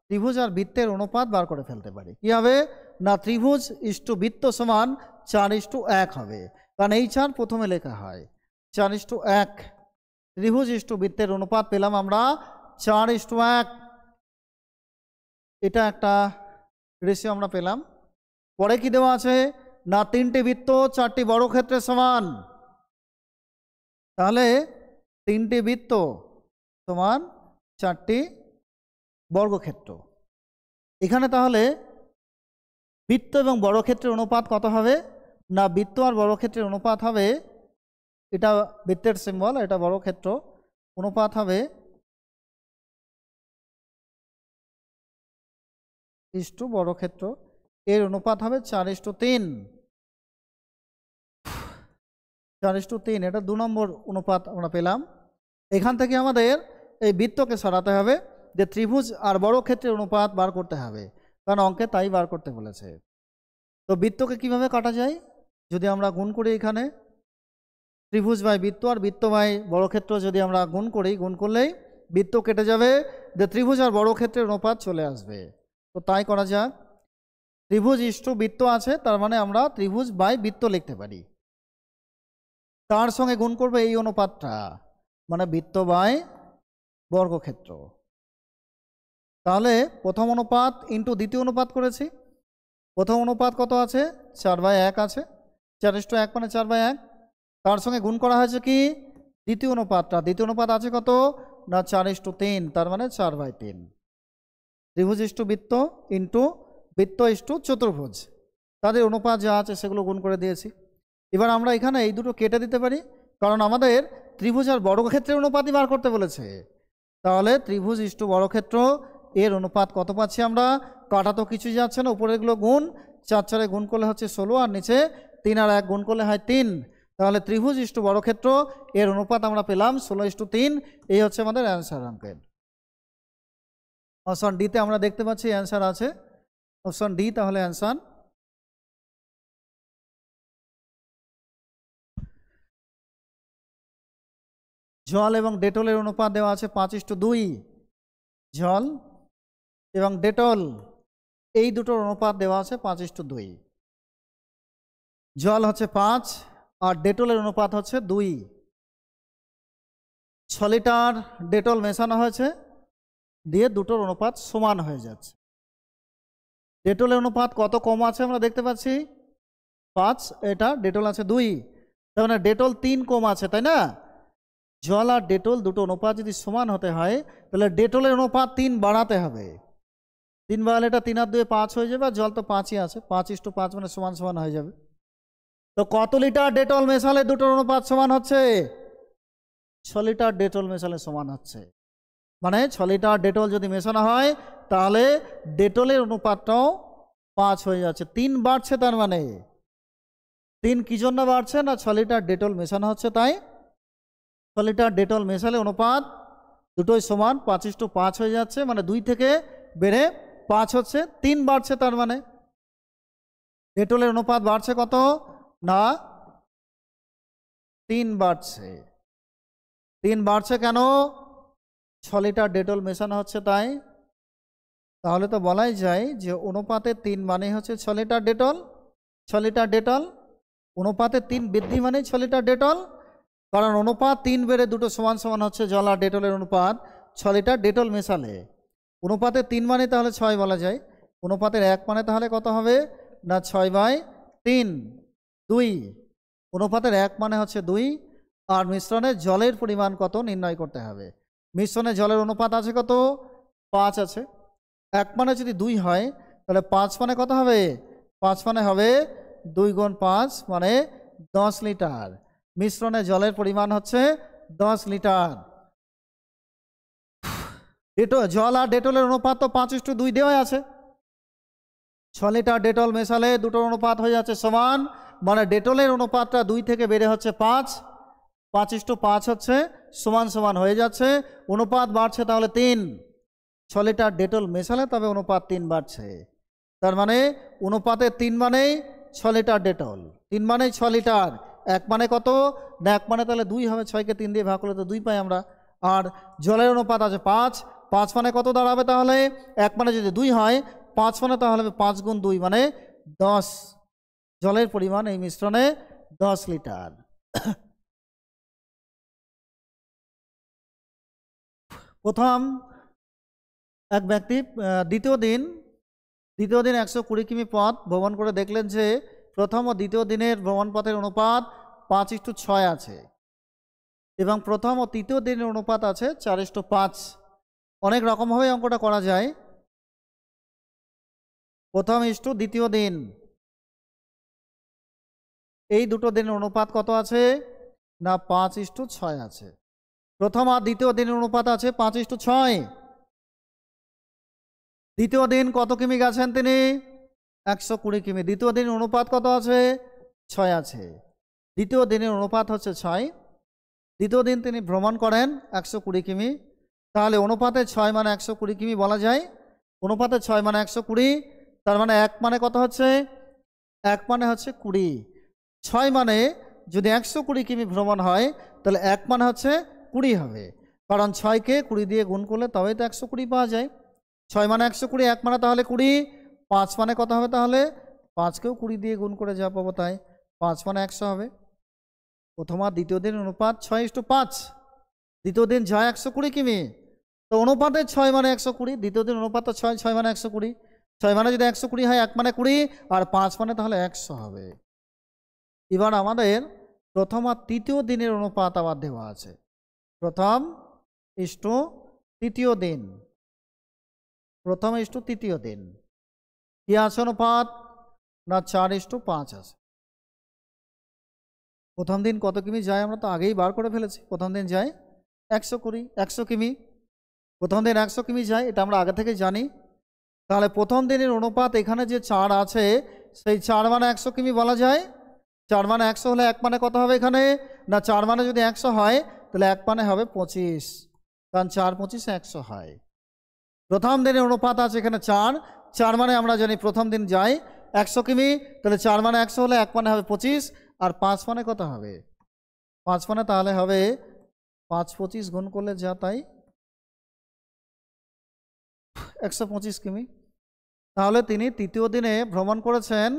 ত্রিভুজ আর বৃত্তের অনুপাত বার করে ফেলতে পারি। কি হবে? না ত্রিভুজ ইস্টু বৃত্ত সমান 4:1 হবে, কারণ এই 4 প্রথমে লেখা হয়। 4:1 ত্রিভুজ ইস্টু বৃত্তের অনুপাত পেলাম আমরা 4:1। এটা একটা রেশিও আমরা পেলাম। পরে কি দেওয়া আছে? না 3টি বৃত্ত 4টি বর্গক্ষেত্রের সমান। তাহলে 3টি বৃত্ত সমান 4টি বর্গক্ষেত্র। এখানে তাহলে বৃত্ত এবং বর্গক্ষেত্রের অনুপাত কত হবে? না বৃত্ত আর বর্গক্ষেত্রের অনুপাত হবে, এটা বৃত্তের সিম্বল, এটা বর্গক্ষেত্র, অনুপাত হবে ইস্টু বর্গক্ষেত্র, এর অনুপাত হবে 4:3। 4:3 এটা 2 নম্বর অনুপাত আমরা পেলাম। এখান থেকে আমাদের এই বৃত্তকে সরাতে হবে, যে ত্রিভুজ আর বর্গক্ষেত্রের অনুপাত বার করতে হবে, কারণ অঙ্কে তাই বার করতে বলেছে। তো বৃত্তকে কিভাবে কাটা যায়? যদি আমরা গুণ করি, এখানে ত্রিভুজ বাই বৃত্ত আর বৃত্ত বাই বর্গক্ষেত্র যদি আমরা গুণ করি, গুণ করলেই বৃত্ত কেটে যাবে, যে ত্রিভুজ আর বর্গক্ষেত্রের অনুপাত চলে আসবে। তো তাই করা যাক। ত্রিভুজ ইস্টু বৃত্ত আছে, তার মানে আমরা ত্রিভুজ বাই বৃত্ত লিখতে পারি। তার সঙ্গে গুণ করবে এই অনুপাতটা, মানে বৃত্ত বাই বর্গক্ষেত্র। তাহলে প্রথম অনুপাত ইন্টু দ্বিতীয় অনুপাত করেছি। প্রথম অনুপাত কত আছে? 4/1 আছে, 4:1 মানে 4/1। তার সঙ্গে গুণ করা হয়েছে কি? দ্বিতীয় অনুপাতটা। দ্বিতীয় অনুপাত আছে কত? না 4:3, তার মানে 4/3। ত্রিভুজ ইস্টু বৃত্ত ইন্টু বৃত্ত ইস্টু চতুর্ভুজ, তাদের অনুপাত যা আছে সেগুলো গুণ করে দিয়েছি। এবার আমরা এখানে এই দুটো কেটে দিতে পারি, কারণ আমাদের ত্রিভুজ আর বর্গক্ষেত্রের অনুপাতই বার করতে বলেছে। তাহলে ত্রিভুজ ইস্টু বর্গক্ষেত্র এর অনুপাত কত পাচ্ছি আমরা? কাটা তো কিছুই যাচ্ছে না, উপরেরগুলো গুণ, 4 গুণ করলে হচ্ছে 16, আর নিচে 3 আর 1 গুণ করলে হয় 3। তাহলে ত্রিভুজ ইস্টু বর্গক্ষেত্র এর অনুপাত আমরা পেলাম 16:3। এই হচ্ছে আমাদের অ্যান্সার অঙ্কের। অপশন ডিতে আমরা দেখতে পাচ্ছি অ্যান্সার আছে, অপশন ডি তাহলে অ্যান্সার। জল এবং ডেটলের অনুপাত দেওয়া আছে 5:2। জল এবং ডেটল এই দুটোর অনুপাত দেওয়া আছে 5:2। জল হচ্ছে 5 আর ডেটলের অনুপাত হচ্ছে 2। 6 লিটার ডেটল মেশানো হয়েছে, দিয়ে দুটোর অনুপাত সমান হয়ে যাচ্ছে। ডেটলের অনুপাত কত কম আছে আমরা দেখতে পাচ্ছি 5, এটা ডেটল আছে 2, তার মানে ডেটল 3 কম আছে, তাই না? জল আর ডেটল দুটো অনুপাত যদি সমান হতে হয়, তাহলে ডেটলের অনুপাত 3 বাড়াতে হবে। 3 বাড়ালে এটা 3 আর 2 5 হয়ে যাবে, আর জল তো 5ই আছে, 5:5 মানে সমান সমান হয়ে যাবে। তো কত লিটার ডেটল মেশালে দুটোর অনুপাত সমান হচ্ছে? 6 লিটার ডেটল মেশালে সমান হচ্ছে। মানে 6 লিটার ডেটল যদি মেশানো হয়, তাহলে ডেটলের অনুপাতটাও 5 হয়ে যাচ্ছে, 3 বাড়ছে। তার মানে 3 কি জন্য বাড়ছে? না 6 লিটার ডেটল মেশানো হচ্ছে, তাই 6 লিটার ডেটল মেশালে অনুপাত দুটোই সমান, 5:5 হয়ে যাচ্ছে, মানে 2 থেকে বেড়ে 5 হচ্ছে, 3 বাড়ছে। তার মানে ডেটলের অনুপাত বাড়ছে কত? না 3 বাড়ছে। 3 বাড়ছে কেন? 6 লিটার ডেটল মেশানো হচ্ছে তাই। তাহলে তো বলাই যায় যে অনুপাতে 3 মানে হচ্ছে 6 লিটার ডেটল। 6 লিটার ডেটল অনুপাতে 3 বৃদ্ধি মানে 6 লিটার ডেটল, কারণ অনুপাত 3 বেড়ে দুটো সমান সমান হচ্ছে জল আর ডেটলের অনুপাত। 6 লিটার ডেটল মেশালে অনুপাতে 3 মানে তাহলে 6 বলা যায়। অনুপাতের 1 মানে তাহলে কত হবে? না 6/3। 2 অনুপাতের 1 মানে হচ্ছে 2, আর মিশ্রণে জলের পরিমাণ কত নির্ণয় করতে হবে। মিশ্রণে জলের অনুপাত আছে কত? 5 আছে। 1 মানে যদি 2 হয়, তাহলে 5 মানে কত হবে? 5 মানে হবে 2 গুণ 5 মানে 10 লিটার। মিশ্রণে জলের পরিমাণ হচ্ছে 10 লিটার। জল আর ডেটলের অনুপাত তো 5:2 দেওয়া আছে। 6 লিটার ডেটল মেশালে দুটোর অনুপাত হয়ে যাচ্ছে সমান, মানে ডেটলের অনুপাতটা 2 থেকে বেড়ে হচ্ছে 5, 5:5 হচ্ছে সমান সমান হয়ে যাচ্ছে, অনুপাত বাড়ছে তাহলে 3। 6 লিটার ডেটল মেশালে তবে অনুপাত 3 বাড়ছে, তার মানে অনুপাতে 3 মানেই 6 লিটার ডেটল, 3 মানেই 6 লিটার। 1 মানে কত না, 1 মানে তাহলে 2 হবে, 6কে 3 দিয়ে ভাগ করলে তো 2 পাই আমরা। আর জলের অনুপাত আছে 5, 5 মানে কত দাঁড়াবে তাহলে? 1 মানে যদি 2 হয়, 5 মানে তাহলে 5 গুণ 2 মানে 10। জলের পরিমাণ এই মিশ্রণে 10 লিটার। প্রথম এক ব্যক্তি দ্বিতীয় দিন 120 কিমি পথ ভ্রমণ করে দেখলেন যে প্রথম ও দ্বিতীয় দিনের ভ্রমণ পথের অনুপাত 5:6 আছে এবং প্রথম ও তৃতীয় দিনের অনুপাত আছে 4:5। অনেক রকমভাবে অঙ্কটা করা যায়। প্রথম ইস্টু দ্বিতীয় দিন, এই দুটো দিনের অনুপাত কত আছে না 5:6 আছে। প্রথম আর দ্বিতীয় দিনের অনুপাত আছে 5:6। দ্বিতীয় দিন কত কিমি গেছেন তিনি? 120 কিমি। দ্বিতীয় দিনের অনুপাত কত আছে? 6 আছে। দ্বিতীয় দিনের অনুপাত হচ্ছে 6। দ্বিতীয় দিন তিনি ভ্রমণ করেন 120 কিমি, তাহলে অনুপাতে 6 মানে 120 কিমি বলা যায়। অনুপাতে 6 মানে 120, তার মানে 1 মানে কত হচ্ছে? 1 মানে হচ্ছে 20। 6 মানে যদি 120 কিমি ভ্রমণ হয় তাহলে 1 মানে হচ্ছে 20 হবে, কারণ 6কে 20 দিয়ে গুণ করলে তবেই তো 120 পাওয়া যায়। 6 মানে 120, 1 মানে তাহলে 20, 5 মানে কত হবে তাহলে? 5কেও 20 দিয়ে গুণ করে যা পাবো তাই, 5 মানে 100 হবে। প্রথম আর দ্বিতীয় দিন অনুপাত 6:5। দ্বিতীয় দিন যায় 120 কিমি, তো অনুপাতে 6 মানে 120, দ্বিতীয় দিন অনুপাত 6, 6 মানে 120। 6 মানে যদি 120 হয়, 1 মানে 20, আর 5 মানে তাহলে 100 হবে। এবার আমাদের প্রথম আর তৃতীয় দিনের অনুপাত আবার দেওয়া আছে। প্রথম ইস্টু তৃতীয় দিন, প্রথম ইস্টু তৃতীয় দিন কি আছে অনুপাত না 4:5 আছে। প্রথম দিন কত কিমি যায় আমরা তো আগেই বার করে ফেলেছি। প্রথম দিন যায় 100 কিমি, প্রথম দিন 100 কিমি যায়, এটা আমরা আগে থেকে জানি। তাহলে প্রথম দিনের অনুপাত এখানে যে 4 আছে, সেই 4 মানে 100 কিমি বলা যায়। 4 মানে 100 হলে 1 মানে কত হবে এখানে না, 4 মানে যদি 100 হয় তাহলে 1 মানে হবে 25, কারণ 4 25 100 হয়। প্রথম দিনের অনুপাত আছে এখানে 4, 4 মানে আমরা জানি প্রথম দিন যায় 100 কিমি, তাহলে 4 মানে 100 হলে 1 মানে হবে 25, আর 5 মানে কত হবে? 5 মানে তাহলে হবে 5 25 গুণ করলে যা তাই 125 কিমি। তাহলে তিনি তৃতীয় দিনে ভ্রমণ করেছেন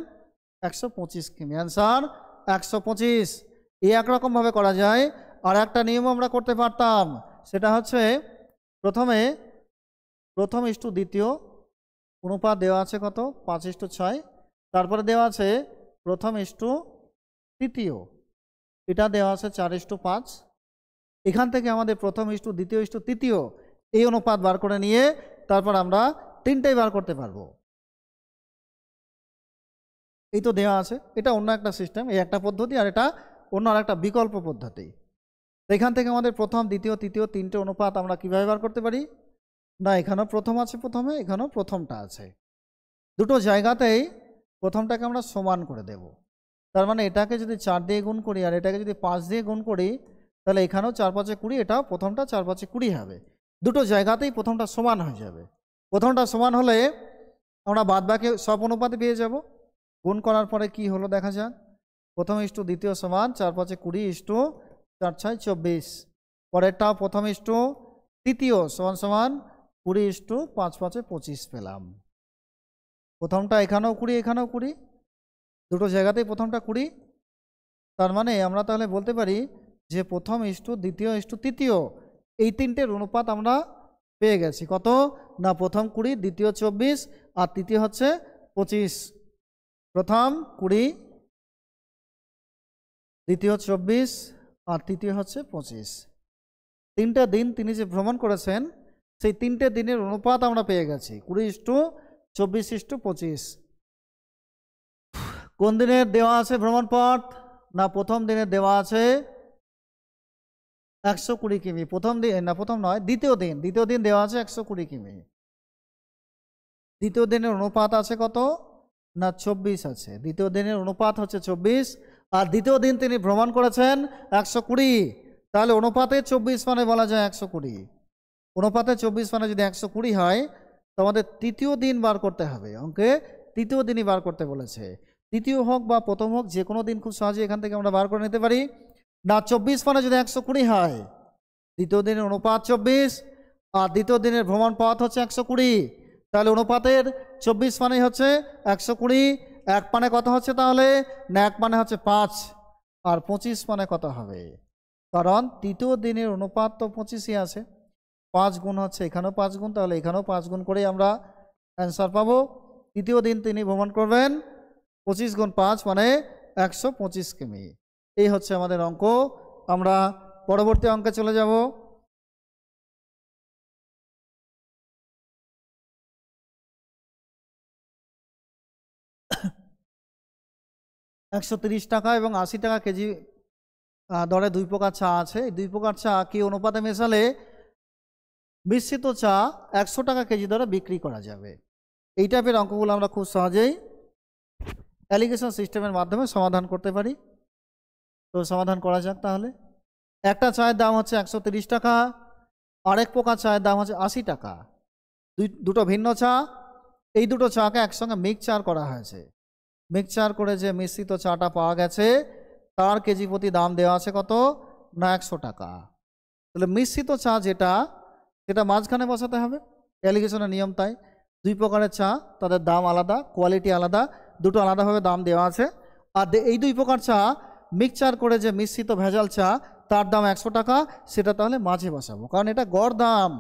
125 কিমি। অ্যান্সার 125। এই একরকমভাবে করা যায়। আর একটা নিয়ম আমরা করতে পারতাম, সেটা হচ্ছে প্রথম ইস্টু দ্বিতীয় অনুপাত দেওয়া আছে কত? 5:6। তারপরে দেওয়া আছে প্রথম ইস্টু তৃতীয়, এটা দেওয়া আছে 4:5। এখান থেকে আমাদের প্রথম ইস্টু দ্বিতীয় ইস্টু তৃতীয় এই অনুপাত বার করে নিয়ে তারপর আমরা তিনটেই বার করতে পারবো। এই তো দেওয়া আছে, এটা অন্য একটা সিস্টেম, এই একটা পদ্ধতি, আর এটা অন্য আর একটা বিকল্প পদ্ধতি। এখান থেকে আমাদের প্রথম দ্বিতীয় তৃতীয় তিনটে অনুপাত আমরা কিভাবে বার করতে পারি না, এখানেও প্রথম আছে, প্রথমে এখানেও প্রথমটা আছে, দুটো জায়গাতেই প্রথমটাকে আমরা সমান করে দেব। তার মানে এটাকে যদি 4 দিয়ে গুণ করি আর এটাকে যদি 5 দিয়ে গুণ করি, তাহলে এখানেও 4 5 20, এটাও প্রথমটা 4 5 20 হবে। দুটো জায়গাতেই প্রথমটা সমান হয়ে যাবে। প্রথমটা সমান হলে আমরা বাদবাকি সব অনুপাতে পেয়ে যাব। গুণ করার পরে কি হলো দেখা যাক। প্রথম ইস্টু দ্বিতীয় সমান 4 5 20 ইস্টু 4 6 24। পরেরটাও প্রথম ইস্টু তৃতীয় সমান সমান 20 ইস্টু 5 5 25 পেলাম। প্রথমটা এখানেও 20 এখানেও 20, দুটো জায়গাতেই প্রথমটা 20। তার মানে আমরা তাহলে বলতে পারি যে প্রথম ইস্টু দ্বিতীয় ইস্টু তৃতীয় এই তিনটের অনুপাত আমরা পেয়ে গেছি। কত না, প্রথম 20, দ্বিতীয় 24, আর তৃতীয় হচ্ছে 25। প্রথম 20, দ্বিতীয় 24, আর তৃতীয় হচ্ছে 25। তিনটে দিন তিনি যে ভ্রমণ করেছেন সেই তিনটে দিনের অনুপাত আমরা পেয়ে গেছি 20:5 24:25। কোন দিনের দেওয়া আছে ভ্রমণপথ? না প্রথম দিনের দেওয়া আছে 120 কিমি। প্রথম দিন না, প্রথম নয়, দ্বিতীয় দিন দেওয়া আছে 120 কিমি। দ্বিতীয় দিনের অনুপাত আছে কত? না 24 আছে। দ্বিতীয় দিনের অনুপাত হচ্ছে 24, আর দ্বিতীয় দিন তিনি ভ্রমণ করেছেন 120, তাহলে অনুপাতে 24 মানে বলা যায় 120। অনুপাতে 24 মানে যদি 120 হয়, তো আমাদের তৃতীয় দিন বার করতে হবে। অঙ্কে তৃতীয় দিনই বার করতে বলেছে। তৃতীয় হোক বা প্রথম হোক, যে কোনো দিন খুব সহজে এখান থেকে আমরা বার করে নিতে পারি। না 24 মানে যদি 120 হয়, দ্বিতীয় দিনের অনুপাত 24, আর দ্বিতীয় দিনের ভ্রমণ পথ হচ্ছে 120, তাহলে অনুপাতের 24 মানে হচ্ছে 120। এক মানে কত হচ্ছে তাহলে? না এক মানে হচ্ছে 5, আর 25 মানে কত হবে? কারণ তৃতীয় দিনের অনুপাত তো 25ই আছে, 5 গুণ হচ্ছে এখানেও 5 গুণ, তাহলে এখানেও 5 গুণ করেই আমরা অ্যান্সার পাবো। তৃতীয় দিন তিনি ভ্রমণ করবেন, 25 গুণ 5 মানে 125 কিমি। এই হচ্ছে আমাদের অঙ্ক। আমরা পরবর্তী অঙ্কে চলে যাব। টাকা এবং 80 টাকা কেজি দরে 2 প্রকার চা আছে। এই 2 প্রকার চা কি অনুপাতে মেশালে মিশ্রিত চা 100 টাকা কেজি দরে বিক্রি করা যাবে? এই টাইপের অঙ্কগুলো আমরা খুব সহজেই অ্যালিগেশন সিস্টেমের মাধ্যমে সমাধান করতে পারি। তো সমাধান করা যাক তাহলে। একটা চায়ের দাম হচ্ছে 130 টাকা, আরেক প্রকার চায়ের দাম হচ্ছে 80 টাকা। দুটো ভিন্ন চা, এই দুটো চাকে একসঙ্গে মিক্সচার করা হয়েছে। মিক্সচার করে যে মিশ্রিত চাটা পাওয়া গেছে, তার কেজি প্রতি দাম দেওয়া আছে কত? না 100 টাকা। তাহলে মিশ্রিত চা যেটা, সেটা মাঝখানে বসাতে হবে, অ্যালিগেশনের নিয়ম তাই। 2 প্রকারের চা, তাদের দাম আলাদা, কোয়ালিটি আলাদা, দুটো আলাদাভাবে দাম দেওয়া আছে। আর এই 2 প্রকার চা মিক্সচার করে যে মিশ্রিত ভেজাল চা, তার দাম 100 টাকা, সেটা তাহলে মাঝে বসাবো, কারণ এটা গড় দাম।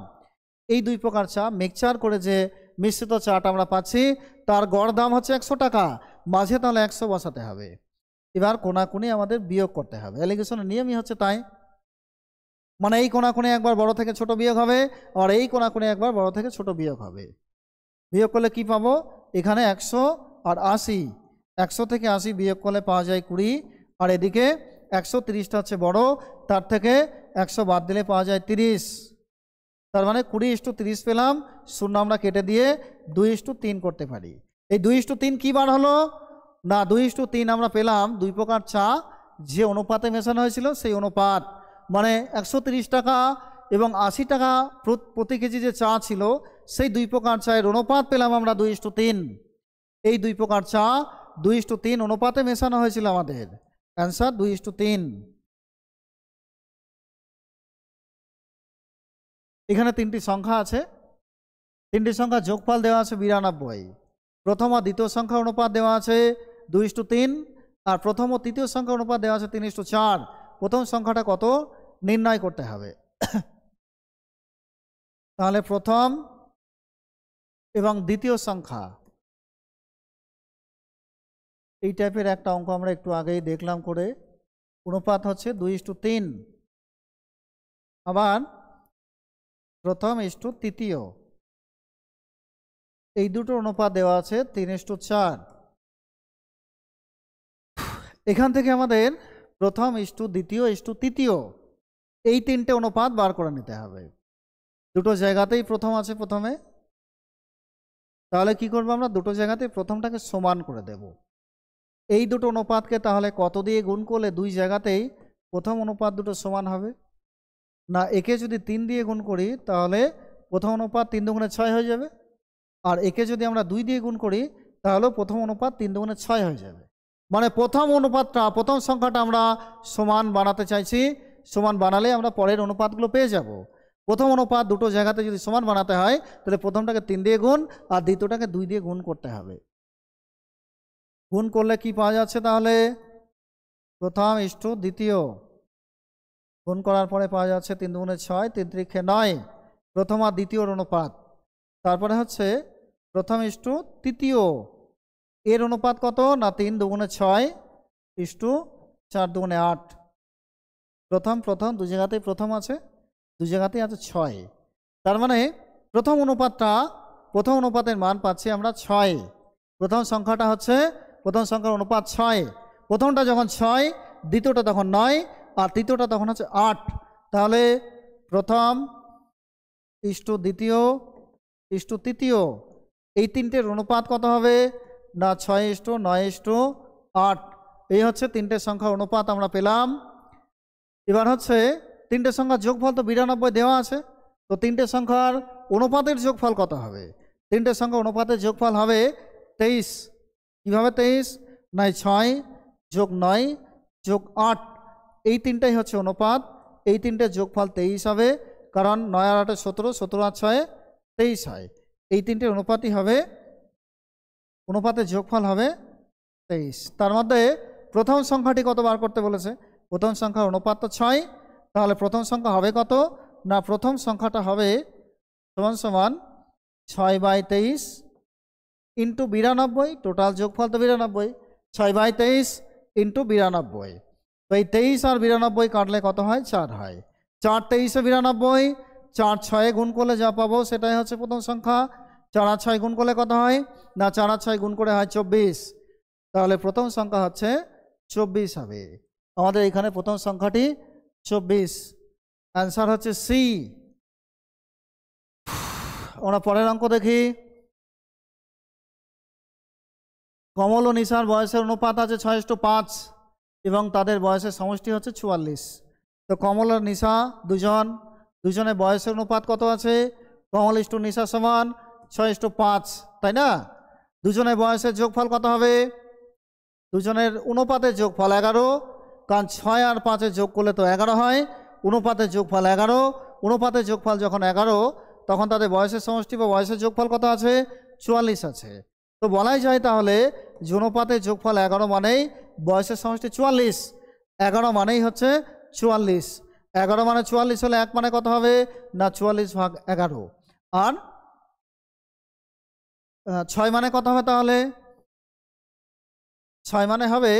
এই 2 প্রকার চা মিক্সচার করে যে মিশ্রিত চাটা আমরা পাচ্ছি, তার গড় দাম হচ্ছে 100 টাকা, মাঝে তাহলে 100 বসাতে হবে। এবার কোনাকুনি আমাদের বিয়োগ করতে হবে, অ্যালিগেশনের নিয়মই হচ্ছে তাই। মানে এই কোনাকুনি একবার বড় থেকে ছোট বিয়োগ হবে, আর এই কোনাকুনি একবার বড় থেকে ছোট বিয়োগ হবে। বিয়োগ করলে কি পাবো? এখানে 100 আর 80, 100 থেকে 80 বিয়োগ করলে পাওয়া যায় 20, আর এদিকে 130টা হচ্ছে বড়, তার থেকে 100 বাদ দিলে পাওয়া যায় 30। তার মানে 20:30 পেলাম। শূন্য আমরা কেটে দিয়ে 2:3 করতে পারি। এই 2:3 কী বার হলো? না 2:3 আমরা পেলাম 2 প্রকার চা যে অনুপাতে মেশানো হয়েছিল, সেই অনুপাত। মানে 130 টাকা এবং 80 টাকা প্রতি কেজি যে চা ছিল, সেই 2 প্রকার চায়ের অনুপাত পেলাম আমরা 2:3। এই 2 প্রকার চা 2:3 অনুপাতে মেশানো হয়েছিল আমাদের। অ্যান্সার 2:3। এখানে 3টি সংখ্যা আছে, 3টি সংখ্যা যোগফল দেওয়া আছে 92। প্রথম আর দ্বিতীয় সংখ্যা অনুপাত দেওয়া আছে 2:3, আর প্রথম ও তৃতীয় সংখ্যা অনুপাত দেওয়া আছে 3:4। প্রথম সংখ্যাটা কত নির্ণয় করতে হবে। তাহলে প্রথম এবং দ্বিতীয় সংখ্যা, এই টাইপের একটা অঙ্ক আমরা একটু আগেই দেখলাম করে। অনুপাত হচ্ছে 2:3, আবার প্রথম ইস্টু তৃতীয়, এই দুটো অনুপাত দেওয়া আছে 3:4। এখান থেকে আমাদের প্রথম ইস্টু দ্বিতীয় ইস্টু তৃতীয়, এই 3টে অনুপাত বার করে নিতে হবে। দুটো জায়গাতেই প্রথম আছে প্রথমে, তাহলে কি করবো আমরা? দুটো জায়গাতেই প্রথমটাকে সমান করে দেব। এই দুটো অনুপাতকে তাহলে কত দিয়ে গুণ করলে 2 জায়গাতেই প্রথম অনুপাত দুটো সমান হবে? না একে যদি 3 দিয়ে গুণ করি, তাহলে প্রথম অনুপাত 3 দুগুণে 6 হয়ে যাবে, আর একে যদি আমরা 2 দিয়ে গুণ করি, তাহলেও প্রথম অনুপাত 3 দুগুণে 6 হয়ে যাবে। মানে প্রথম অনুপাতটা, প্রথম সংখ্যাটা আমরা সমান বানাতে চাইছি। সমান বানালে আমরা পরের অনুপাতগুলো পেয়ে যাব। প্রথম অনুপাত দুটো জায়গাতে যদি সমান বানাতে হয়, তাহলে প্রথমটাকে 3 দিয়ে গুণ আর দ্বিতীয়টাকে 2 দিয়ে গুণ করতে হবে। গুণ করলে কি পাওয়া যাচ্ছে তাহলে? প্রথম ইস্টু দ্বিতীয়, গুণ করার পরে পাওয়া যাচ্ছে 3 দুগুণে 6, 3 ত্রিকে 9, প্রথম আর দ্বিতীয়র অনুপাত। তারপরে হচ্ছে প্রথম ইস্টু তৃতীয়, এর অনুপাত কত? না 3 দুগুণে 6 ইস্টু 4 দুগুণে 8। প্রথম প্রথম 2 জায়গাতেই প্রথম আছে, 2 জায়গাতেই আছে 6। তার মানে প্রথম অনুপাতটা প্রথম অনুপাতের মান পাচ্ছি আমরা 6। প্রথম সংখ্যাটা হচ্ছে প্রথম সংখ্যার অনুপাত 6। প্রথমটা যখন 6, দ্বিতীয়টা তখন 9, আর তৃতীয়টা তখন হচ্ছে 8। তাহলে প্রথম ইস্টু দ্বিতীয় ইস্টু তৃতীয়, এই তিনটের অনুপাত কত হবে না 6:9:8। এই হচ্ছে তিনটে সংখ্যার অনুপাত আমরা পেলাম। এবার হচ্ছে তিনটে সংখ্যার যোগফল তো 92 দেওয়া আছে, তো তিনটে সংখ্যার অনুপাতের যোগফল কত হবে? তিনটে সংখ্যার অনুপাতের যোগফল হবে 23। কীভাবে 23? না 6 যোগ 9 যোগ 8, এই তিনটাই হচ্ছে অনুপাত। এই তিনটে যোগফল 23 হবে, কারণ 9 আর 8 17, 17 আর 6 23 হয়। এই তিনটের অনুপাতই হবে, অনুপাতের যোগফল হবে 23। তার মধ্যে প্রথম সংখ্যাটি কত বার করতে বলেছে? প্রথম সংখ্যার অনুপাত তো 6, তাহলে প্রথম সংখ্যা হবে কত না প্রথম সংখ্যাটা হবে সমান সমান 6/23 ইন্টু 92, টোটাল যোগফল তো 92, 6/23 ইন্টু 92। তো এই 23 আর 92 কাটলে কত হয়? 4 হয়। 4 23 92, 4 6 গুণ করলে যা পাবো সেটাই হচ্ছে প্রথম সংখ্যা। 4 আর 6 গুণ করলে কত হয় না 4 আর 6 গুণ করে হয় 24। তাহলে প্রথম সংখ্যা হচ্ছে 24 হবে। আমাদের এখানে প্রথম সংখ্যাটি 24। অ্যান্সার হচ্ছে সি। আমরা পরের অঙ্ক দেখি। কমল ও নিশার বয়সের অনুপাত আছে 6:5 এবং তাদের বয়সের সমষ্টি হচ্ছে 44। তো কমল আর নিশা দুজনের বয়সের অনুপাত কত আছে? কমল ইস্টু নিশা সমান 6:5, তাই না? দুজনের বয়সের যোগফল কত হবে? দুজনের অনুপাতের যোগফল 11, কারণ 6 আর 5 যোগ করলে তো 11 হয়। অনুপাতের যোগফল 11, অনুপাতের যোগফল যখন 11, তখন তাদের বয়সের সমষ্টি বা বয়সের যোগফল কত আছে? 44 আছে। তো বলাই যায় তাহলে যে অনুপাতের যোগফল 11 মানেই বয়সের সমষ্টি 44, 11 মানেই হচ্ছে 44। 11 মানে 44 হলে 1 মানে কত হবে না 44/11। আর 6 মানে কত হবে? তাহলে 6 মানে হবে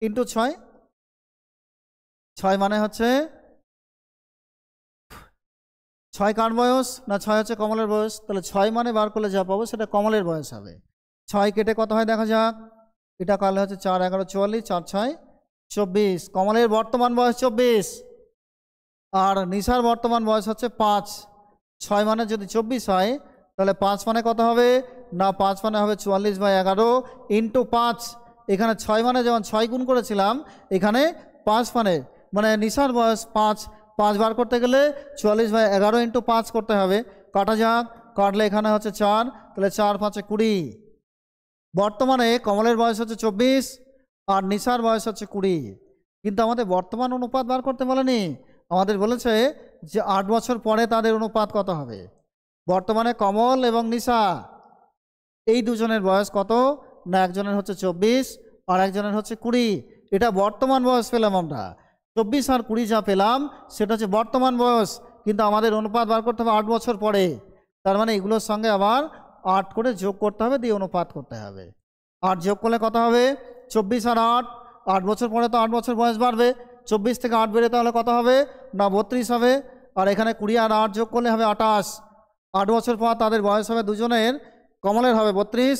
ইন্টু 6, 6 মানে হচ্ছে 6 কার বয়স না 6 হচ্ছে কমলের বয়স। তাহলে 6 মানে বার করলে যা পাবো সেটা কমলের বয়স হবে। 6 কেটে কত হয় দেখা যাক। এটা কাটলে হচ্ছে 4 11 44, 4 6 24। কমলের বর্তমান বয়স 24 আর নিশার বর্তমান বয়স হচ্ছে 5। 6 মানে যদি 24 হয় তাহলে 5 মানে কত হবে না 5 মানে হবে 44/11 ইন্টু 5। এখানে 6 মানে যেমন 6 গুণ করেছিলাম, এখানে 5 মানে নিশার বয়স 5, 5 বার করতে গেলে 44/11 ইন্টু 5 করতে হবে। কাটা যাক, কাটলে এখানে হচ্ছে 4, তাহলে 4 5 20। বর্তমানে কমলের বয়স হচ্ছে 24 আর নিশার বয়স হচ্ছে 20, কিন্তু আমাদের বর্তমান অনুপাত বার করতে বলেনি। আমাদের বলেছে যে 8 বছর পরে তাদের অনুপাত কত হবে। বর্তমানে কমল এবং নিশা এই দুজনের বয়স কত না একজনের হচ্ছে 24 আর একজনের হচ্ছে 20। এটা বর্তমান বয়স পেলাম আমরা। 24 আর 20 যা পেলাম সেটা হচ্ছে বর্তমান বয়স, কিন্তু আমাদের অনুপাত বার করতে হবে 8 বছর পরে। তার মানে এগুলোর সঙ্গে আবার 8 করে যোগ করতে হবে, দিয়ে অনুপাত করতে হবে। 8 যোগ করলে কত হবে? 24 আর 8, 8 বছর পরে তো 8 বছর বয়স বাড়বে। 24 থেকে 8 বেড়ে তাহলে কত হবে না 32 হবে। আর এখানে 20 আর 8 যোগ করলে হবে 28। 8 বছর পর তাদের বয়স হবে দুজনের, কমলের হবে 32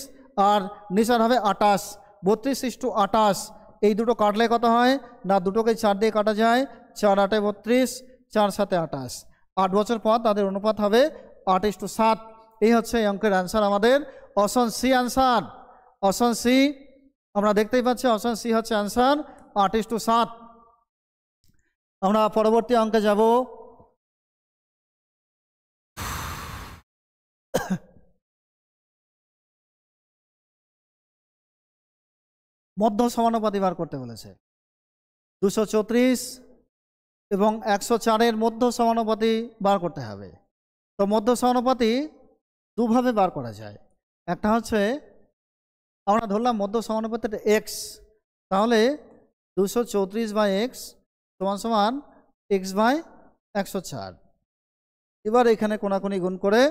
আর নিশার হবে 28। 32:28, এই দুটো কাটলে কত হয় না দুটোকে 4 দিয়ে কাটা যায়। 4 8 32, 4 7 28। 8 বছর পর তাদের অনুপাত হবে 8:7। এই হচ্ছে এই অঙ্কের অ্যান্সার, আমাদের option C answer. Option C আমরা দেখতেই পাচ্ছি, অপশন সি হচ্ছে অ্যান্সার 8:7। আমরা পরবর্তী অঙ্কে যাব। মধ্য সমানুপাতি বার করতে বলেছে। 234 এবং 104-এর মধ্য সমানুপাতি বার করতে হবে। তো মধ্য সমানুপাতি দুভাবে বার করা যায়। একটা হচ্ছে আমরা ধরলাম মধ্য সমানুপাতিটা এক্স, তাহলে 234/x সমান x/104। এবার এখানে কোনাকুনি গুণ করে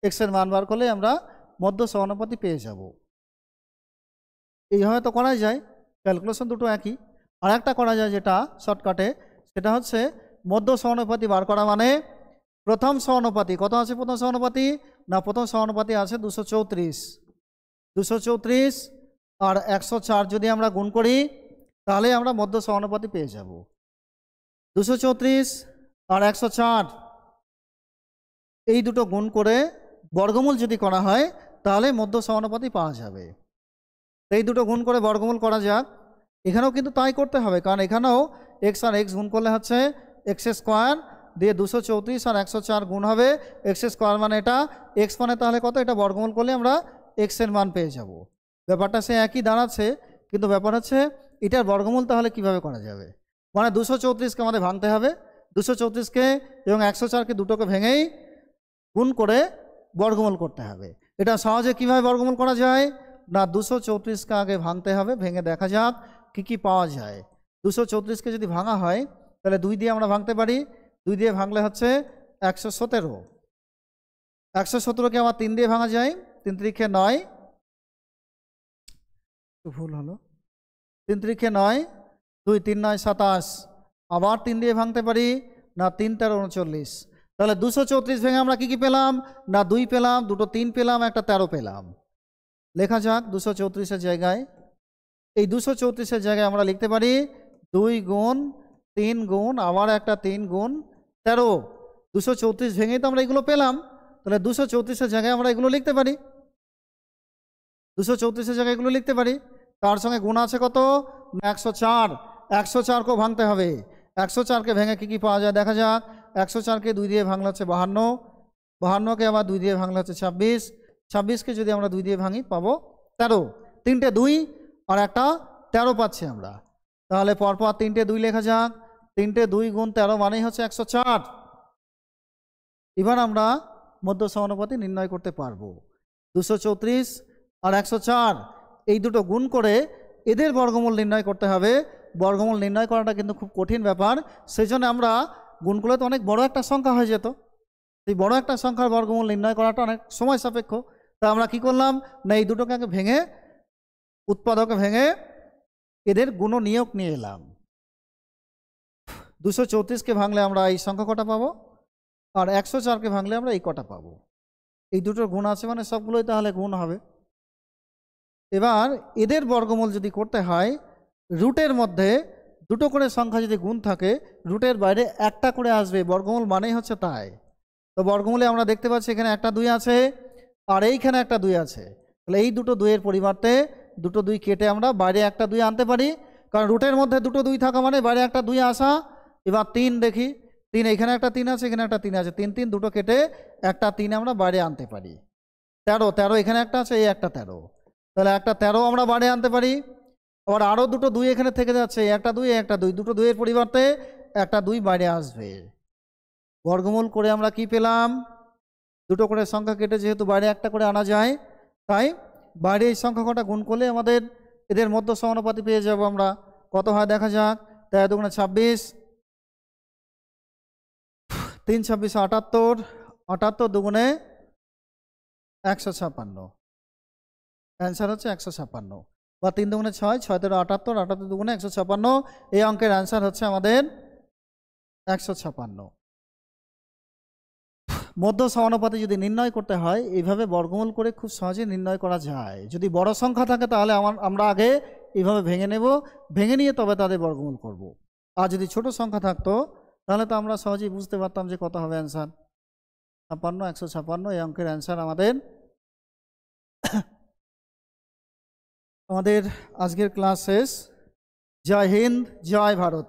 এক্সের মান বার করলে আমরা মধ্য সমানুপাতি পেয়ে যাব। এইভাবে তো করা যায়, ক্যালকুলেশন দুটো একই। আর একটা করা যায় যেটা শর্টকাটে, সেটা হচ্ছে মধ্য সমানুপাতি বার করা মানে প্রথম সমানুপাতি কত আছে? প্রথম সমানুপাতি না, প্রথম সমানুপাতি আছে 234। 234 আর 104 যদি আমরা গুণ করি তাহলে আমরা মধ্য সমানুপাতি পেয়ে যাব। 234 আর 104 এই দুটো গুণ করে বর্গমূল যদি করা হয় তাহলে মধ্য সমানুপাতি পাওয়া যাবে। এই দুটো গুণ করে বর্গমূল করা যাক। এখানেও কিন্তু তাই করতে হবে, কারণ এখানেও এক্স আর এক্স গুণ করলে হচ্ছে এক্স স্কোয়ার দিয়ে 234 আর 104 গুণ হবে এক্স স্কোয়ার, মানে এটা এক্স মানে তাহলে কত? এটা বর্গমূল করলে আমরা এক্সের মান পেয়ে যাব। ব্যাপারটা সে একই দাঁড়াচ্ছে, কিন্তু ব্যাপার হচ্ছে এটার বর্গমূল তাহলে কিভাবে করা যাবে? মানে 234কে আমাদের ভাঙতে হবে, 234কে এবং 104কে দুটোকে ভেঙেই গুণ করে বর্গমূল করতে হবে। এটা সহজে কিভাবে বর্গমূল করা যায় না, 234কে আগে ভাঙতে হবে, ভেঙে দেখা যাক কি কি পাওয়া যায়। 234কে যদি ভাঙা হয় তাহলে 2 দিয়ে আমরা ভাঙতে পারি, 2 দিয়ে ভাঙলে হচ্ছে 117। 117কে আবার 3 দিয়ে ভাঙা যায়, 3 3 9, ভুল হলো, 3 3 9, 2 3 9 27, আবার 3 দিয়ে ভাঙতে পারি না, 3 13 39। তাহলে 234 ভেঙে আমরা কি কি পেলাম না, 2 পেলাম, দুটো 3 পেলাম, একটা 13 পেলাম। লেখা যাক 234-এর জায়গায়, এই 234-এর জায়গায় আমরা লিখতে পারি 2 গুণ 3 গুণ আবার একটা 3 গুণ 13। 234 ভেঙেই তো আমরা এগুলো পেলাম, তাহলে 234-এর জায়গায় আমরা এগুলো লিখতে পারি, 234-এর জায়গায় এগুলো লিখতে পারি। তার সঙ্গে গুণ আছে কত না 104, 104কেও ভাঙতে হবে। 104কে ভেঙে কি কি পাওয়া যায় দেখা যাক। 104কে 2 দিয়ে ভাঙলে হচ্ছে 52, 52কে আবার 2 দিয়ে ভাঙলে হচ্ছে 26, 26কে যদি আমরা 2 দিয়ে ভাঙি পাবো 13। 3টে 2 আর একটা 13 পাচ্ছি আমরা, তাহলে পরপর 3টে 2 লেখা যাক। 3টে 2 গুণ 13 মানেই হচ্ছে 104। এবার আমরা মধ্য সমানুপাতি নির্ণয় করতে পারবো। 234 আর 104 এই দুটো গুণ করে এদের বর্গমূল নির্ণয় করতে হবে। বর্গমূল নির্ণয় করাটা কিন্তু খুব কঠিন ব্যাপার, সেই জন্য আমরা গুণ করলে তো অনেক বড় একটা সংখ্যা হয়ে যেত, এই বড় একটা সংখ্যার বর্গমূল নির্ণয় করাটা অনেক সময় সাপেক্ষ। তা আমরা কি করলাম না, এই দুটোকে আগে ভেঙে, উৎপাদকে ভেঙে এদের গুণনীয়ক নিয়ে এলাম। 234কে ভাঙলে আমরা এই সংখ্যা কটা পাবো, আর 104কে ভাঙলে আমরা এই কটা পাবো। এই দুটোর গুণ আছে মানে সবগুলোই তাহলে গুণ হবে। এবার এদের বর্গমূল যদি করতে হয়, রুটের মধ্যে দুটো করে সংখ্যা যদি গুণ থাকে, রুটের বাইরে একটা করে আসবে, বর্গমূল মানেই হচ্ছে তাই। তো বর্গমূলে আমরা দেখতে পাচ্ছি এখানে একটা 2 আছে আর এইখানে একটা 2 আছে, তাহলে এই দুটো 2-এর পরিবর্তে দুটো 2 কেটে আমরা বাইরে একটা 2 আনতে পারি, কারণ রুটের মধ্যে দুটো 2 থাকা মানে বাইরে একটা 2 আসা। এবার 3 দেখি, 3 এখানে একটা 3 আছে, এখানে একটা 3 আছে, 3 3 দুটো কেটে একটা 3 আমরা বাইরে আনতে পারি। 13 13 এখানে একটা আছে, এই একটা 13, তাহলে একটা 13 আমরা বাইরে আনতে পারি। আবার আরও দুটো 2 এখানে থেকে যাচ্ছে, একটা 2 একটা 2, দুটো 2-এর পরিবর্তে একটা 2 বাইরে আসবে। বর্গমূল করে আমরা কি পেলাম, দুটো করে সংখ্যা কেটে যেহেতু বাইরে একটা করে আনা যায়, তাই বাইরে এই সংখ্যা কটা গুণ করলে আমাদের এদের মধ্য সমানুপাতি পেয়ে যাব আমরা। কত হয় দেখা যাক। 13 দুগুণে 26, 3 26 78, 78 দুগুণে 156, অ্যান্সার হচ্ছে 156। বা 3 দুগুণে 6, 6 13 78, 78 দুগুণে 156, এই অঙ্কের অ্যান্সার হচ্ছে আমাদের 156। মধ্য সমানুপাতি যদি নির্ণয় করতে হয় এইভাবে বর্গমূল করে খুব সহজে নির্ণয় করা যায়। যদি বড় সংখ্যা থাকে তাহলে আমরা আগে এইভাবে ভেঙে নেব, ভেঙে নিয়ে তবে তাদের বর্গমূল করব। আর যদি ছোট সংখ্যা থাকতো তাহলে তো আমরা সহজেই বুঝতে পারতাম যে কত হবে অ্যান্সার। 56, 156 এই অঙ্কের অ্যান্সার আমাদের। আমাদের আজকের ক্লাস শেষ। জয় হিন্দ, জয় ভারত।